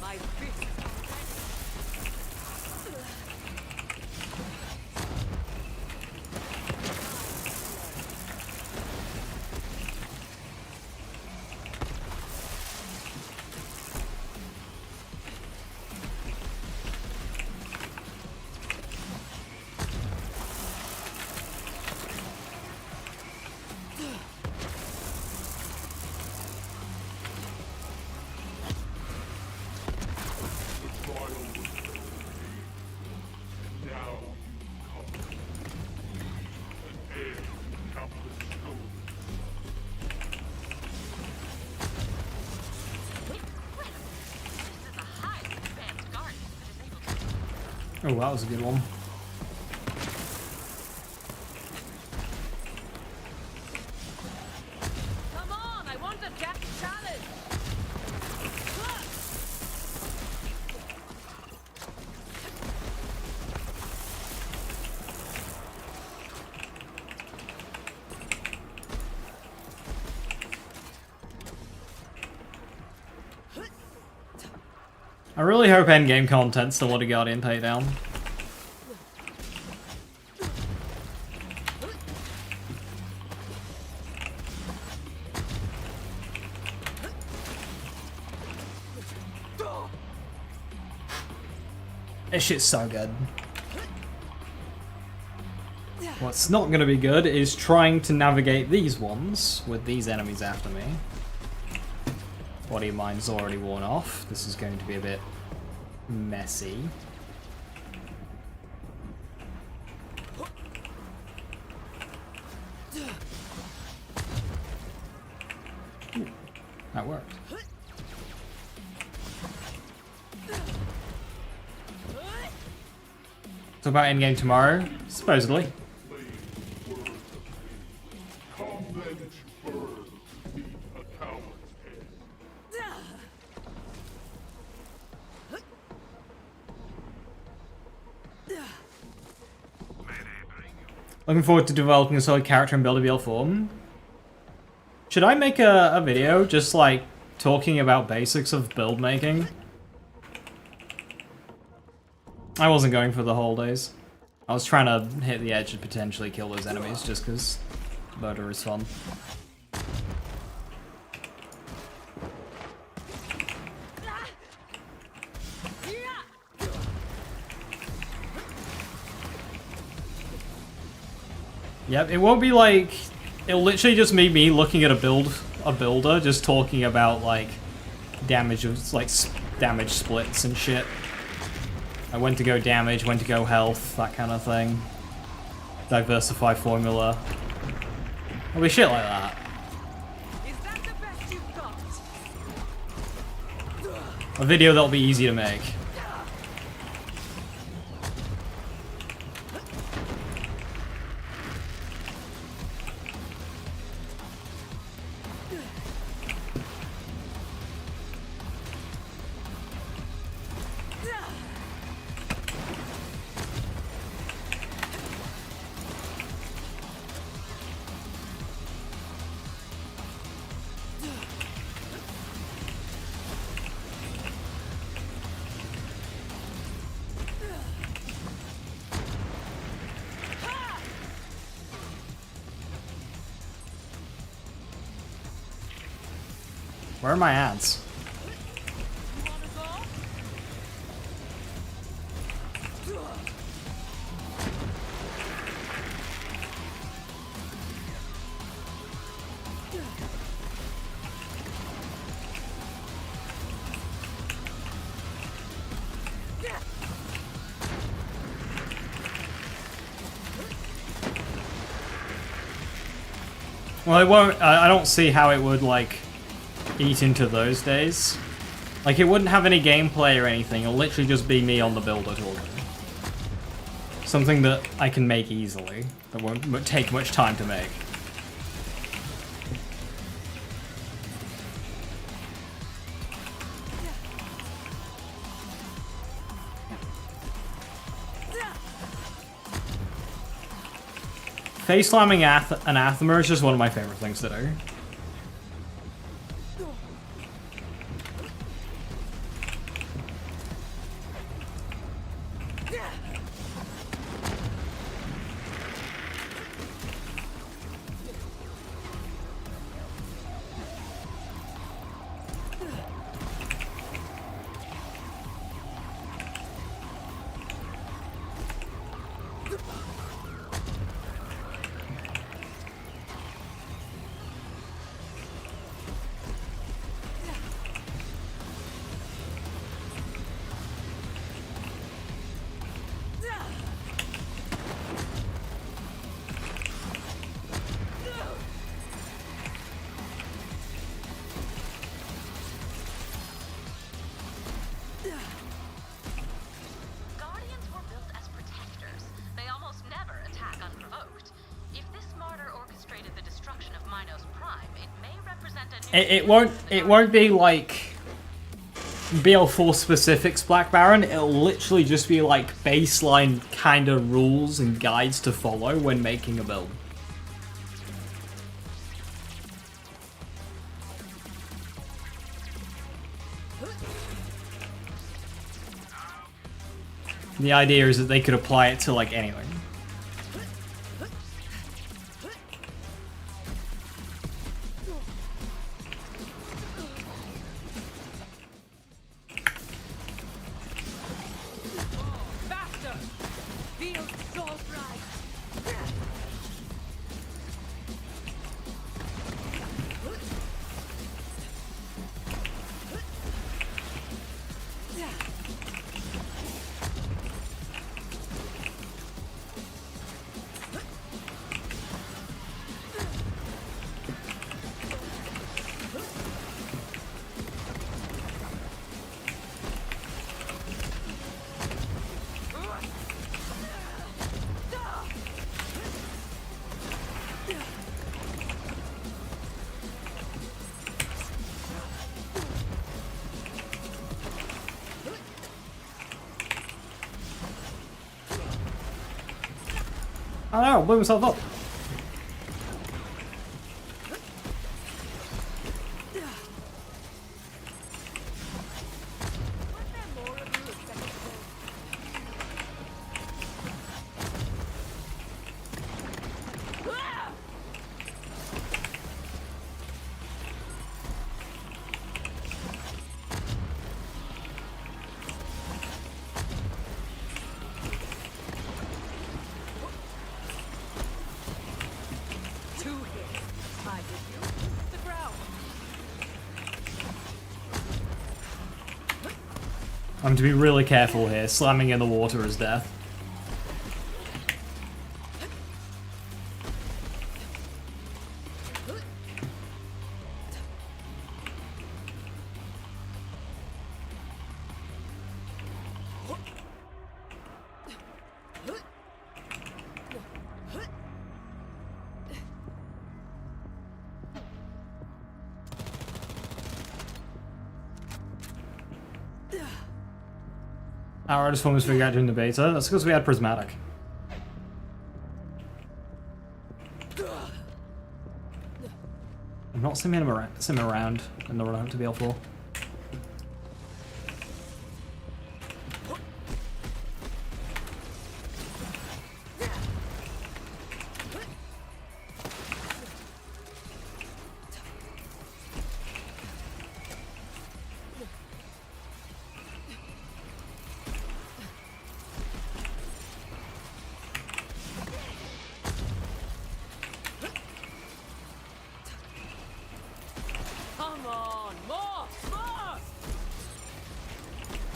My fist. This is a highly advanced guardian that is able to Oh, that was a good one. I really hope endgame content's still let a Guardian pay down. This shit's so good. What's not going to be good is trying to navigate these ones with these enemies after me. Body of mine's already worn off. This is going to be a bit messy. Ooh, that worked. So about endgame tomorrow, supposedly. Looking forward to developing a solid character and buildable form. Should I make a video just like talking about basics of build making? I wasn't going for the whole days. I was trying to hit the edge and potentially kill those enemies just because murder is fun. Yep, it won't be like... It'll literally just be me looking at a builder, just talking about like damage of damage splits and shit. Like when to go damage, when to go health, that kind of thing. Diversify formula. It'll be shit like that. Is that the best you've got? A video that'll be easy to make. Where are my ads? Well, it won't. I don't see how it would like eat into those days. Like, it wouldn't have any gameplay or anything. It'll literally just be me on the builder talking. Something that I can make easily. That won't take much time to make. Face slamming Anathema is just one of my favorite things to do. Guardians were built as protectors. They almost never attack unprovoked. If this martyr orchestrated the destruction of Minos Prime, it may represent a new... It won't be like BL4 specifics Black Baron. It'll literally just be like baseline kind of rules and guides to follow when making a build. The idea is that they could apply it to like anything. Faster! Feels so right. I don't know, blew myself up. I'm to be really careful here. Slamming in the water is death. Our just almost figured out during the beta. That's because we had prismatic. I'm not simming around in the run to be helpful. Come on, more!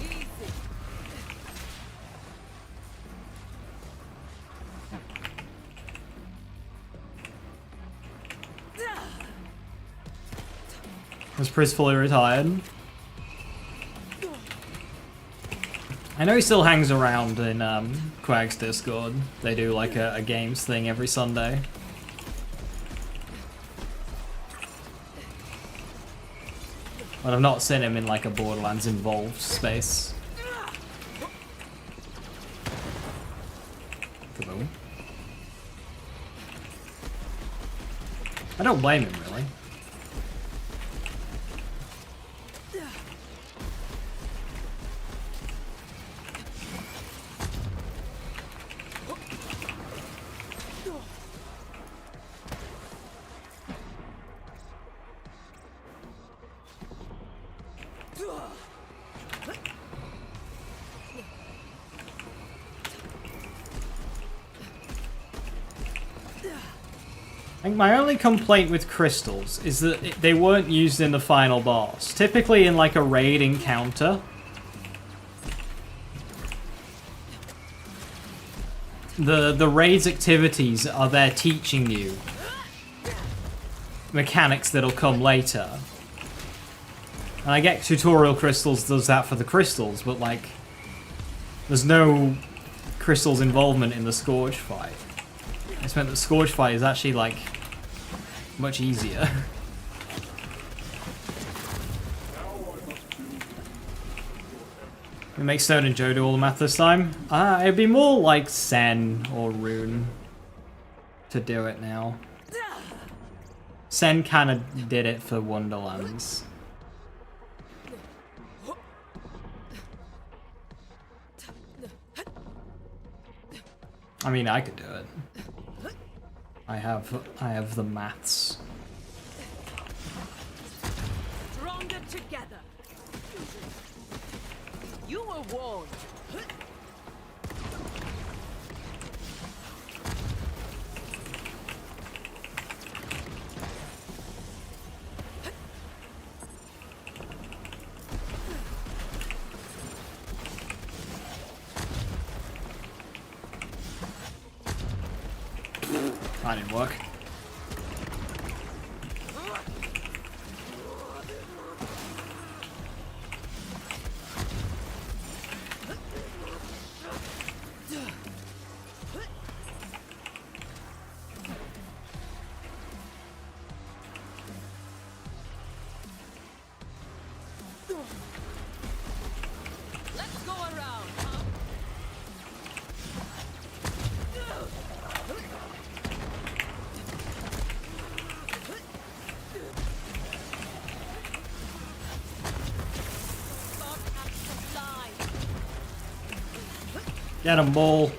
Easy. Is Priz fully retired? I know he still hangs around in Quag's Discord. They do like a games thing every Sunday. But I've not seen him in like a Borderlands involved space. Kaboom. I don't blame him really. I think my only complaint with crystals is that they weren't used in the final boss. Typically in like a raid encounter, the raid's activities are there teaching you mechanics that'll come later. And I get tutorial crystals does that for the crystals, but like there's no crystals involvement in the Scourge fight. It's meant that Scourge fight is actually like much easier. We make Stone and Joe do all the math this time. It'd be more like Sen or Rune to do it now. Sen kind of did it for Wonderlands. I mean, I could do it. I have the maths. Stronger together. You were warned. That didn't work. Let's go around, huh? Get him, bull.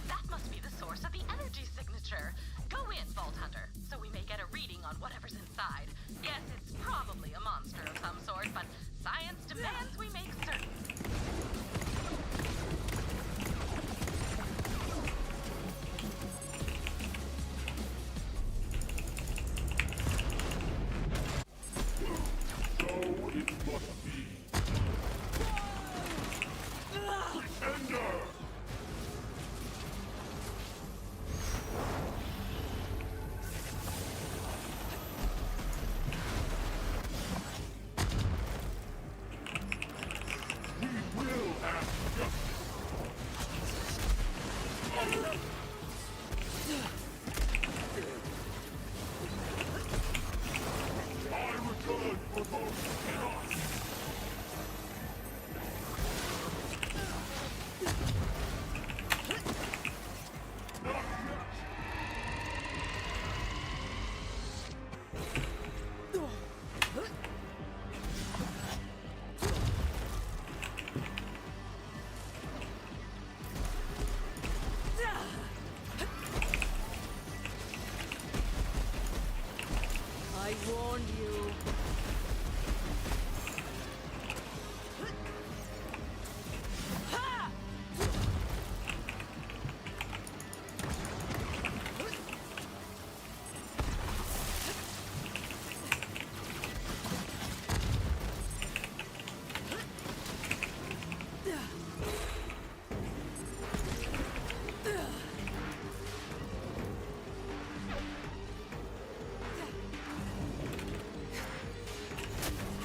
That must be the source of the energy signature. Go in, Vault Hunter, so we may get a reading on whatever's inside. Yes, it's probably a monster of some sort, but science demands we make certain. I warned you. Ha!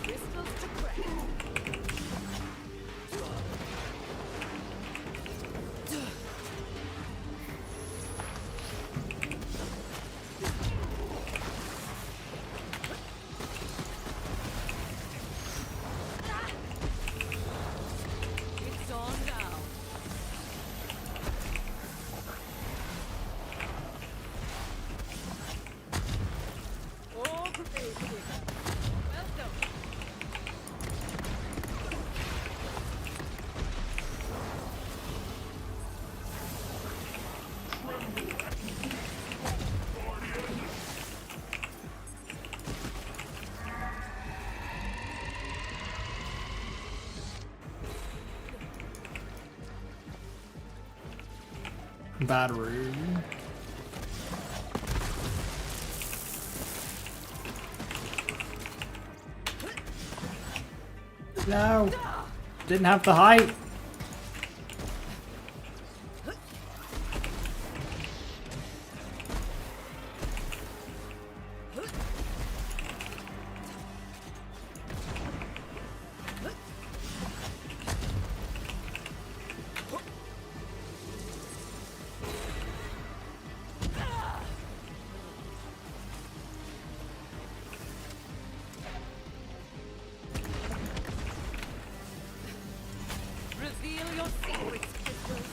Crystals to crack. It's on now. Oh, great. Welcome. Battery. No. Didn't have the height. your secrets, sisters.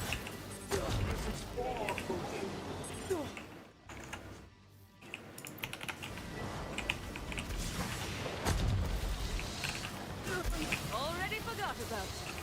Already forgot about you.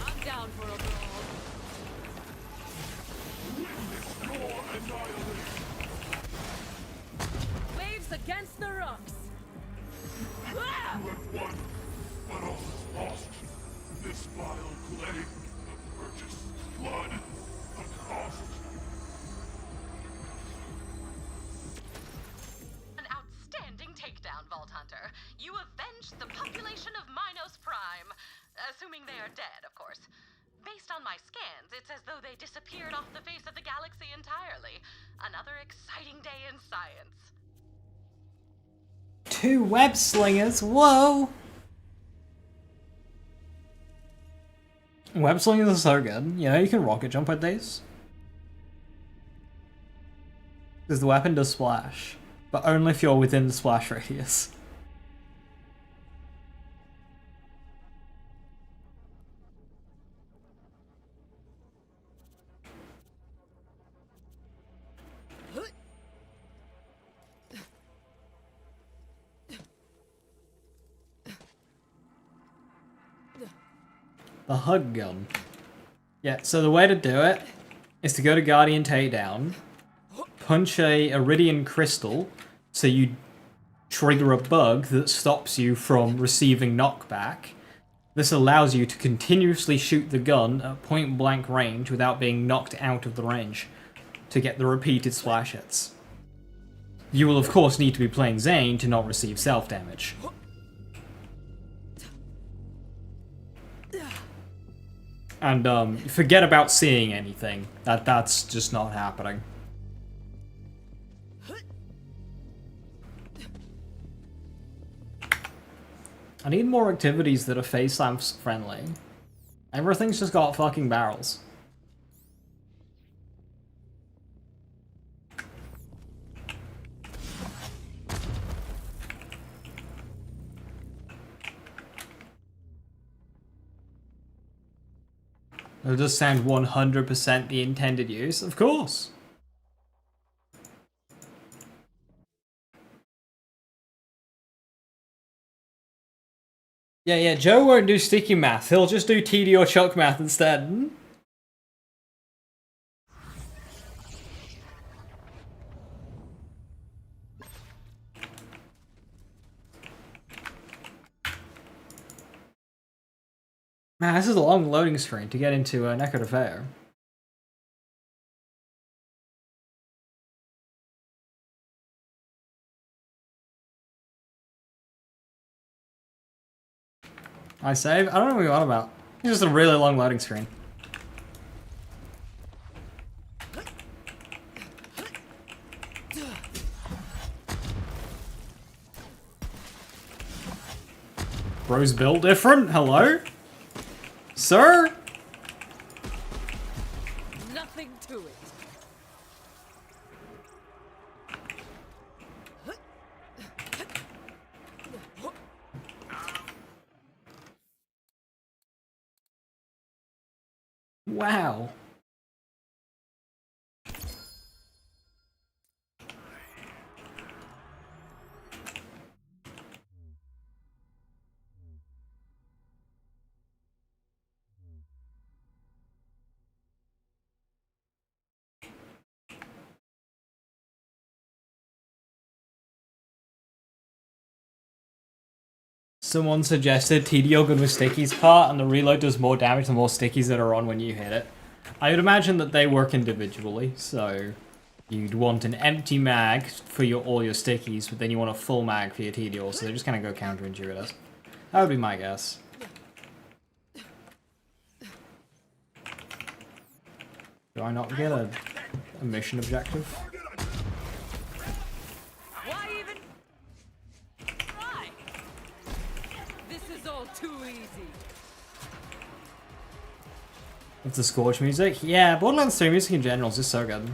I'm down for a brawl. Waves against the rocks. Ah! But all is lost. This vile clay, the purchase, blood, the cost. An outstanding takedown, Vault Hunter. You avenged the population of Minos Prime. Assuming they are dead, of course. Based on my scans, it's as though they disappeared off the face of the galaxy entirely. Another exciting day in science. 2 web slingers, whoa! Web slingers are so good. You know, you can rocket jump with these. Because the weapon does splash, but only if you're within the splash radius. The hug gun. Yeah, so the way to do it is to go to Guardian Takedown, punch a Iridian crystal, so you trigger a bug that stops you from receiving knockback. This allows you to continuously shoot the gun at point blank range without being knocked out of the range to get the repeated splash hits. You will of course need to be playing Zane to not receive self damage. And forget about seeing anything. That's just not happening. I need more activities that are Phaseslam friendly. Everything's just got fucking barrels. It does sound 100% the intended use, of course. Yeah, Joe won't do sticky math. He'll just do TD or chuck math instead. Man, this is a long loading screen to get into Neckar Fair. I save? I don't know what you're on about. It's just a really long loading screen. Bro's built different? Hello? Sir? Nothing to it. Wow. Someone suggested TD good with stickies part, and the reload does more damage the more stickies that are on when you hit it. I would imagine that they work individually, so you'd want an empty mag for all your stickies, but then you want a full mag for your TD, so they just kind of go counterintuitive. That would be my guess. Do I not get a mission objective? Why even try? This is all too easy. With the Scorch music? Yeah, Borderlands 3 music in general is just so good.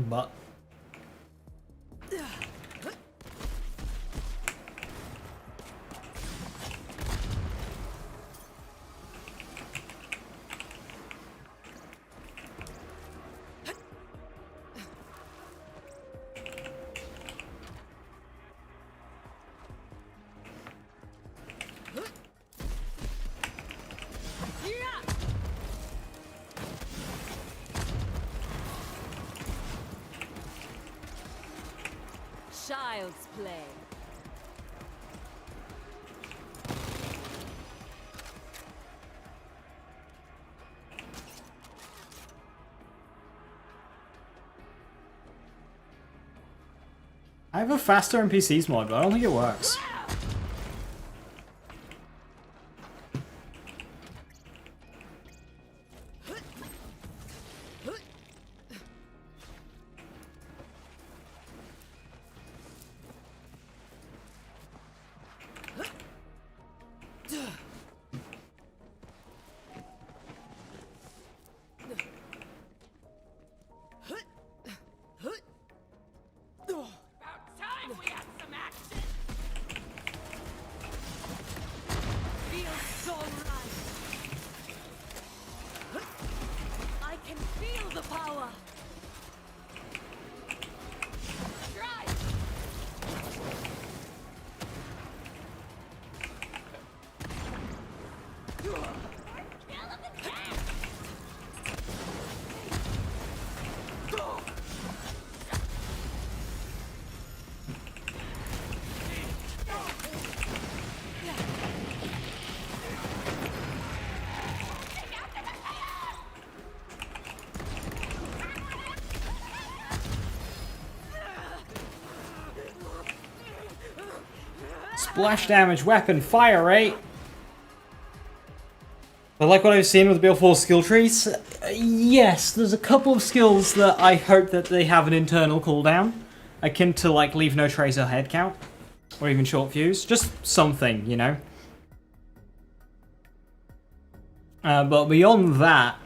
But Child's play. I have a faster NPCs mod, but I don't think it works. Splash damage, weapon, fire rate. I like what I've seen with the BL4 skill trees. Yes, there's a couple of skills that I hope that they have an internal cooldown, akin to like leave no trace or head count, or even short fuse. Just something, you know. But beyond that,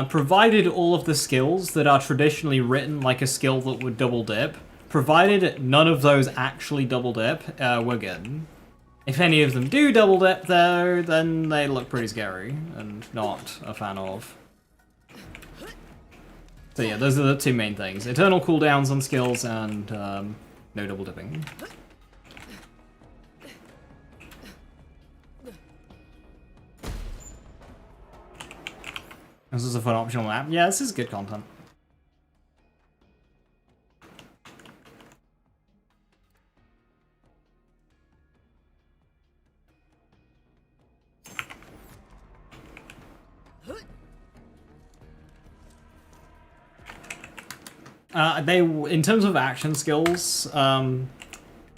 provided all of the skills that are traditionally written like a skill that would double dip, provided none of those actually double dip, we're good. If any of them do double dip though, then they look pretty scary, and not a fan of. So yeah, those are the two main things. Eternal cooldowns on skills and no double dipping. This is a fun optional map. Yeah, this is good content. In terms of action skills,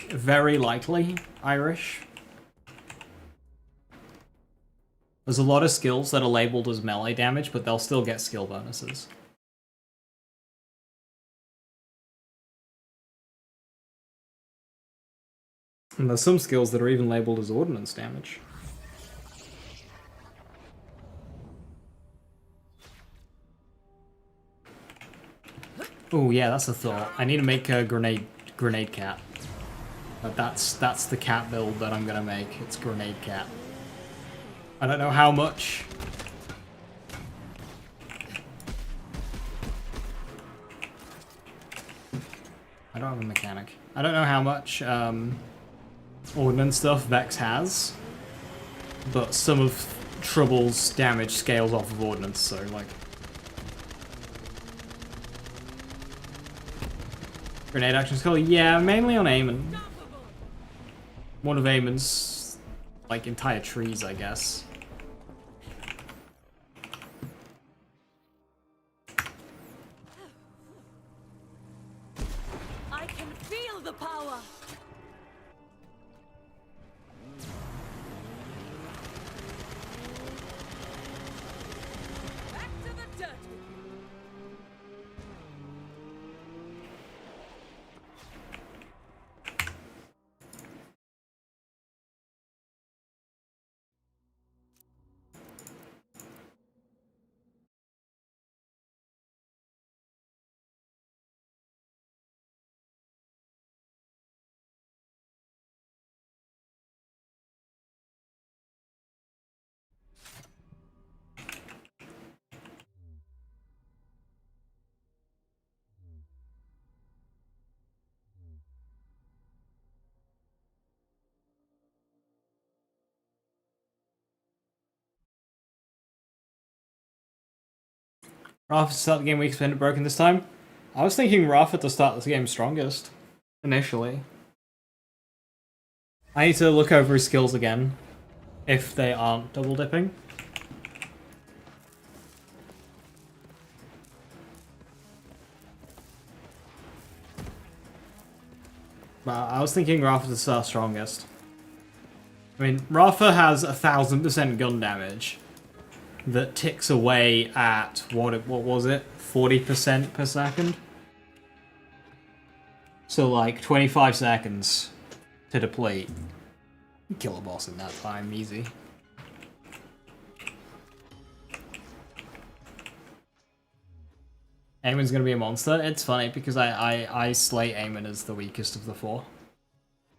very likely Irish. There's a lot of skills that are labeled as melee damage, but they'll still get skill bonuses. And there's some skills that are even labeled as ordnance damage. Oh yeah, that's a thought. I need to make a grenade cat. But that's the cat build that I'm gonna make. It's grenade cat. I don't know how much. I don't have a mechanic. I don't know how much ordnance stuff Vex has, but some of Trouble's damage scales off of ordnance, so like. Grenade action skill? Yeah, mainly on Eamon. One of Eamon's, like, entire trees, I guess. I can feel the power. Back to the dirt. Rafa to start the game weak spin it broken this time. I was thinking Rafa to start this game strongest, initially. I need to look over his skills again, if they aren't double dipping. But I was thinking Rafa to start strongest. I mean, Rafa has 1000% gun damage that ticks away at, what was it? 40% per second? So like 25 seconds to deplete. Kill a boss in that time, easy. Eamon's gonna be a monster. It's funny because I slate Eamon as the weakest of the four.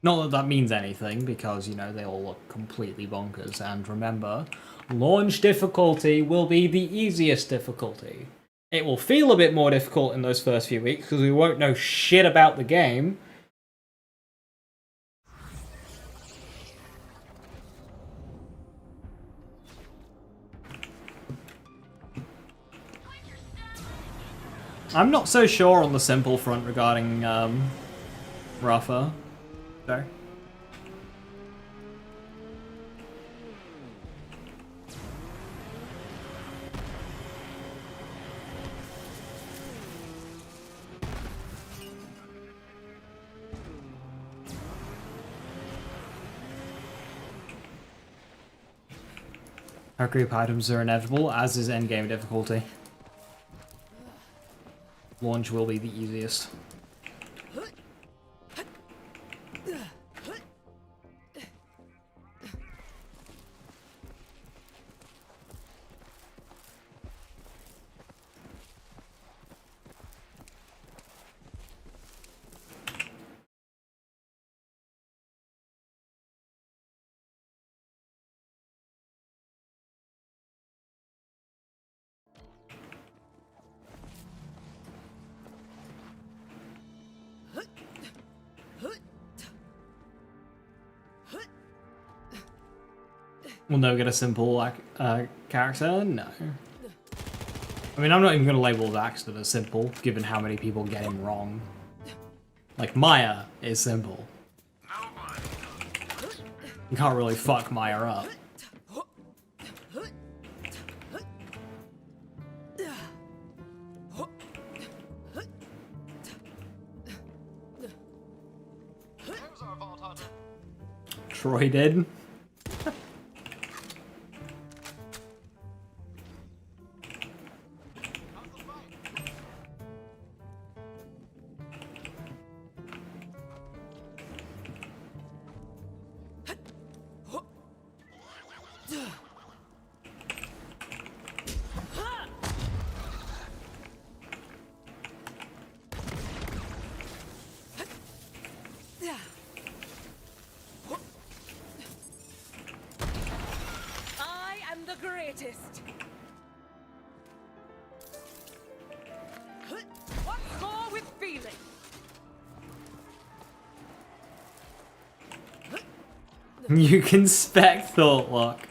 Not that that means anything, because, you know, they all look completely bonkers. And remember, launch difficulty will be the easiest difficulty. It will feel a bit more difficult in those first few weeks, because we won't know shit about the game. I'm not so sure on the simple front regarding, Rafa. Sorry. Our group items are inevitable, as is endgame difficulty. Launch will be the easiest. We'll never get a simple character? No. I mean, I'm not even going to label Vaxter as simple, given how many people get him wrong. Like, Maya is simple. You can't really fuck Maya up. Troy did. I am the greatest. What's more with feeling? You can spec Thought Lock.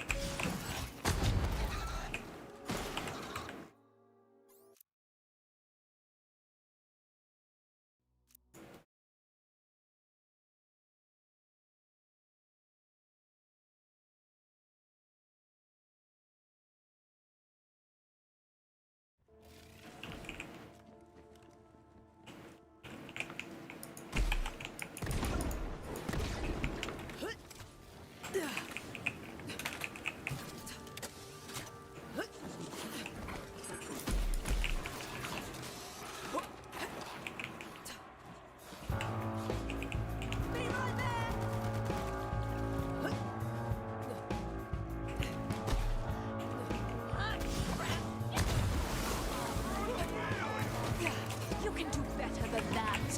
You can do better than that. This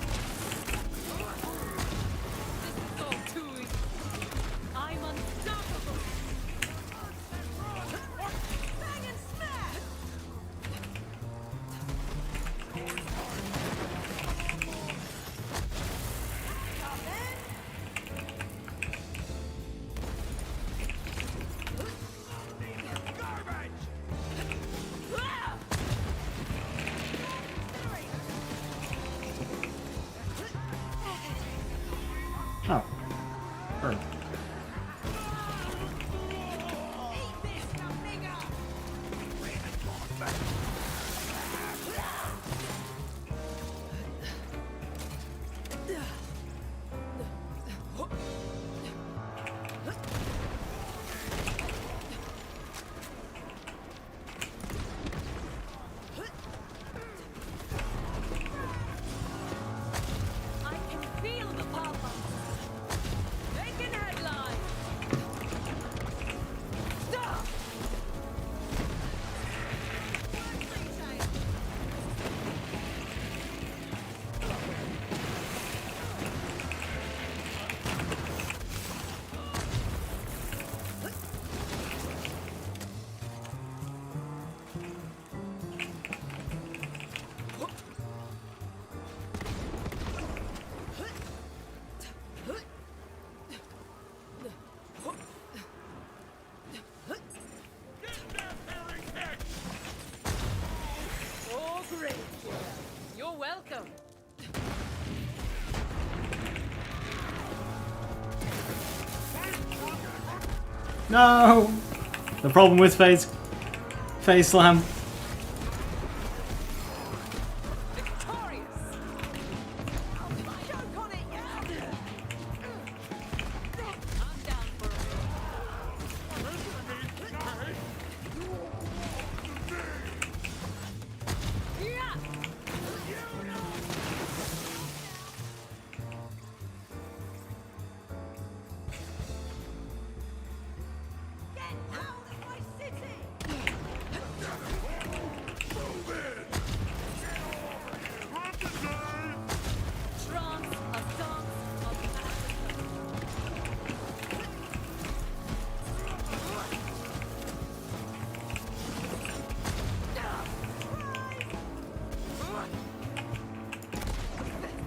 is all too easy. I'm unstoppable. Bang and smash! Oh. Burn. I can feel the power. Making headlines. Stop. Oh, great. You're welcome. No! The problem with Phaseslam. Victorious. Choke on it, yeah. I'm down for it. Yeah. Get out of my city. Trance, a dance of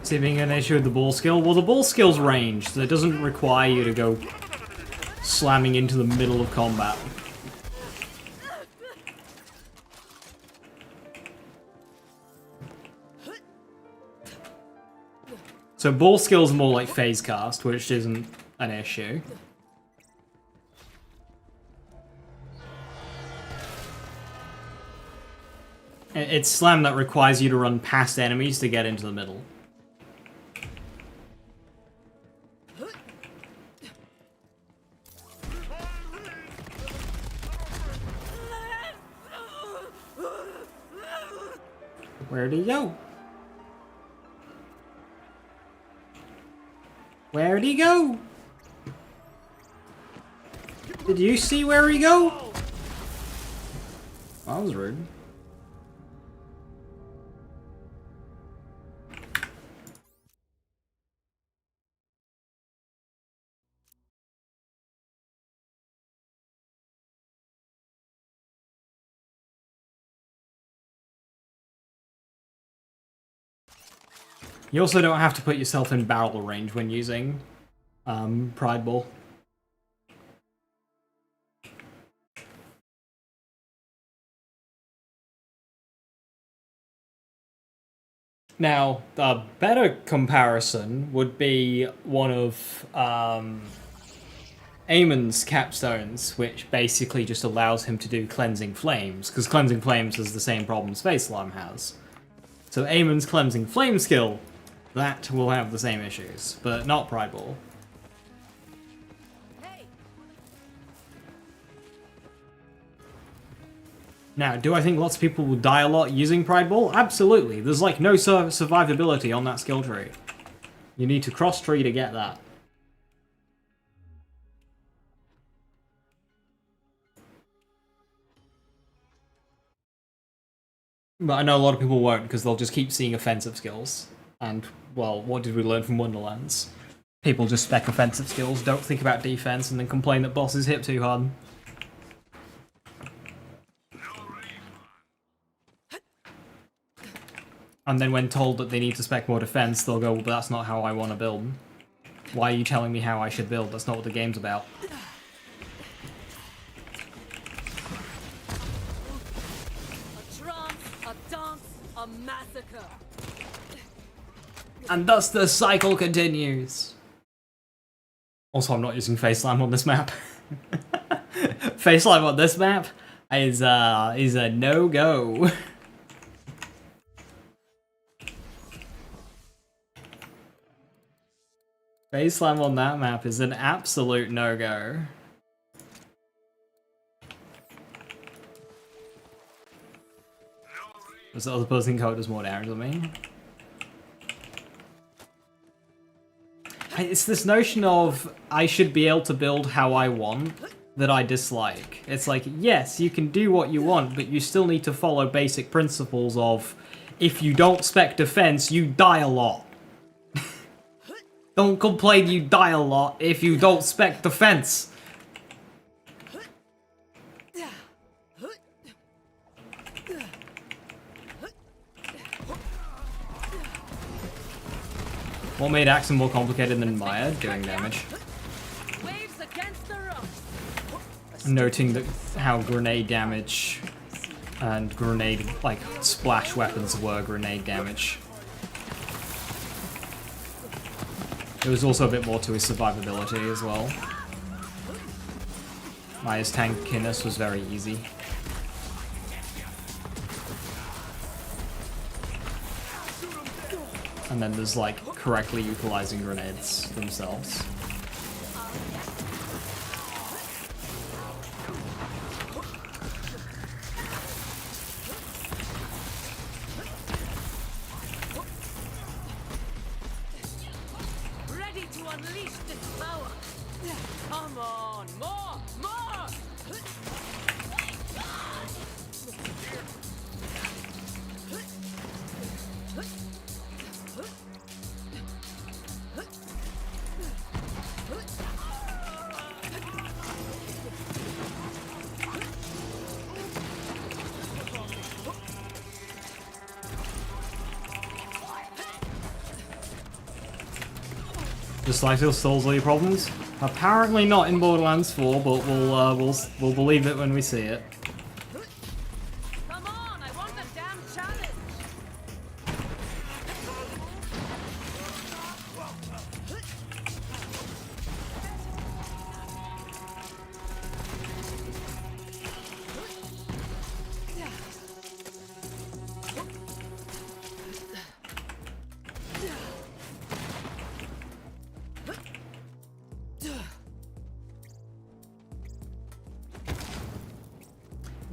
See being an issue with the ball skill? Well, the ball skill's ranged, so it doesn't require you to go slamming into the middle of combat. So ball skill's more like phase cast, which isn't an issue. It's slam that requires you to run past enemies to get into the middle. Where'd he go? Where'd he go? Did you see where he go? That was rude. You also don't have to put yourself in barrel range when using Pride Ball. Now, the better comparison would be one of Eamon's capstones, which basically just allows him to do Cleansing Flames, because Cleansing Flames is the same problem Phaseslam has. So Eamon's Cleansing Flame skill, that will have the same issues, but not Pride Ball. Now, do I think lots of people will die a lot using Pride Ball? Absolutely. There's like no survivability on that skill tree. You need to cross tree to get that. But I know a lot of people won't, because they'll just keep seeing offensive skills. And, well, what did we learn from Wonderlands? People just spec offensive skills, don't think about defense, and then complain that bosses hit too hard. And then when told that they need to spec more defense, they'll go, well, that's not how I want to build. Why are you telling me how I should build? That's not what the game's about. A trance, a dance, a massacre. And thus the cycle continues. Also, I'm not using Phaseslam on this map. Phaseslam on this map is a no-go. Phaseslam on that map is an absolute no-go. This other person code does more damage than me. It's this notion of I should be able to build how I want that I dislike. It's like, yes, you can do what you want, but you still need to follow basic principles of if you don't spec defense, you die a lot. Don't complain you die a lot if you don't spec defense. What made Axon more complicated than Maya? Doing damage. Waves against the rocks. Noting that how grenade damage and grenade, like, splash weapons were grenade damage. There was also a bit more to his survivability as well. Maya's tankiness was very easy. And then there's like correctly utilizing grenades themselves. Ready to unleash this power. Come on, more, more. Just like this solves all your problems? Apparently not in Borderlands 4, but we'll believe it when we see it. Come on, I want a damn challenge.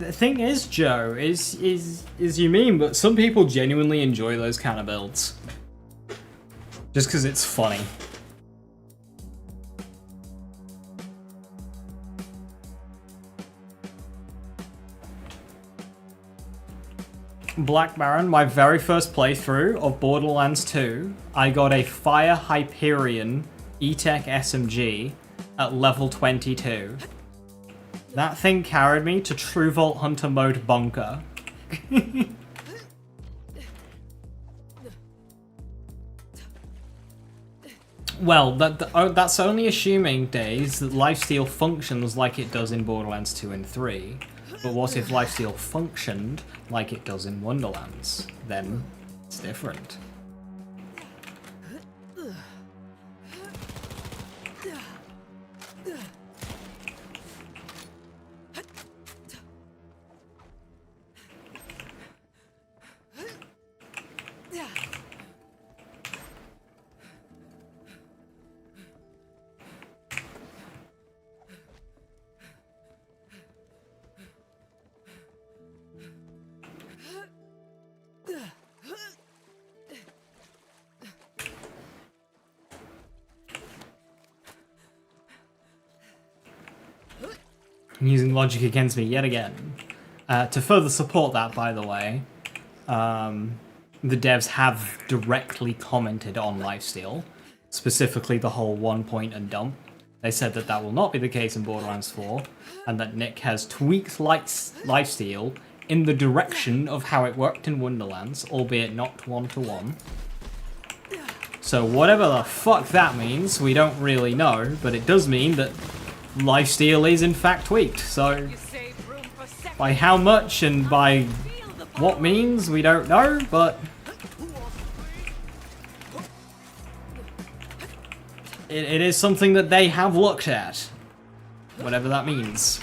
The thing is, Joe, is you mean, but some people genuinely enjoy those kind of builds. Just because it's funny. Black Baron, my very first playthrough of Borderlands 2, I got a Fire Hyperion E-Tech SMG at level 22. That thing carried me to True Vault Hunter mode bunker. Well, that's only assuming, Days, that lifesteal functions like it does in Borderlands 2 and 3. But what if lifesteal functioned like it does in Wonderlands? Then it's different. Using logic against me yet again. To further support that, by the way, the devs have directly commented on lifesteal, specifically the whole 1 point and dump. They said that that will not be the case in Borderlands 4, and that Nick has tweaked lifesteal in the direction of how it worked in Wonderlands, albeit not one-to-one. So whatever the fuck that means, we don't really know, but it does mean that lifesteal is in fact tweaked, so by how much and by what means, we don't know, but it is something that they have looked at, whatever that means.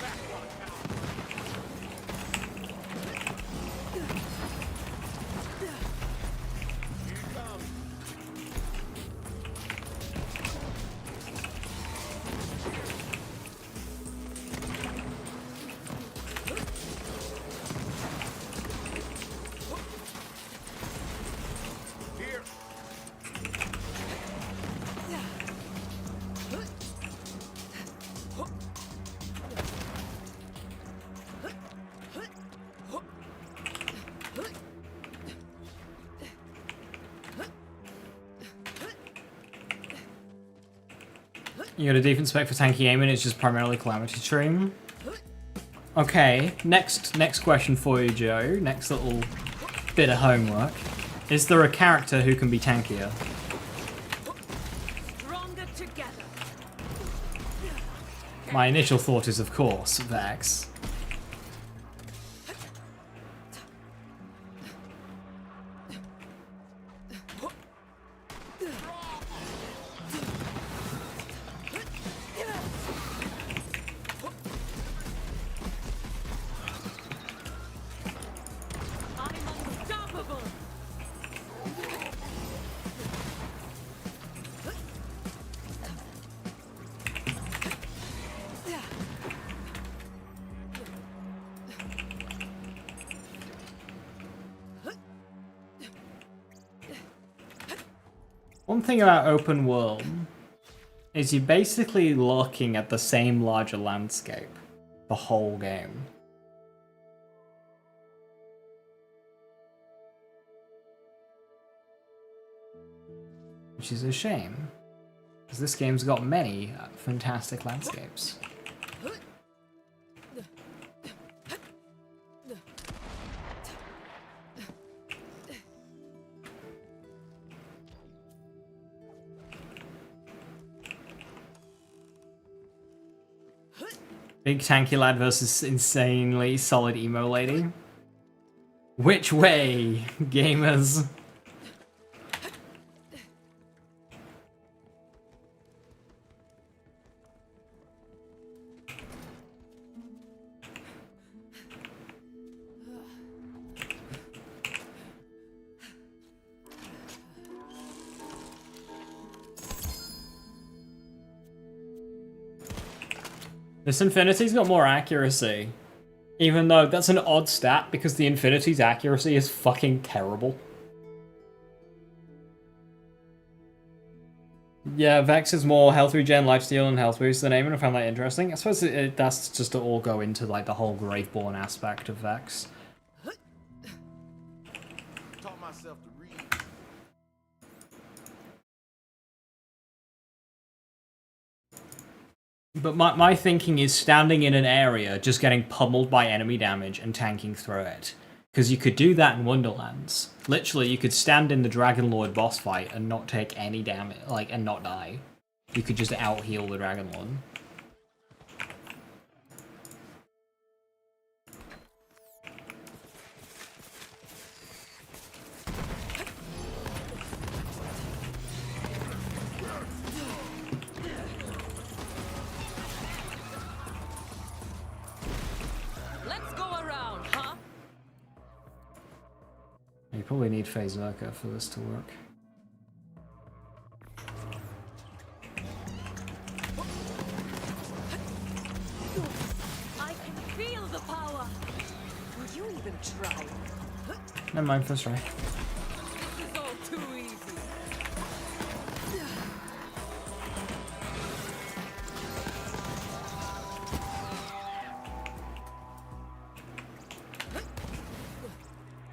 You got a defense spec for tanky aiming, it's just primarily Calamity Stream. Okay, next question for you, Joe. Next little bit of homework. Is there a character who can be tankier? Stronger together. My initial thought is, of course, Vex. I'm unstoppable. One thing about open world is you're basically looking at the same larger landscape the whole game. Which is a shame, because this game's got many fantastic landscapes. Big tanky lad versus insanely solid emo lady. Which way, gamers? This Infinity's got more accuracy. Even though that's an odd stat because the Infinity's accuracy is fucking terrible. Yeah, Vex is more health regen, lifesteal, and health boost than Aemon. I find that interesting. I suppose that's just to all go into like the whole Graveborn aspect of Vex. Taught myself to read. But my thinking is standing in an area, just getting pummeled by enemy damage and tanking through it. Because you could do that in Wonderlands. Literally, you could stand in the Dragon Lord boss fight and not take any damage, like, and not die. You could just out-heal the Dragon Lord. Let's go around, huh? You probably need Phaseslam for this to work. I can feel the power. Would you even try? Never mind, first try. This is all too easy.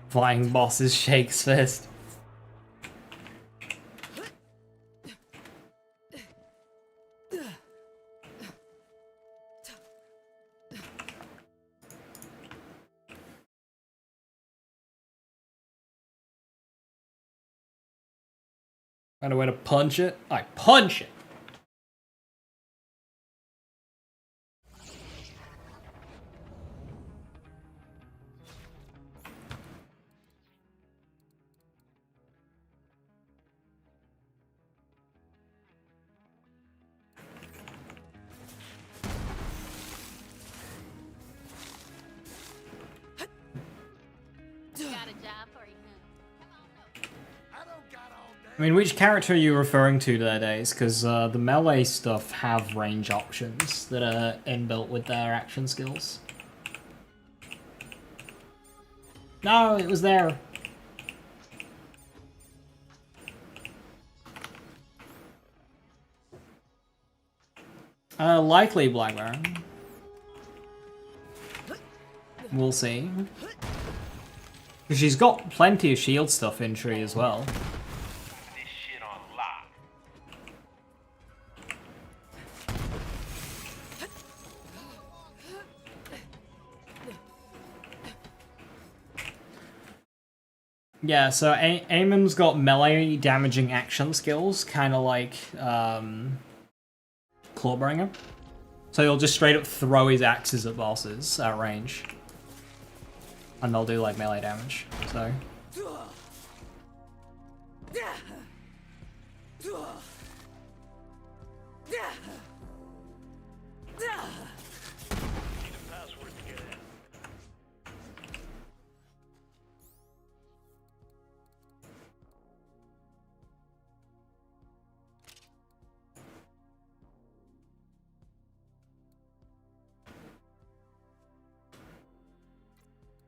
Flying bosses shakes fist. Find a way to punch it? I punch it! Got a job for you. I mean, which character are you referring to nowadays? Because the melee stuff have range options that are inbuilt with their action skills. No, it was there. Likely Black Baron. We'll see. She's got plenty of shield stuff in Tree as well. This shit on lock. Yeah, so Aemon's got melee damaging action skills, kind of like Clawbringer. So he'll just straight up throw his axes at bosses at range. And they'll do like melee damage, so...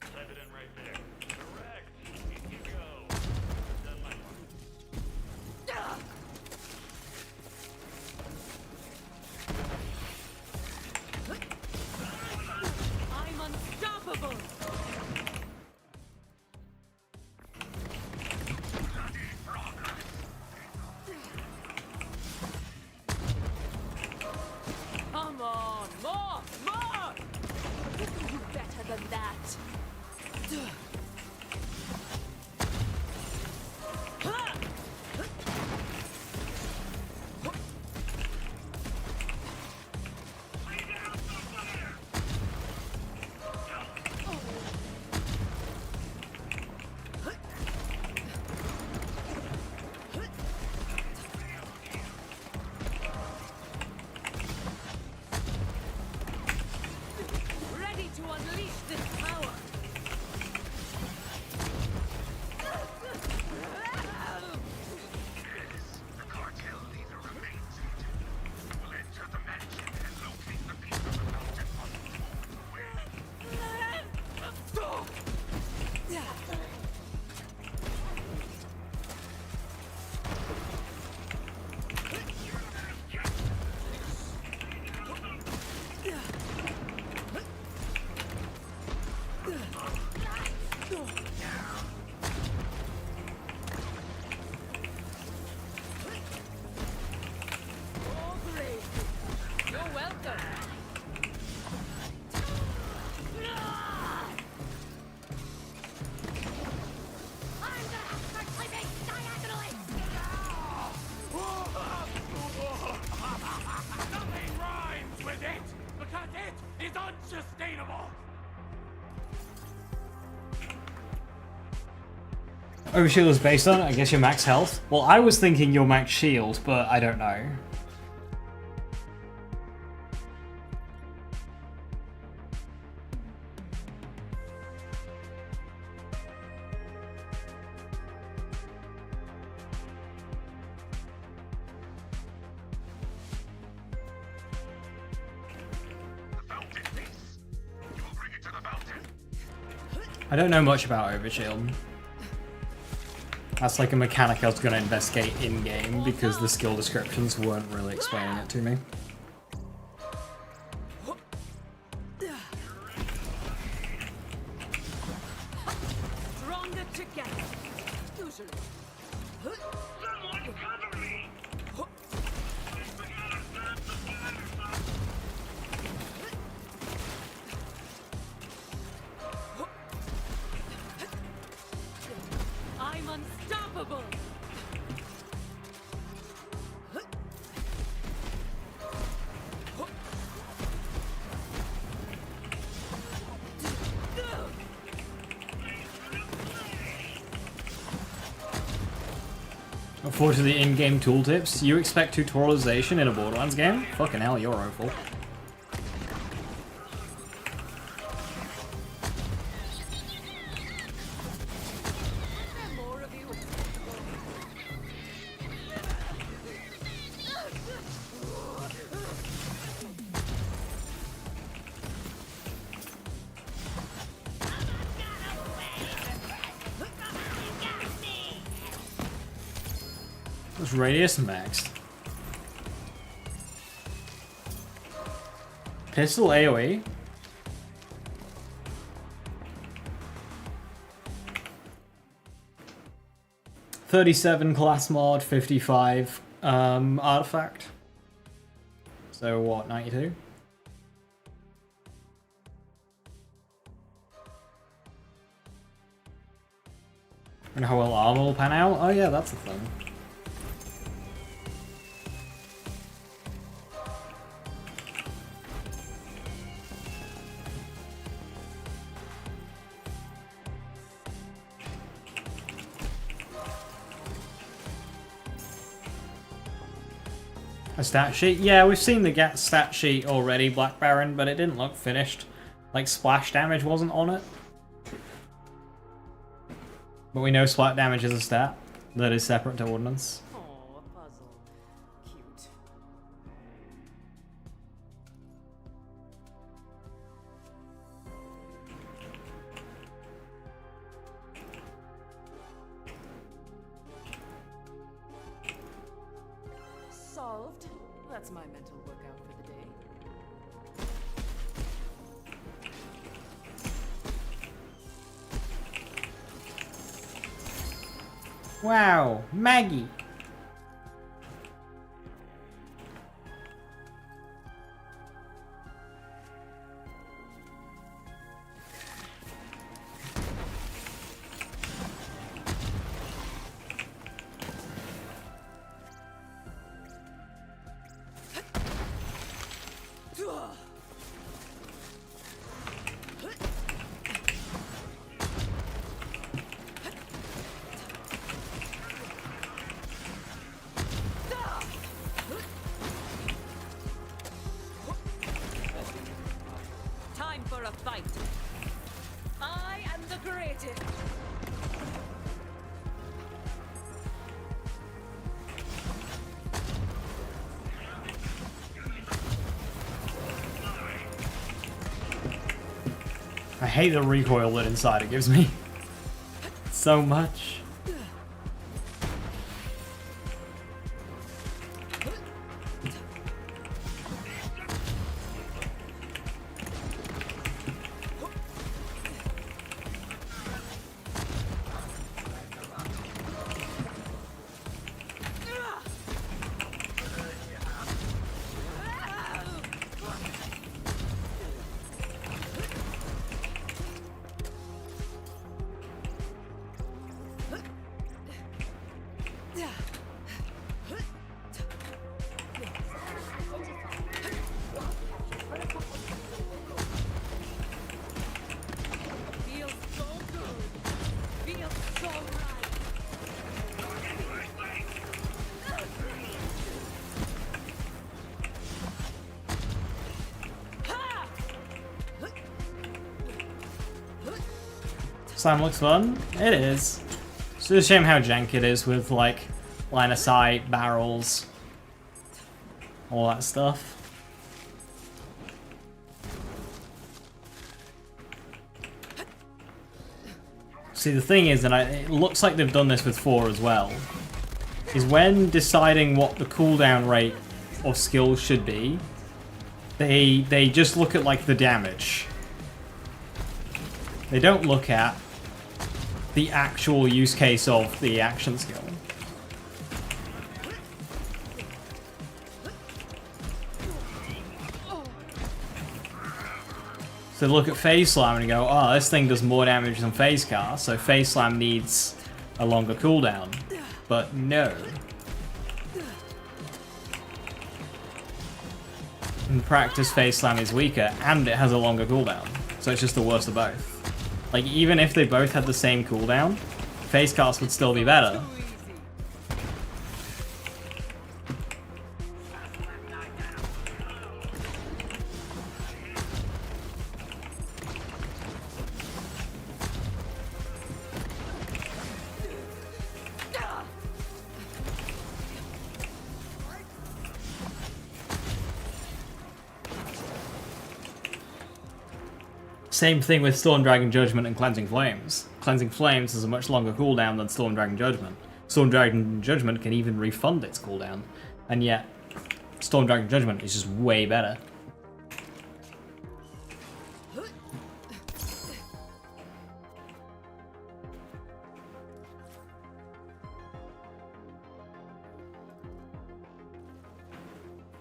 Type it in right there. Correct. Overshield is based on, I guess, your max health. Well, I was thinking your max shield, but I don't know. I don't know much about Overshield. That's like a mechanic I was going to investigate in-game because the skill descriptions weren't really explaining it to me. Stronger together. Usually. Someone cover me! I'm unstoppable. Look forward to the in-game tooltips. You expect tutorialization in a Borderlands game? Fucking hell, you're awful. More of you. What's radius maxed? Pistol AoE? $37 class mod, 55 artifact. So what, 92? And how well armor will pan out? Oh yeah, that's the thing. A stat sheet? Yeah, we've seen the stat sheet already, Black Baron, but it didn't look finished. Like, splash damage wasn't on it. But we know splash damage is a stat that is separate to ordnance. Oh, a puzzle. Cute. Solved. That's my mental workout for the day. Wow, Maggie. Time for a fight. I am the greatest. I hate the recoil that inside it gives me. So much. Feels so good. Feels so right. Slime looks fun. It is. It's a shame how jank it is with, like, line of sight, barrels, all that stuff. See, the thing is, and it looks like they've done this with 4 as well, is when deciding what the cooldown rate of skills should be, they just look at, like, the damage. They don't look at the actual use case of the action skill. So look at Phaseslam and go, oh, this thing does more damage than Phasecast, so Phaseslam needs a longer cooldown. But no. In practice, Phaseslam is weaker, and it has a longer cooldown. So it's just the worst of both. Like, even if they both had the same cooldown, Phasecast would still be better. Same thing with Storm Dragon Judgment and Cleansing Flames. Cleansing Flames has a much longer cooldown than Storm Dragon Judgment. Storm Dragon Judgment can even refund its cooldown, and yet Storm Dragon Judgment is just way better.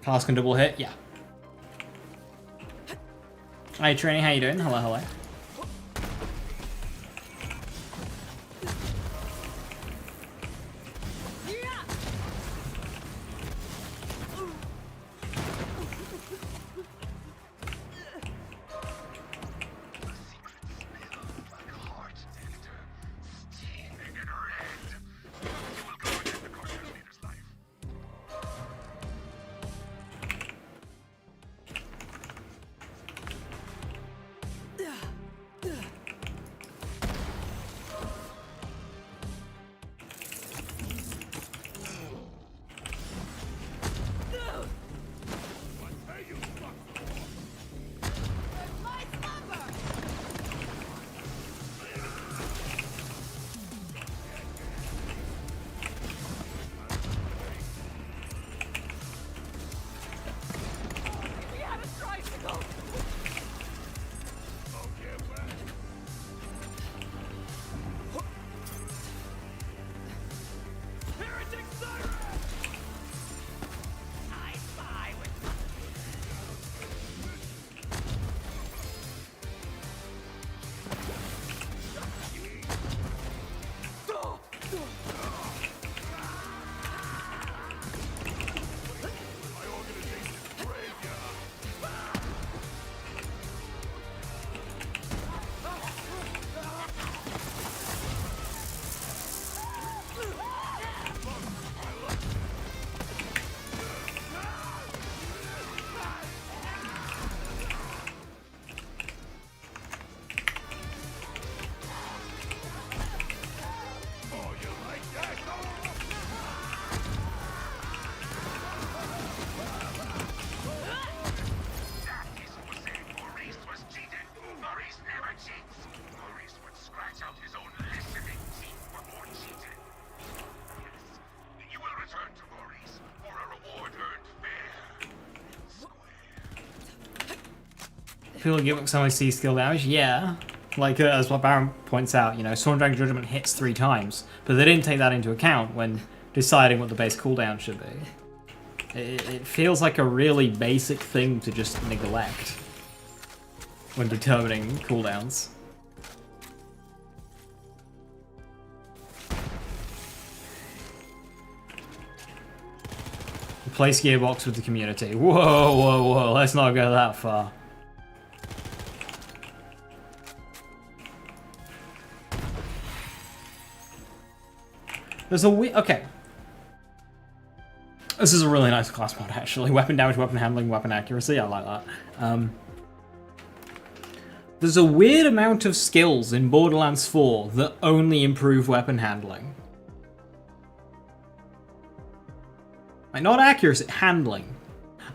Cast can double hit, yeah. Hi Trini, how you doing? Hello, hello. People give up some OC skill damage, yeah. Like, as what Baron points out, you know, Storm Dragon Judgment hits 3 times, but they didn't take that into account when deciding what the base cooldown should be. It feels like a really basic thing to just neglect when determining cooldowns. Replace Gearbox with the community. Whoa, whoa, whoa, let's not go that far. There's a okay. This is a really nice class mod, actually. Weapon damage, weapon handling, weapon accuracy. I like that. There's a weird amount of skills in Borderlands 4 that only improve weapon handling. Like, not accuracy, handling.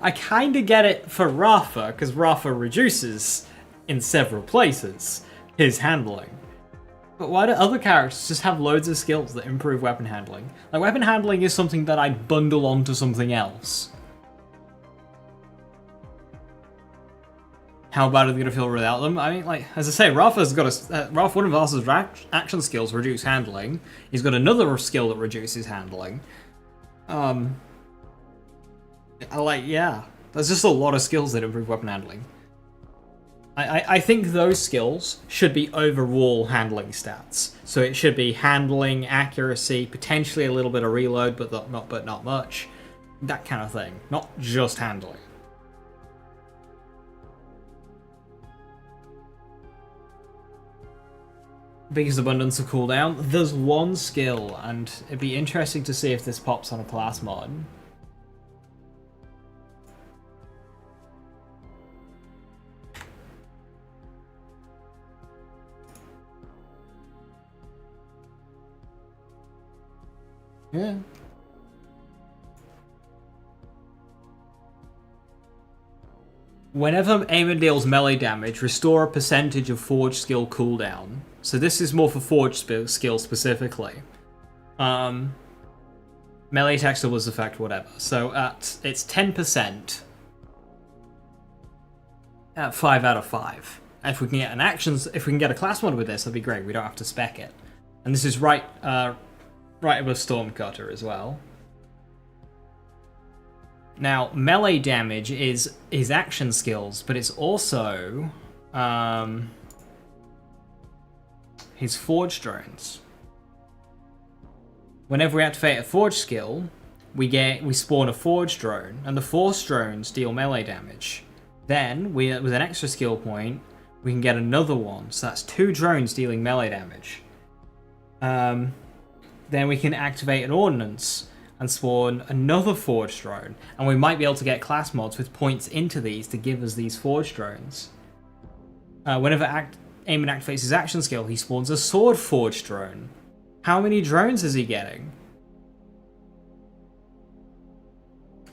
I kinda get it for Rafa, because Rafa reduces, in several places, his handling. But why do other characters just have loads of skills that improve weapon handling? Like, weapon handling is something that I'd bundle onto something else. How bad are they going to feel without them? I mean, like, as I say, Rafa's got one of Rafa's action skills reduce handling. He's got another skill that reduces handling. Yeah. There's just a lot of skills that improve weapon handling. I think those skills should be overall handling stats. So it should be handling, accuracy, potentially a little bit of reload, but not much. That kind of thing. Not just handling. Biggest abundance of cooldown. There's one skill, and it'd be interesting to see if this pops on a class mod. Yeah. Whenever Amon deals melee damage, restore a percentage of Forge skill cooldown. So this is more for Forge skill specifically. Melee attack still was effect, whatever. So it's 10% at 5 out of 5. And if we can get if we can get a class mod with this, that'd be great. We don't have to spec it. And this is right above Stormcutter as well. Now, melee damage is his action skills, but it's also his Forge drones. Whenever we activate a Forge skill, we spawn a Forge drone, and the Forge drones deal melee damage. Then, with an extra skill point, we can get another one, so that's 2 drones dealing melee damage. Then we can activate an ordnance and spawn another Forge drone, and we might be able to get class mods with points into these to give us these Forge drones. Whenever Amon activates his action skill, he spawns a Sword Forge drone. How many drones is he getting?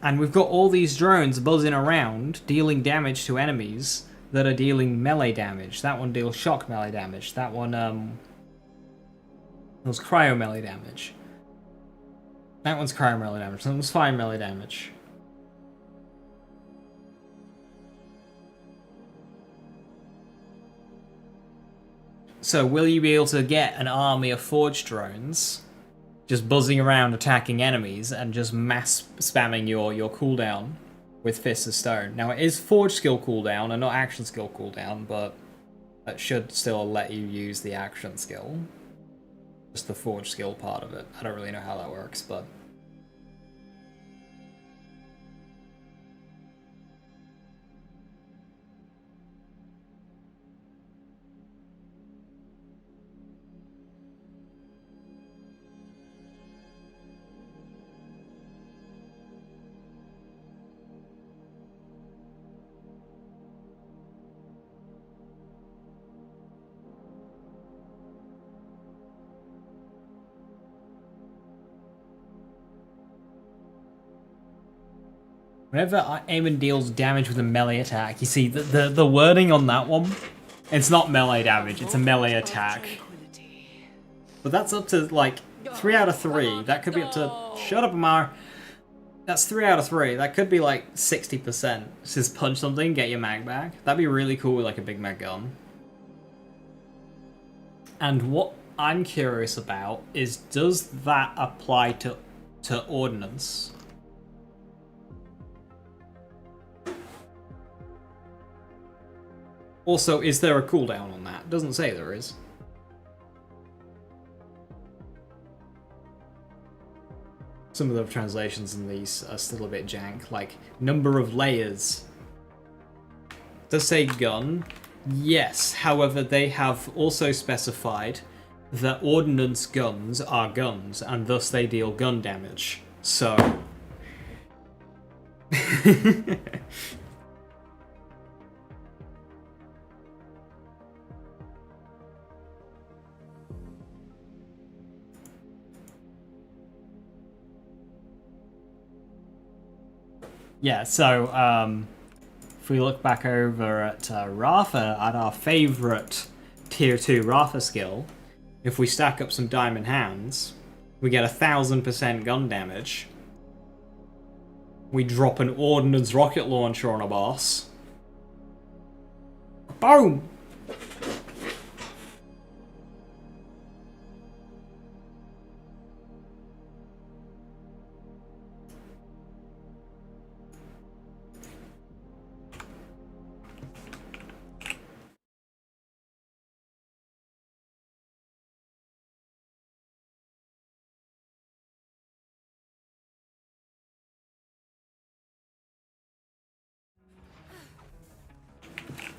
And we've got all these drones buzzing around, dealing damage to enemies that are dealing melee damage. That one deals shock melee damage. That one was cryo melee damage. That one's cryo melee damage. That one's fire melee damage. So will you be able to get an army of Forge drones just buzzing around attacking enemies and just mass spamming your cooldown with Fists of Stone? Now it is Forge skill cooldown and not action skill cooldown, but that should still let you use the action skill. Just the Forge skill part of it. I don't really know how that works, but... Whenever Amon deals damage with a melee attack, you see the wording on that one, it's not melee damage, it's a melee attack. But that's up to like 3 out of 3. That could be up to... Shut up, Amara. That's 3 out of 3. That could be like 60%. Just punch something, get your mag back. That'd be really cool with like a big mag gun. And what I'm curious about is, does that apply to ordnance? Also, is there a cooldown on that? Doesn't say there is. Some of the translations in these are still a bit jank, like number of layers. Does say gun? Yes, however they have also specified that ordnance guns are guns, and thus they deal gun damage. So... Yeah, so if we look back over at Rafa, at our favourite tier 2 Rafa skill, if we stack up some Diamond Hands, we get 1000% gun damage. We drop an Ordnance Rocket Launcher on a boss. Boom!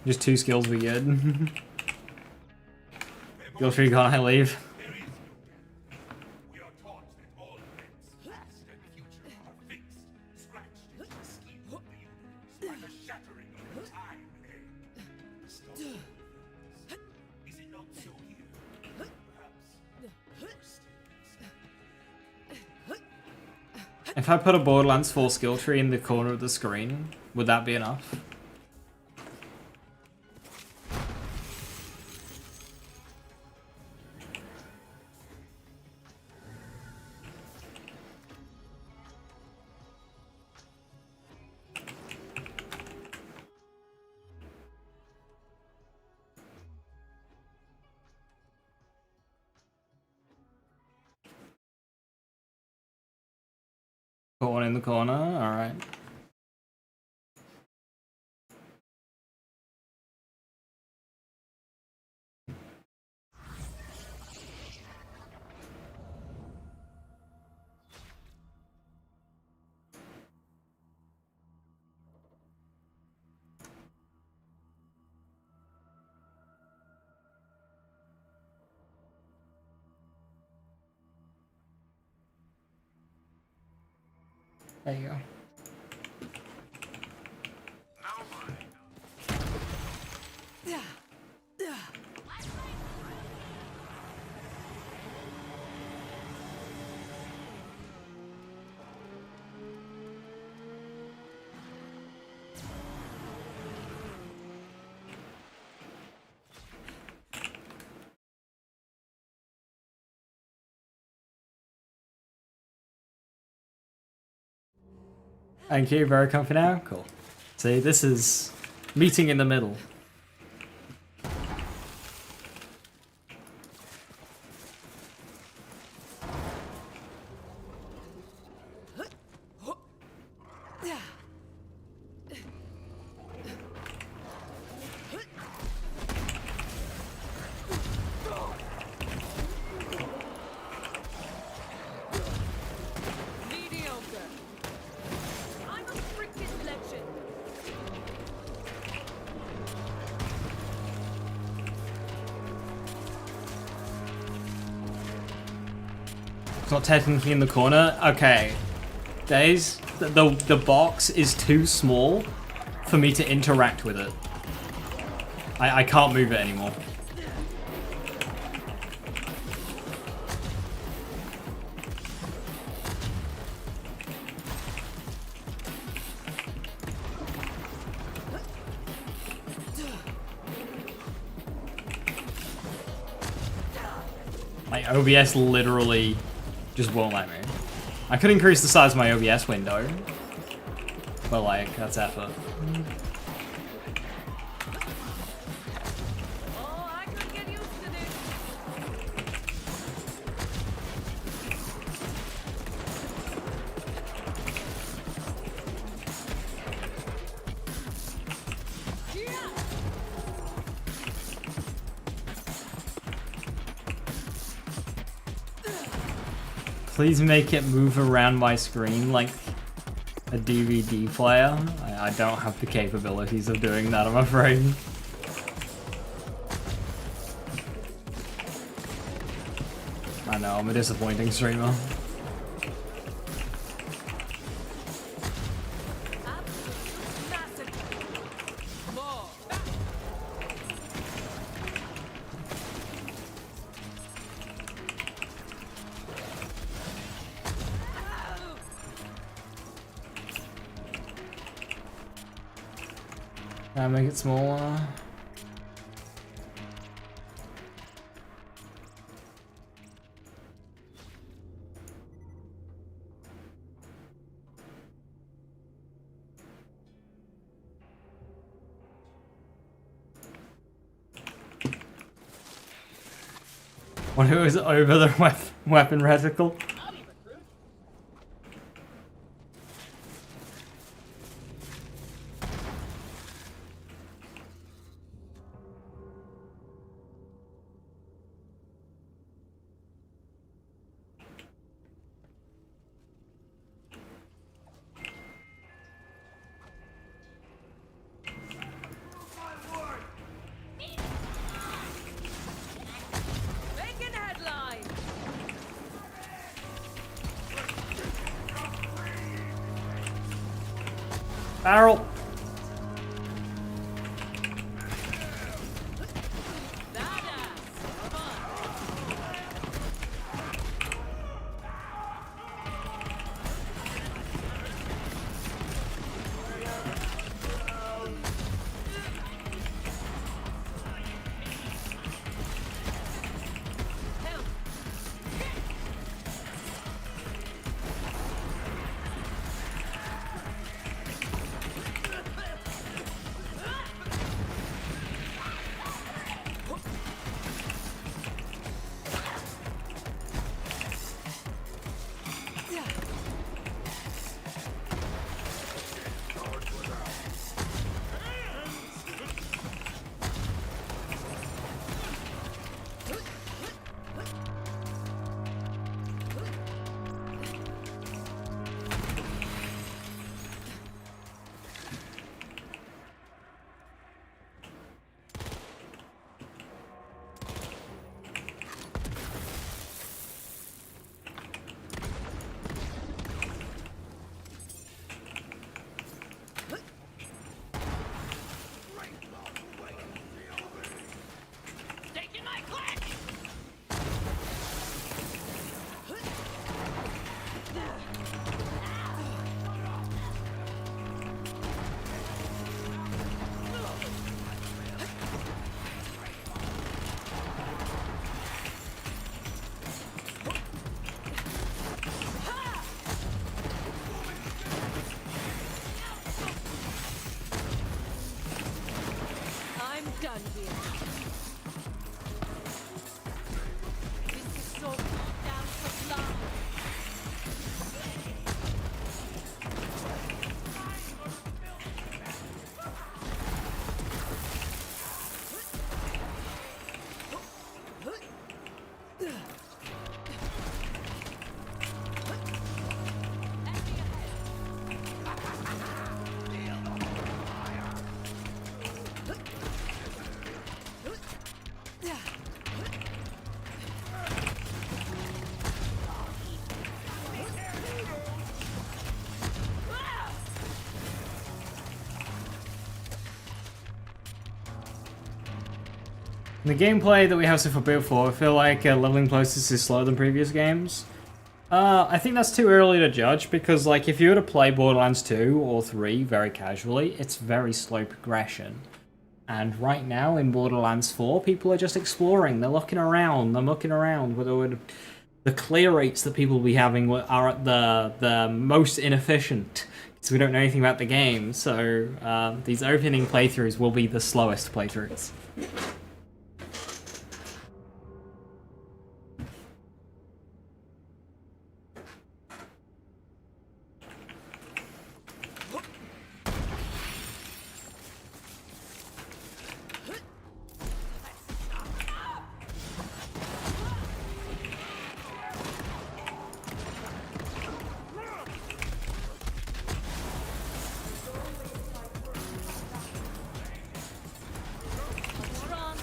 Just 2 skills we get. Skill tree can't I leave? We are taught that all events, past and future, are fixed, scratched into the scheme of the universe by the shattering of time and air. Stop. Is it not so here? Perhaps we're still If I put a Borderlands 4 skill tree in the corner of the screen, would that be enough? Put one in the corner, alright. There you go. Thank you, very comfy now. Cool. See, this is meeting in the middle. Mediocre. I'm a freaking legend. It's not technically in the corner. Okay. Days, the box is too small for me to interact with it. I can't move it anymore. My OBS literally just won't let me. I could increase the size of my OBS window, but like, that's effort. Oh, I could get used to this. Please make it move around my screen like a DVD player. I don't have the capabilities of doing that, I'm afraid. I know, I'm a disappointing streamer. Make it smaller. What if it was over the weapon reticle? Making headlines! Barrel! I'm done here. This is so down sublime. The gameplay that we have so far built for, I feel like leveling process is slower than previous games. I think that's too early to judge because, like, if you were to play Borderlands 2 or 3 very casually, it's very slow progression. And right now in Borderlands 4, people are just exploring. They're looking around. The clear rates that people will be having are at the most inefficient because we don't know anything about the game. So these opening playthroughs will be the slowest playthroughs. Strong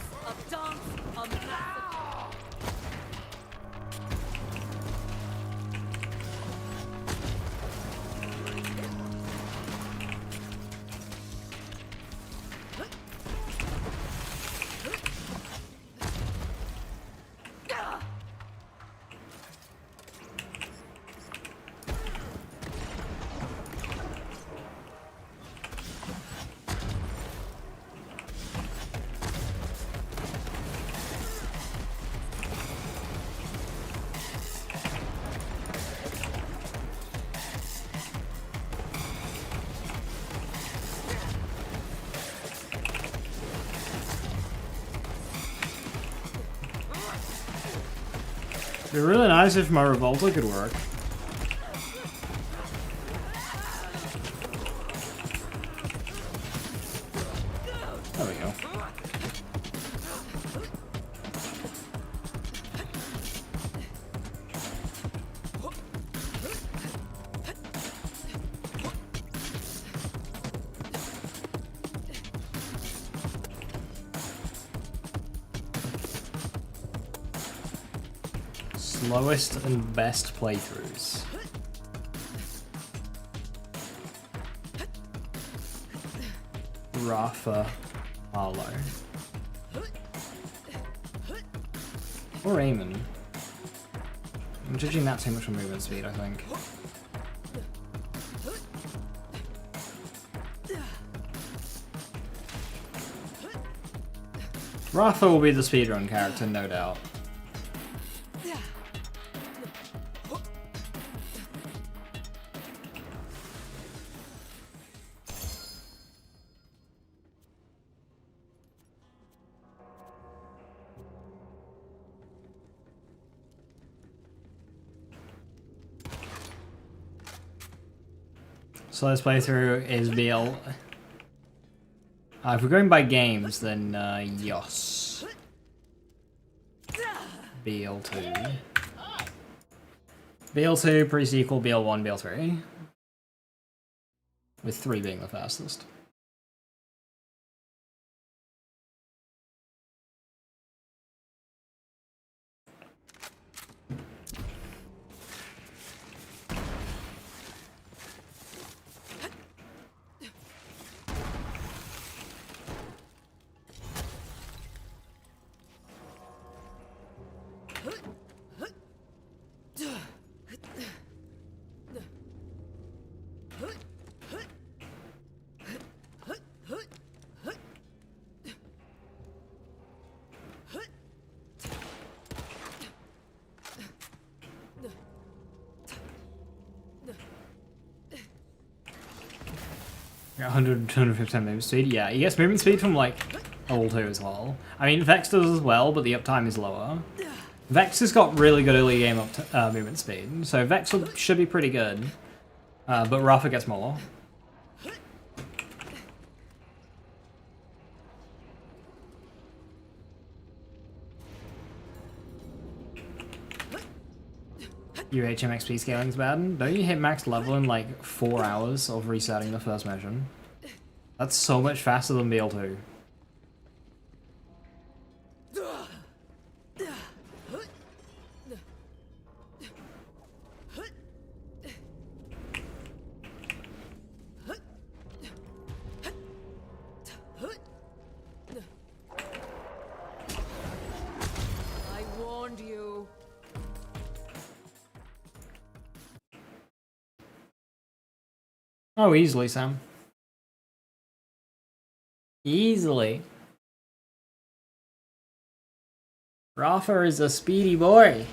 It'd be really nice if my Revolta could work. There we go. Slowest and best playthroughs. Rafa Harlow. Or Eamon. I'm judging that too much on movement speed, I think. Rafa will be the speedrun character, no doubt. So this playthrough is BL. If we're going by games, then yes. BL2. BL2, pre-sequel, BL1, BL3. With 3 being the fastest. Yeah, 100, 250% movement speed. Yeah, he gets movement speed from like level 2 as well. I mean, Vex does as well, but the uptime is lower. Vex has got really good early game movement speed, so Vex should be pretty good. But Rafa gets more. Your HMXP scaling's bad. Don't you hit max level in like 4 hours of resetting the first mission? That's so much faster than BL2. I warned you. Oh, easily, Sam. Easily. Rafa is a speedy boy.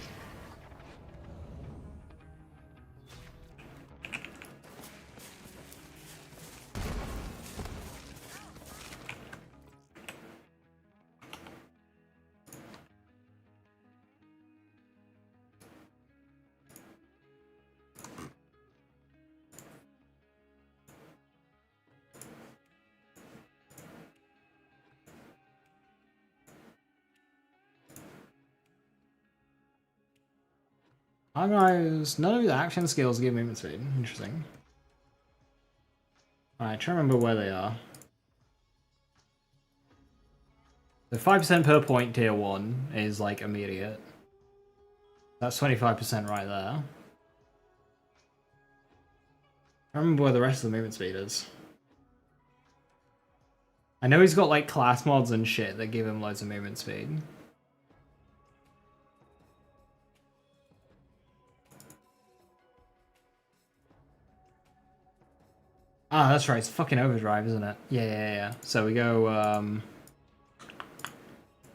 Hi guys, none of the action skills give movement speed. Interesting. Alright, try to remember where they are. The 5% per point tier 1 is like immediate. That's 25% right there. I remember where the rest of the movement speed is. I know he's got like class mods and shit that give him loads of movement speed. Ah, that's right, it's fucking overdrive, isn't it? Yeah. So we go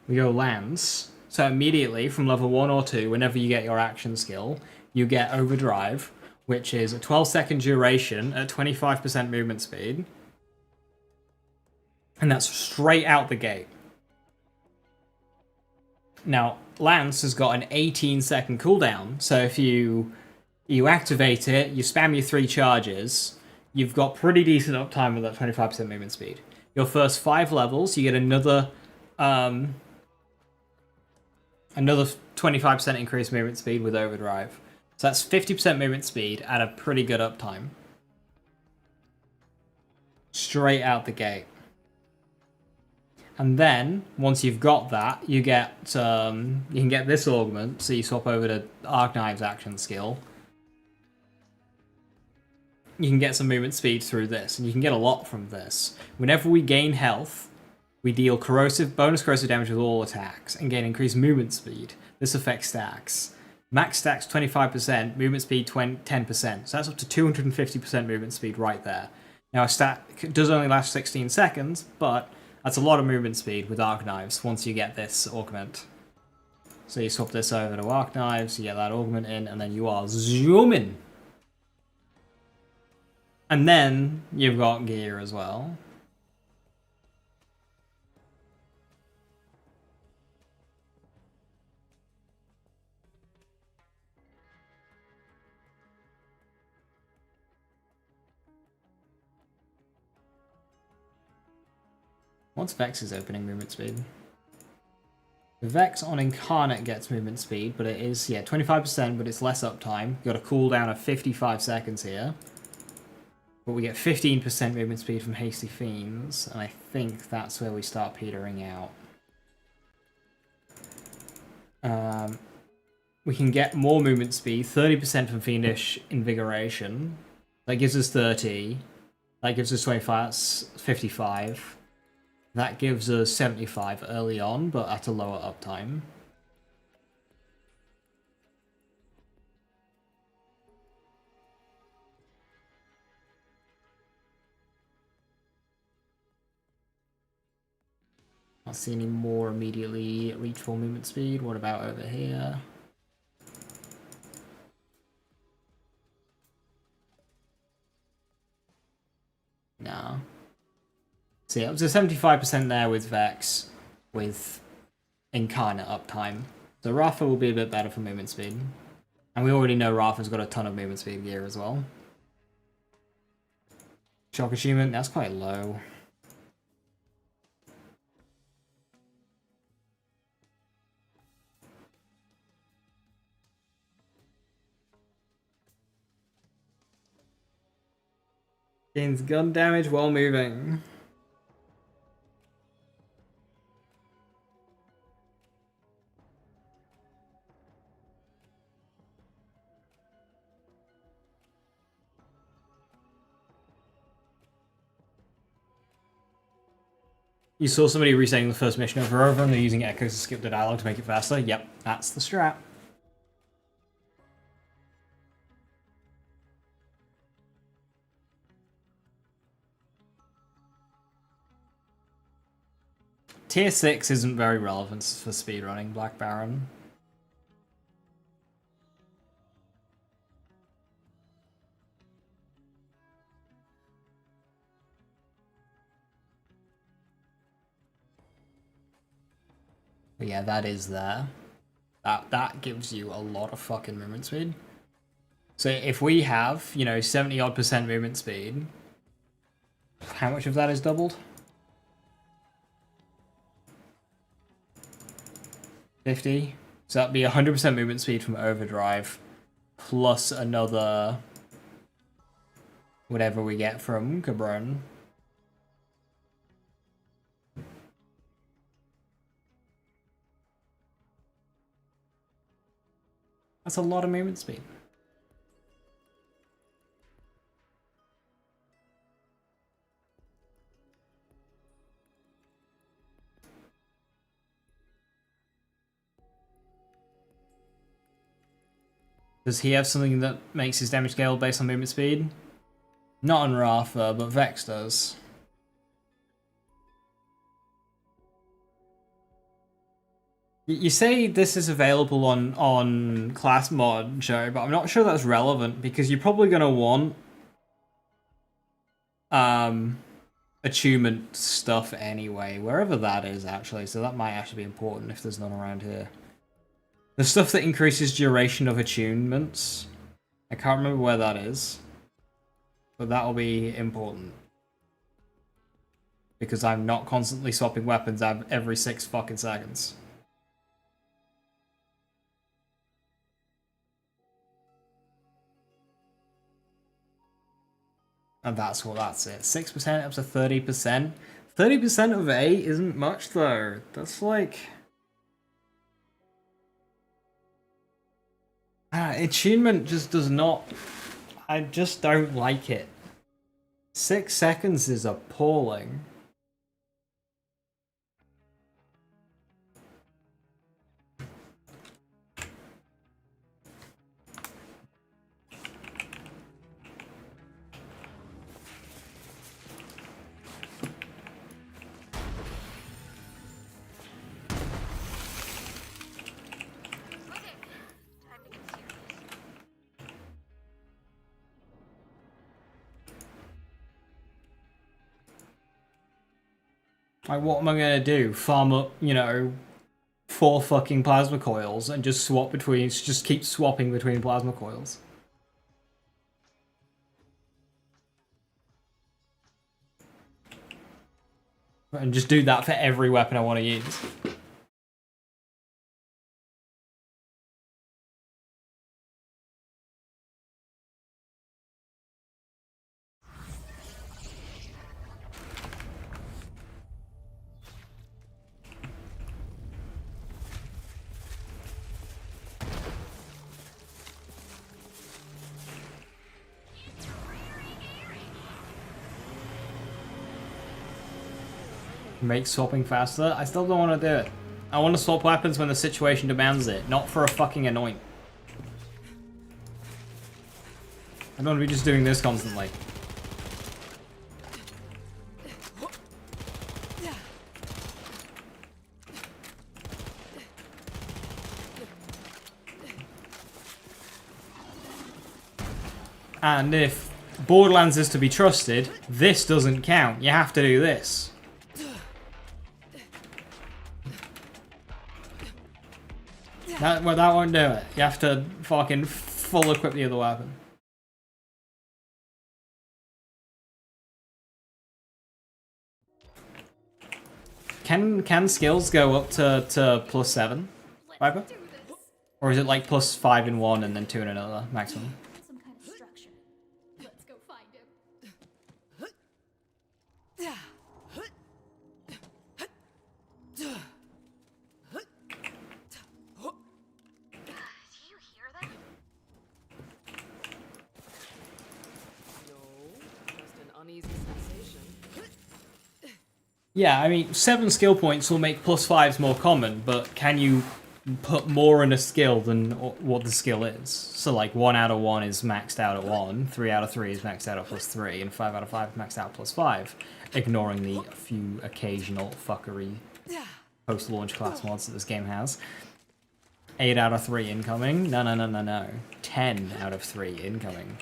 lands. So immediately from level 1 or 2, whenever you get your action skill, you get overdrive, which is a 12-second duration at 25% movement speed. And that's straight out the gate. Now, Lance has got an 18-second cooldown, so if you activate it, you spam your 3 charges, you've got pretty decent uptime with that 25% movement speed. Your first 5 levels, you get another 25% increased movement speed with overdrive. So that's 50% movement speed at a pretty good uptime. Straight out the gate. And then, once you've got that, you get you can get this augment, so you swap over to Archniv's action skill. You can get some movement speed through this, and you can get a lot from this. Whenever we gain health, we deal bonus corrosive damage with all attacks, and gain increased movement speed. This affects stacks. Max stacks 25%, movement speed 10%. So that's up to 250% movement speed right there. Now a stack does only last 16 seconds, but that's a lot of movement speed with Arc Knives once you get this augment. So you swap this over to Arc Knives, you get that augment in, and then you are zooming. And then you've got gear as well. What's Vex's opening movement speed? The Vex on Incarnate gets movement speed, but it is, 25%, but it's less uptime. You've got a cooldown of 55 seconds here. But we get 15% movement speed from Hasty Fiends, and I think that's where we start petering out. We can get more movement speed, 30% from Fiendish Invigoration. That gives us 30. That gives us 25, that's 55. That gives us 75 early on, but at a lower uptime. Not see any more immediately reachable movement speed. What about over here? No. So yeah, it was a 75% there with Vex, with Incarnate uptime. So Rafa will be a bit better for movement speed. And we already know Rafa's got a ton of movement speed gear as well. Shock achievement, that's quite low. Gains gun damage while moving. You saw somebody resetting the first mission over and they're using echoes to skip the dialogue to make it faster? Yep, that's the strat. Tier 6 isn't very relevant for speedrunning Black Baron. But yeah, that is there. That gives you a lot of fucking movement speed. So if we have, 70-odd% movement speed, how much of that is doubled? 50. So that'd be 100% movement speed from overdrive, plus another whatever we get from Cabron. That's a lot of movement speed. Does he have something that makes his damage scale based on movement speed? Not on Rafa, but Vex does. You say this is available on class mod, Joe, but I'm not sure that's relevant because you're probably going to want attunement stuff anyway, wherever that is actually, so that might actually be important if there's none around here. The stuff that increases duration of attunements, I can't remember where that is, but that'll be important. Because I'm not constantly swapping weapons every 6 fucking seconds. And that's what that's it. 6% up to 30%. 30% of 8 isn't much though. That's like... attunement just does not... I just don't like it. 6 seconds is appalling. Like, what am I gonna do? Farm up, you know, 4 fucking plasma coils and just swap between, just keep swapping between plasma coils. And just do that for every weapon I want to use. Make swapping faster? I still don't want to do it. I want to swap weapons when the situation demands it, not for a fucking anoint. I don't want to be just doing this constantly. And if Borderlands is to be trusted, this doesn't count. You have to do this. That won't do it. You have to fucking full equip the other weapon. Can skills go up to +7, Viper? Or is it like +5 in one and then 2 in another maximum? Some kind of structure. Let's go find him. Do you hear that? No, just an uneasy sensation. Yeah, I mean, 7 skill points will make +5s more common, but can you put more in a skill than what the skill is? So like 1 out of 1 is maxed out at 1, 3 out of 3 is maxed out at +3, and 5 out of 5 is maxed out at +5, ignoring the few occasional fuckery post-launch class mods that this game has. 8 out of 3 incoming? No. 10 out of 3 incoming.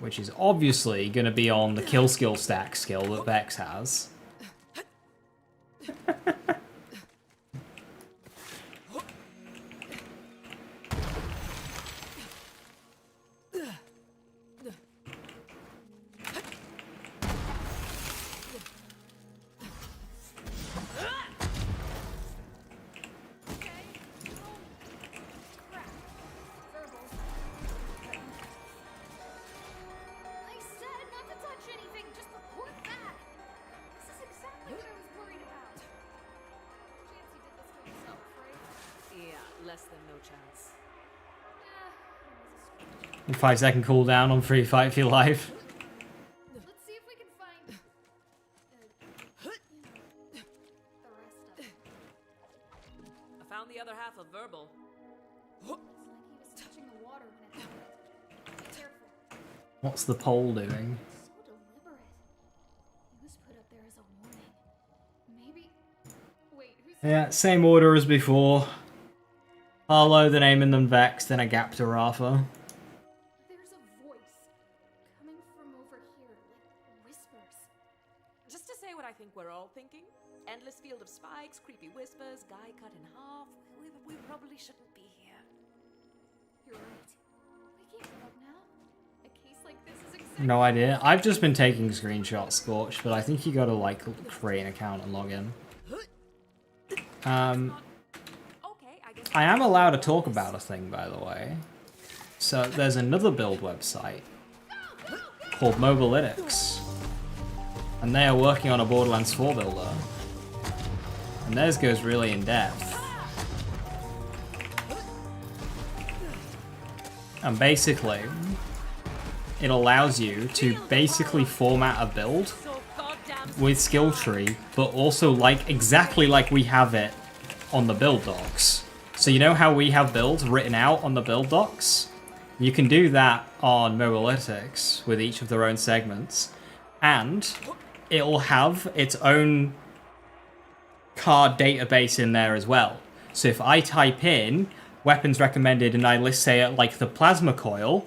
Which is obviously going to be on the kill skill stack skill that Vex has. I said not to touch anything. Just report back. This is exactly what I was worried about. Chance he did this to himself, right? Yeah, less than no chance. It was a 5-second cooldown on free fight for your life. Let's see if we can find the rest of it. I found the other half of Verbal. Looks like he was touching the water when it happened. Be careful. What's the pole doing? So deliberate. It was put up there as a warning. Maybe. Wait, who's Yeah, same order as before. Harlow, then Eamon, then Vex, then a gap to Rafa. There's a voice coming from over endless field of spikes, creepy whispers, guy cut in half. We probably shouldn't be here. You're right. We can't give up now. A case like this is exactly. No idea. I've just been taking screenshots, Scorch, but I think you gotta, like, create an account and log in. Okay, I guess I am allowed to talk about a thing, by the way. So there's another build website called Mobilytics, and they are working on a Borderlands 4 builder. And theirs goes really in depth. And basically, it allows you to basically format a build so goddamn with skill tree, but also like exactly like we have it on the build docs. So you know how we have builds written out on the build docs? You can do that on Mobilytics with each of their own segments, and it'll have its own card database in there as well. So if I type in weapons recommended and I list, say, like the plasma coil,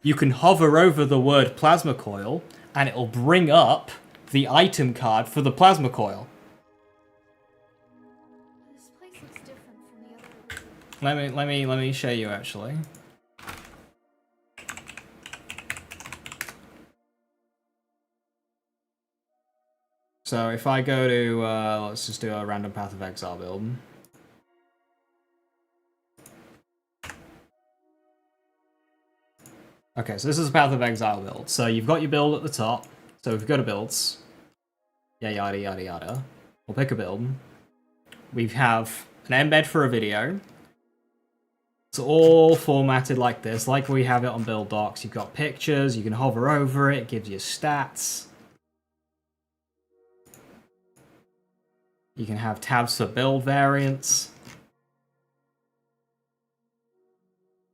you can hover over the word plasma coil and it'll bring up the item card for the plasma coil. This place looks different from the other. Let me show you actually. So if I go to, let's just do a random Path of Exile build. Okay, so this is a Path of Exile build. So you've got your build at the top. So if we go to builds, yeah, yada yada yada. We'll pick a build. We have an embed for a video. It's all formatted like this, like we have it on build docs. You've got pictures, you can hover over it, it gives you stats. You can have tabs for build variants.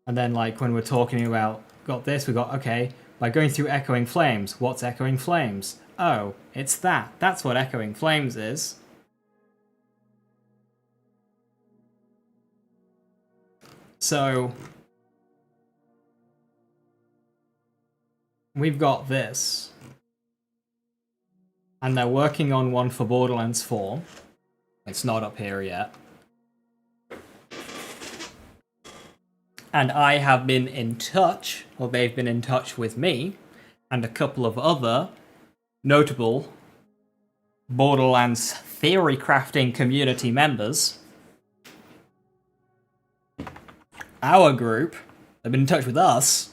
And then like when we're talking about, got this, we got, okay, by going through Echoing Flames, what's Echoing Flames? Oh, it's that. That's what Echoing Flames is. So, we've got this. And they're working on one for Borderlands 4. It's not up here yet. And I have been in touch, or they've been in touch with me, and a couple of other notable Borderlands theory crafting community members. Our group have been in touch with us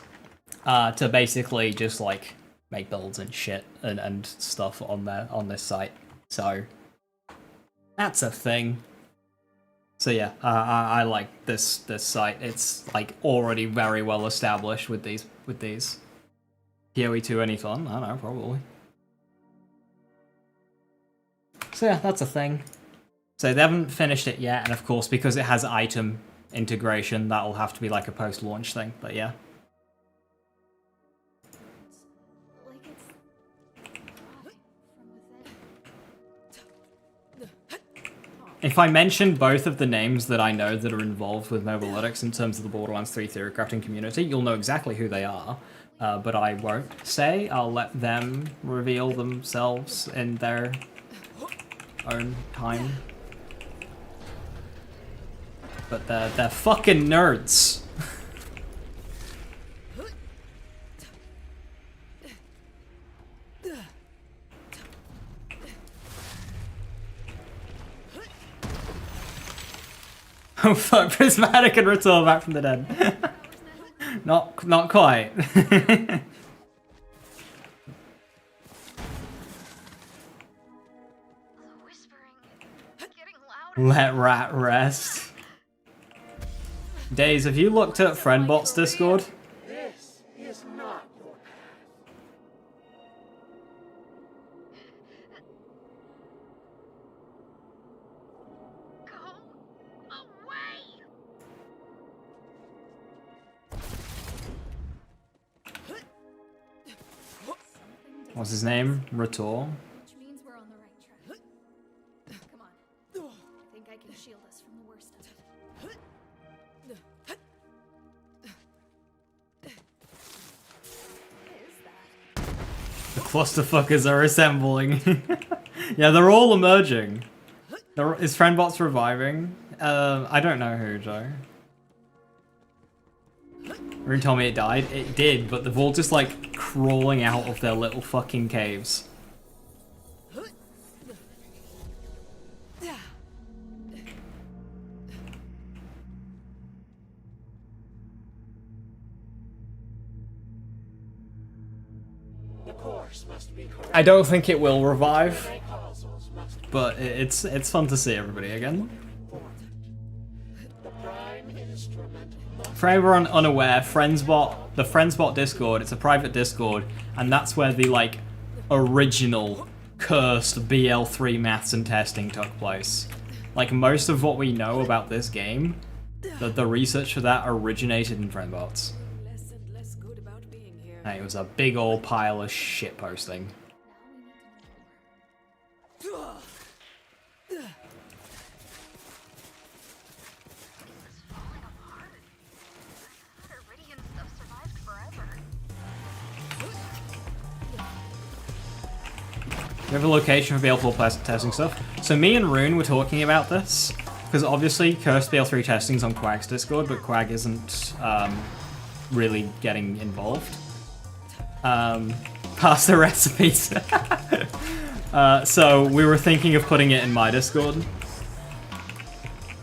to basically just like make builds and shit and stuff on this site. So that's a thing. So yeah, I like this site. It's like already very well established with these. PoE2 any fun? I don't know, probably. So yeah, that's a thing. So they haven't finished it yet, and of course because it has item integration, that'll have to be like a post-launch thing. But yeah. Like it's rotting from within. If I mention both of the names that I know that are involved with Mobilytics in terms of the Borderlands 3 theory crafting community, you'll know exactly who they are. But I won't say. I'll let them reveal themselves in their own time. But they're fucking nerds. Oh fuck, Prismatic and Ritual back from the dead. Not quite. Let Rat rest. Days, have you looked at Friendbot's Discord? This is not your Go away! What's his name? Ritual. Which means we're on the right track. Come on. I think I can shield us from the worst of it. What is that? The clusterfuckers are assembling. Yeah, they're all emerging. Is Friendbot's reviving? I don't know who, Joe. Rune told me it died. It did, but they're all just like crawling out of their little fucking caves. I don't think it will revive, but it's fun to see everybody again. For everyone unaware, the Friendsbot Discord, it's a private Discord, and that's where the like original cursed BL3 maths and testing took place. Like most of what we know about this game, the research for that originated in Friendbots. Less and less good about being here. And it was a big old pile of shit posting. Iridian stuff survived forever. We have a location for BL4 testing stuff. So me and Rune were talking about this, because obviously Cursed BL3 testing's on Quag's Discord, but Quag isn't really getting involved. Pass the recipes. So we were thinking of putting it in my Discord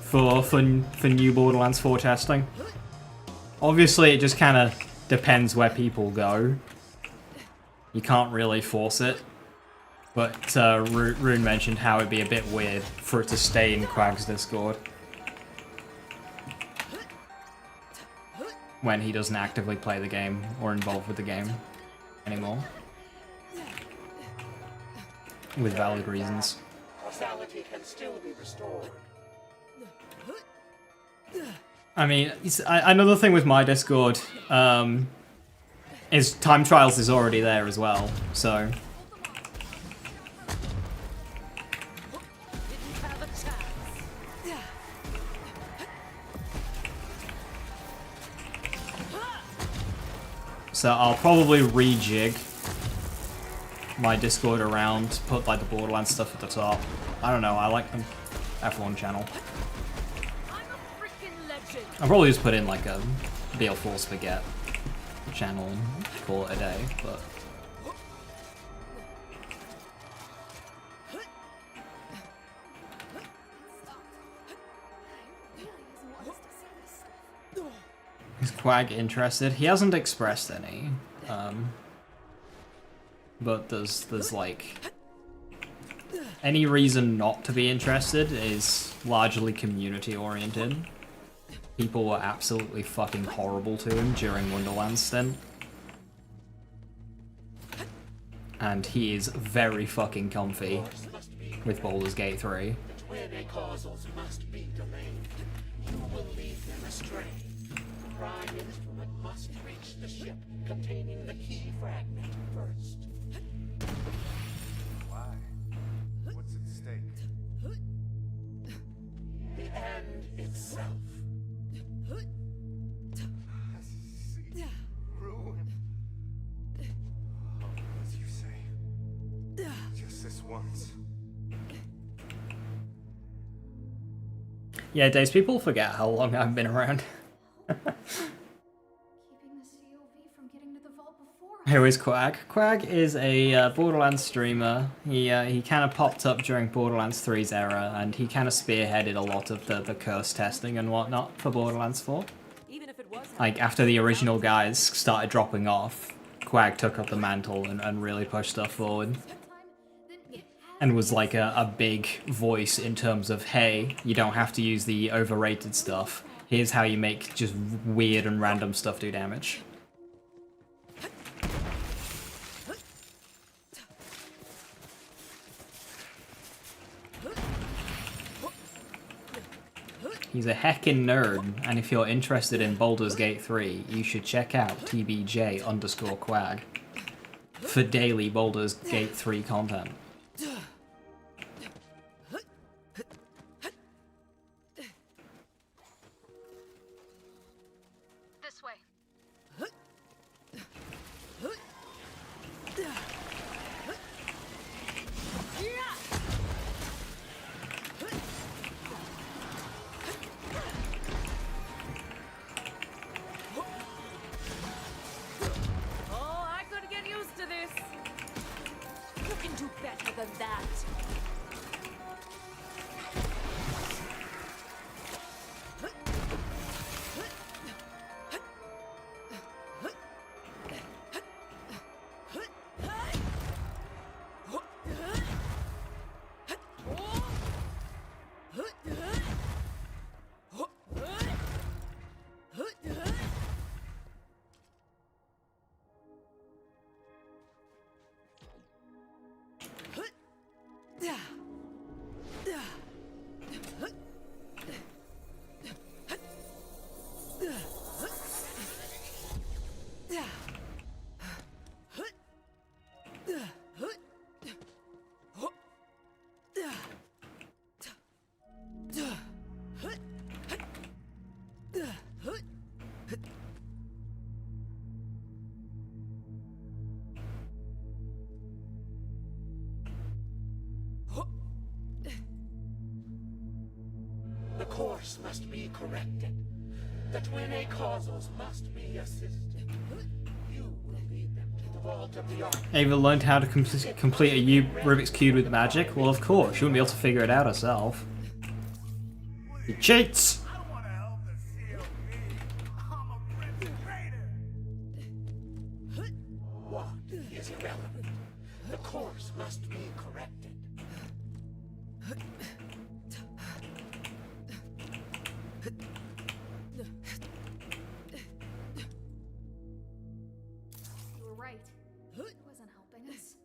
for new Borderlands 4 testing. Obviously, it just kind of depends where people go. You can't really force it. But Rune mentioned how it'd be a bit weird for it to stay in Quag's Discord when he doesn't actively play the game or involved with the game anymore. With valid reasons. Causality can still be restored. I mean, another thing with my Discord is Time Trials is already there as well, so... So I'll probably rejig my Discord around, put like the Borderlands stuff at the top. I don't know, I like the F1 channel. I'll probably just put in like a BL4 Spaghetti channel and call it a day, but... Is Quag interested? He hasn't expressed any. But there's like... Any reason not to be interested is largely community-oriented. People were absolutely fucking horrible to him during Wonderland's stint. And he is very fucking comfy with Baldur's Gate 3. Twin causals must be delayed. You will lead them astray. The prime instrument must reach the ship containing the key fragment first. Why? What's at stake? The end itself. See, ruin. As you say. Just this once. Yeah, Days, people forget how long I've been around. Keeping the COV from getting to the vault before. Who is Quag? Quag is a Borderlands streamer. He kind of popped up during Borderlands 3's era, and he kind of spearheaded a lot of the curse testing and whatnot for Borderlands 4. Even if it was Like, after the original guys started dropping off, Quag took up the mantle and really pushed stuff forward. And was like a big voice in terms of, hey, you don't have to use the overrated stuff. Here's how you make just weird and random stuff do damage. He's a heckin' nerd, and if you're interested in Baldur's Gate 3, you should check out TBJ_Quag for daily Baldur's Gate 3 content. This way. than that. The course must be corrected. The twin A causals must be assisted. You will lead them to the vault of the ark. Ava learned how to complete a Rubik's Cube with magic? Well, of course. She wouldn't be able to figure it out herself. He cheats! I don't want to help the seal me. I'm a prince traitor. What is irrelevant? The course must be corrected. You were right. It wasn't helping us.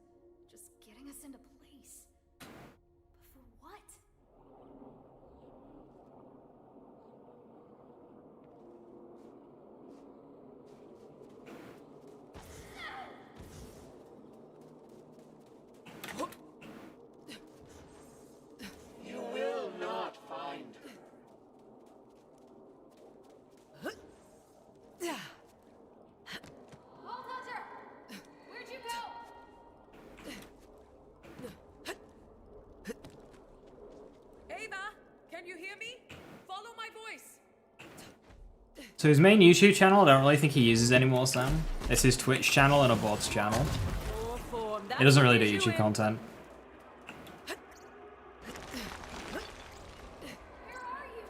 Just getting us into place. But for what? You will not find her. Vault Hunter! Where'd you go? Ava, can you hear me? Follow my voice. So his main YouTube channel, I don't really think he uses anymore, Sam. It's his Twitch channel and a bot's channel. Poor form. He doesn't really do That's what YouTube you content. Where are you?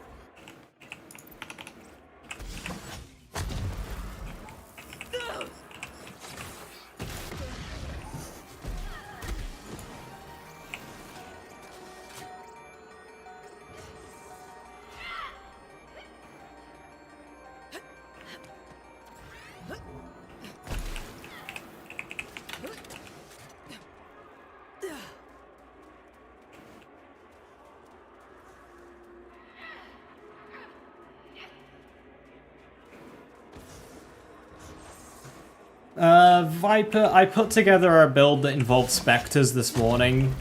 Viper, I put together a build that involved specters this morning.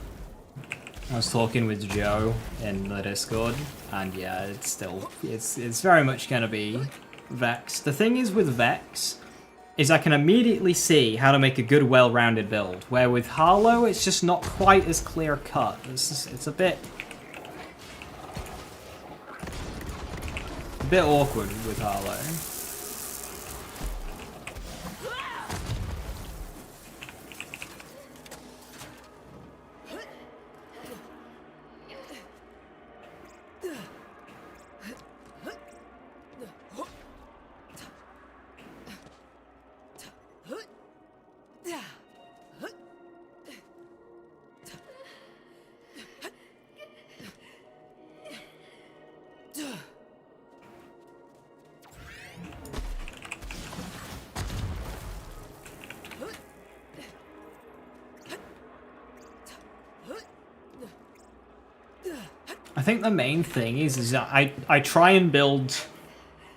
I was talking with Joe in the Discord, and yeah, it's very much gonna be Vex. The thing is with Vex, is I can immediately see how to make a good, well-rounded build, where with Harlow, it's just not quite as clear-cut. It's a bit awkward with Harlow. I think the main thing is that I try and build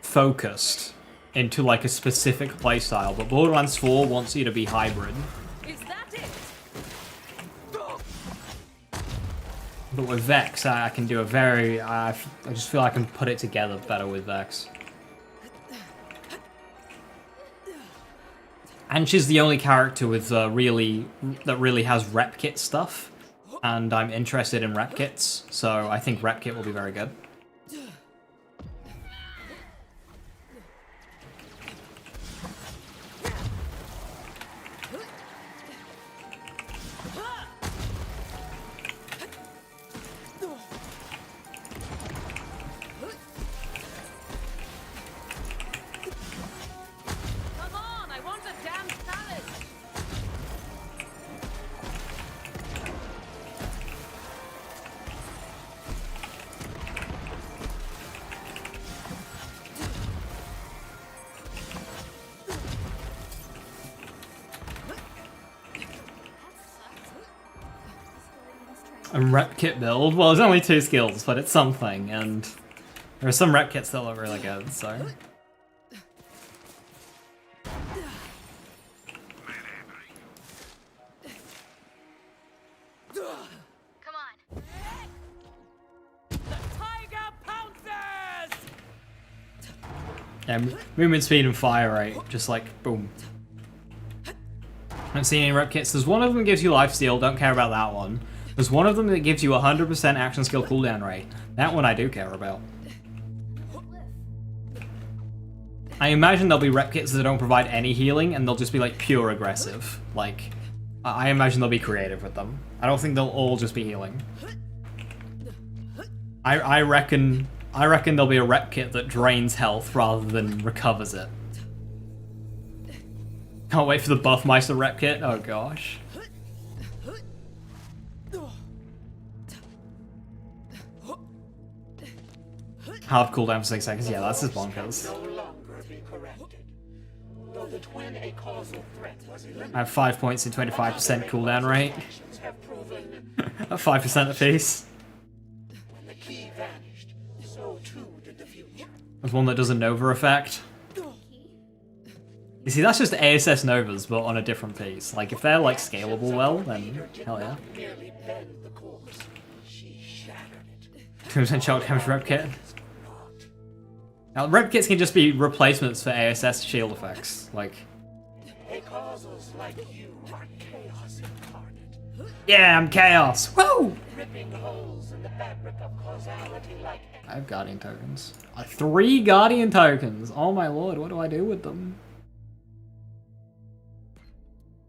focused into like a specific playstyle, but Borderlands 4 wants you to be hybrid. Is that it? But with Vex, I can do a very... I just feel I can put it together better with Vex. And she's the only character with that really has rep kit stuff. And I'm interested in rep kits, so I think rep kit will be very good. And rep kit build. Well, there's only 2 skills, but it's something, and there are some rep kits that look really good, so. Come on. Yeah, movement speed and fire rate, just like, boom. Haven't seen any rep kits. There's one of them that gives you lifesteal, don't care about that one. There's one of them that gives you 100% action skill cooldown rate. That one I do care about. I imagine there'll be rep kits that don't provide any healing, and they'll just be like pure aggressive. Like, I imagine they'll be creative with them. I don't think they'll all just be healing. I reckon there'll be a rep kit that drains health rather than recovers it. Can't wait for the Buffmeister rep kit. Oh gosh. Half cooldown for 6 seconds. Yeah, that's just bonkers. No longer be corrected. Though the twin acausal threat was eliminated, I have 5 points and 25% cooldown rate. actions have proven At 5% apiece. when the key vanished, so too did the future. There's one that does a Nova effect. You see, that's just ASS Novas, but on a different piece. Like, if they're, like, scalable well, then hell yeah. Merely bend the course, she shattered it. 2% shock damage rep kit. Now, rep kits can just be replacements for ASS shield effects. Like, Acausals like you are chaos incarnate, yeah, I'm chaos! Woo! ripping holes in the fabric of causality like I have Guardian tokens. 3 Guardian tokens! Oh my lord, what do I do with them?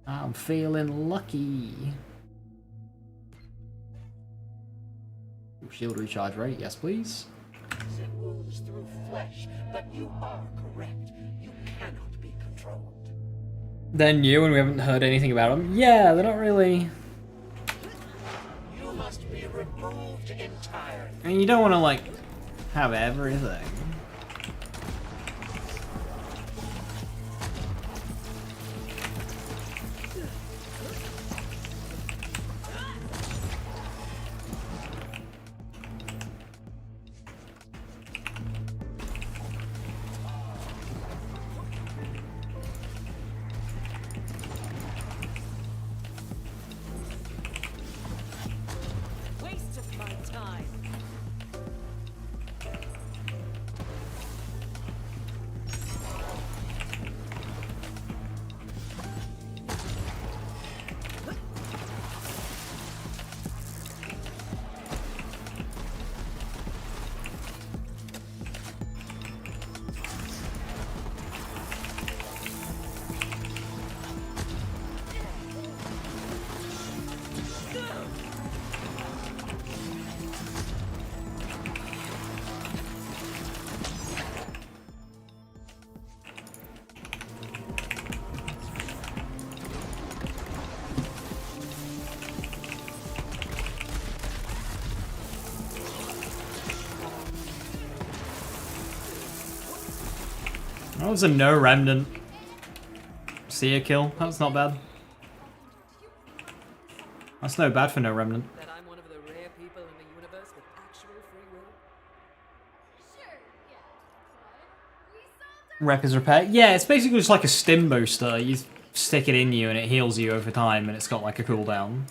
I'm feeling lucky. Shield recharge rate, yes please. it moves through flesh, but you are correct. You cannot be controlled. They're new and we haven't heard anything about them. Yeah, they're not really... You must be removed entirely. I mean, you don't want to, like, have everything. Waste of my time. That was a no remnant. See a kill. That's not bad. That's no bad for no remnant. That I'm one of the rare people in the universe with actual free will. Sure, yeah. But we solved our Rep is repair. Yeah, it's basically just like a stim booster. You stick it in you and it heals you over time and it's got like a cooldown.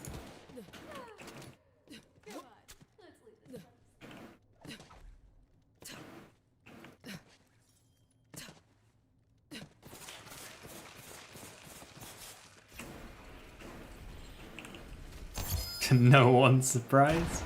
To no one's surprise.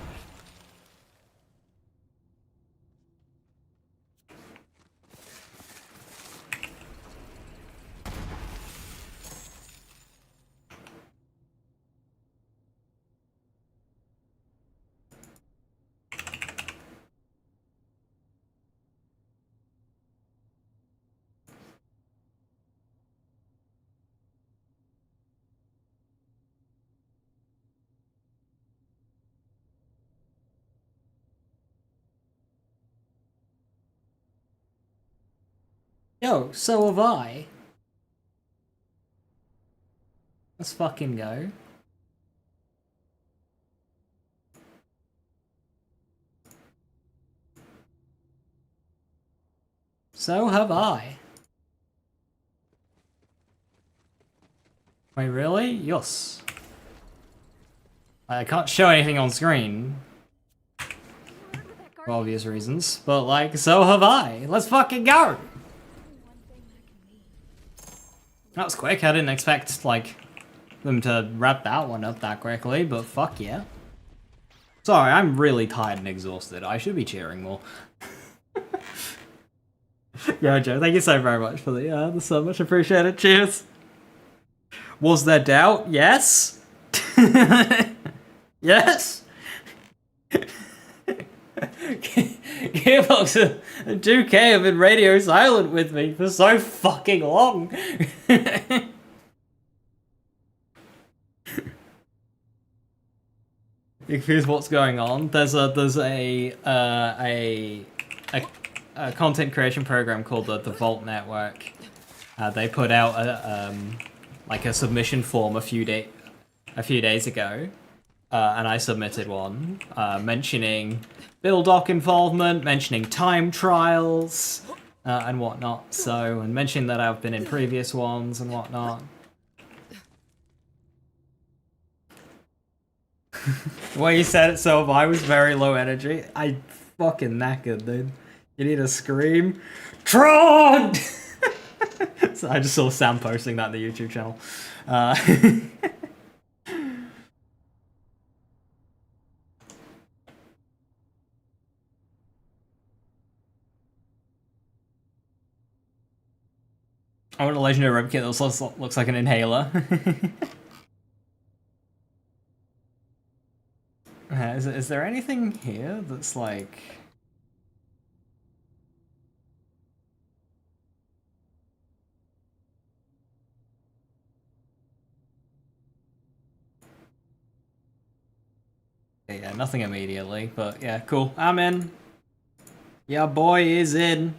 Yo, so have I. Let's fucking go. So have I. Wait, really? Yes. I can't show anything on screen. For obvious reasons. But, like, so have I. Let's fucking go! That was quick. I didn't expect, like, them to wrap that one up that quickly, but fuck yeah. Sorry, I'm really tired and exhausted. I should be cheering more. Yo, Joe, thank you so very much for the sub. Much appreciated. Cheers. Was there doubt? Yes. Yes. Gearbox and 2K have been radio silent with me for so fucking long. You confused what's going on? There's a content creation program called the Vault Network. They put out a submission form a few days ago, and I submitted one mentioning build doc involvement, mentioning time trials, and whatnot. So, and mentioning that I've been in previous ones and whatnot. Well, you said it, so I was very low energy. I fucking knackered, dude. You need a scream. Tron! So I just saw Sam posting that on the YouTube channel. I want a legendary rib kit that looks like an inhaler. Is there anything here that's like... Yeah, nothing immediately, but yeah, cool. I'm in. Yeah, boy is in.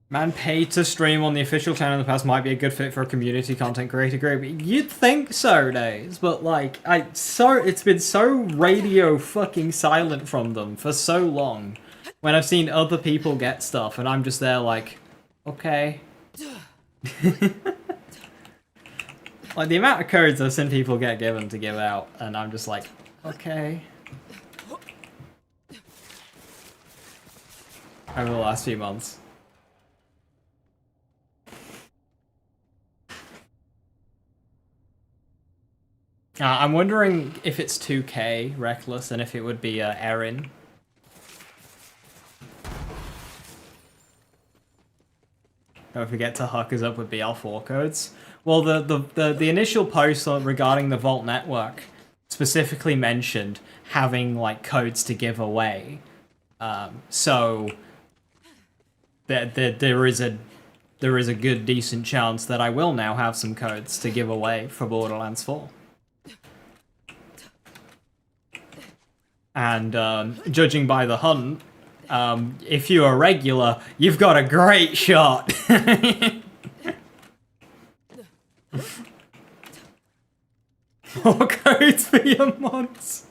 Man, paid to stream on the official channel in the past might be a good fit for a community content creator group. You'd think so, Days, but like, it's been so radio fucking silent from them for so long. When I've seen other people get stuff, and I'm just there like, okay. Like, the amount of codes I've seen people get given to give out, and I'm just like, okay. Over the last few months. I'm wondering if it's 2K Reckless and if it would be Erin. Don't forget to hook us up with BL4 codes. Well, the initial post regarding the Vault Network specifically mentioned having like codes to give away. So there is a good decent chance that I will now have some codes to give away for Borderlands 4. And judging by the hunt, if you're a regular, you've got a great shot. More codes for your mods.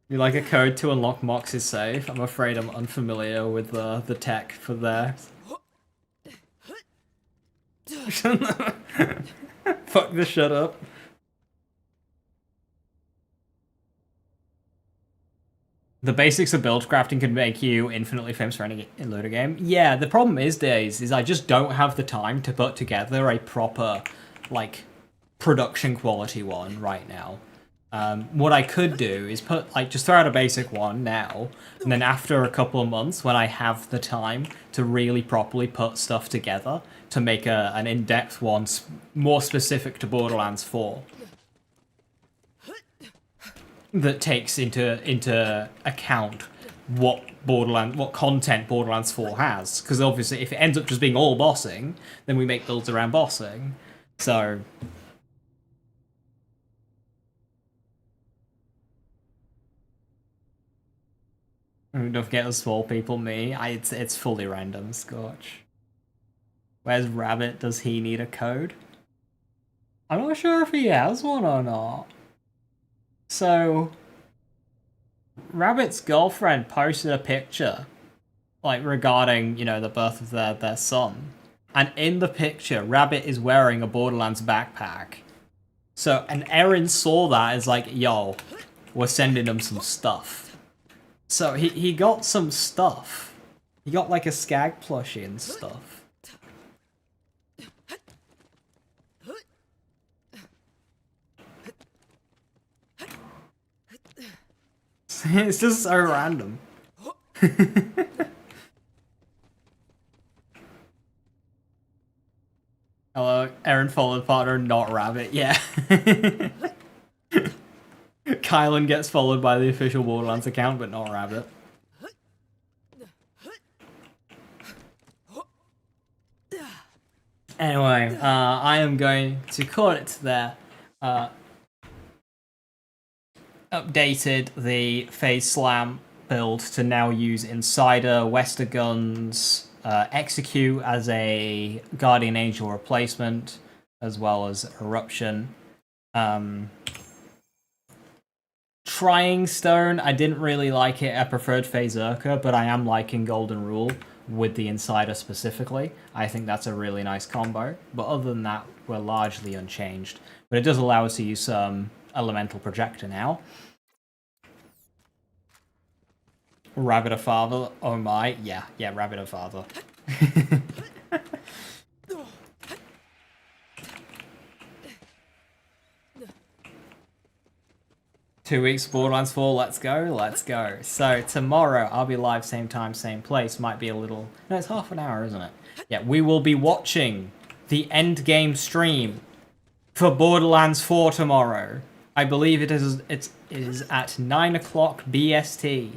You like a code to unlock Mox's save? I'm afraid I'm unfamiliar with the tech for there. Fuck this shut up. The basics of build crafting can make you infinitely famous for any loader game. Yeah, the problem is, Days, is I just don't have the time to put together a proper, like, production quality one right now. What I could do is just throw out a basic one now, and then after a couple of months, when I have the time to really properly put stuff together, to make an in-depth one more specific to Borderlands 4. That takes into account what content Borderlands 4 has. Because obviously if it ends up just being all bossing, then we make builds around bossing. So... Don't forget the small people, me. It's fully random, Scorch. Where's Rabbit? Does he need a code? I'm not sure if he has one or not. So, Rabbit's girlfriend posted a picture, like, regarding, you know, the birth of their son. And in the picture, Rabbit is wearing a Borderlands backpack. So, and Erin saw that as like, yo, we're sending him some stuff. So he got some stuff. He got like a Skag plushie and stuff. It's just so random. Hello, Erin followed partner, not Rabbit. Yeah. Kylan gets followed by the official Borderlands account, but not Rabbit. Anyway, I am going to call it there. Updated the Phaseslam build to now use Insider, Westerguns, Execute as a Guardian Angel replacement, as well as Eruption. Trying Stone, I didn't really like it. I preferred Phazerka, but I am liking Golden Rule with the Insider specifically. I think that's a really nice combo. But other than that, we're largely unchanged. But it does allow us to use some Elemental Projector now. Rabbit of Father, oh my, yeah, Rabbit of Father. 2 weeks, Borderlands 4, let's go. So, tomorrow, I'll be live, same time, same place. Might be a little... No, it's half an hour, isn't it? Yeah, we will be watching the endgame stream for Borderlands 4 tomorrow. I believe it is at 9 o'clock BST,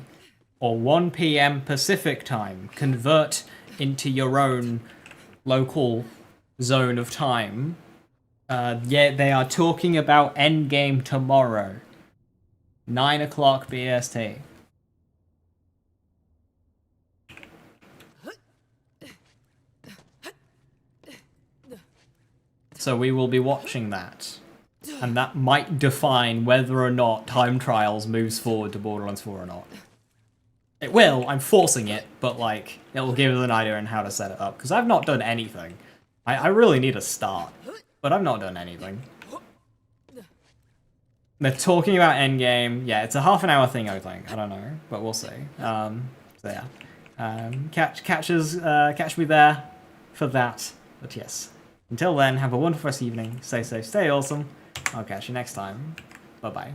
or 1 PM Pacific time. Convert into your own local zone of time. Yeah, they are talking about endgame tomorrow. 9 o'clock BST. So we will be watching that. And that might define whether or not Time Trials moves forward to Borderlands 4 or not. It will, I'm forcing it, but like, it will give us an idea on how to set it up. Because I've not done anything. I really need a start, but I've not done anything. They're talking about endgame. Yeah, it's a half an hour thing, I think. I don't know, but we'll see. So yeah, catch me there for that. But yes, until then, have a wonderful rest of the evening. Stay safe, stay awesome. I'll catch you next time. Bye bye.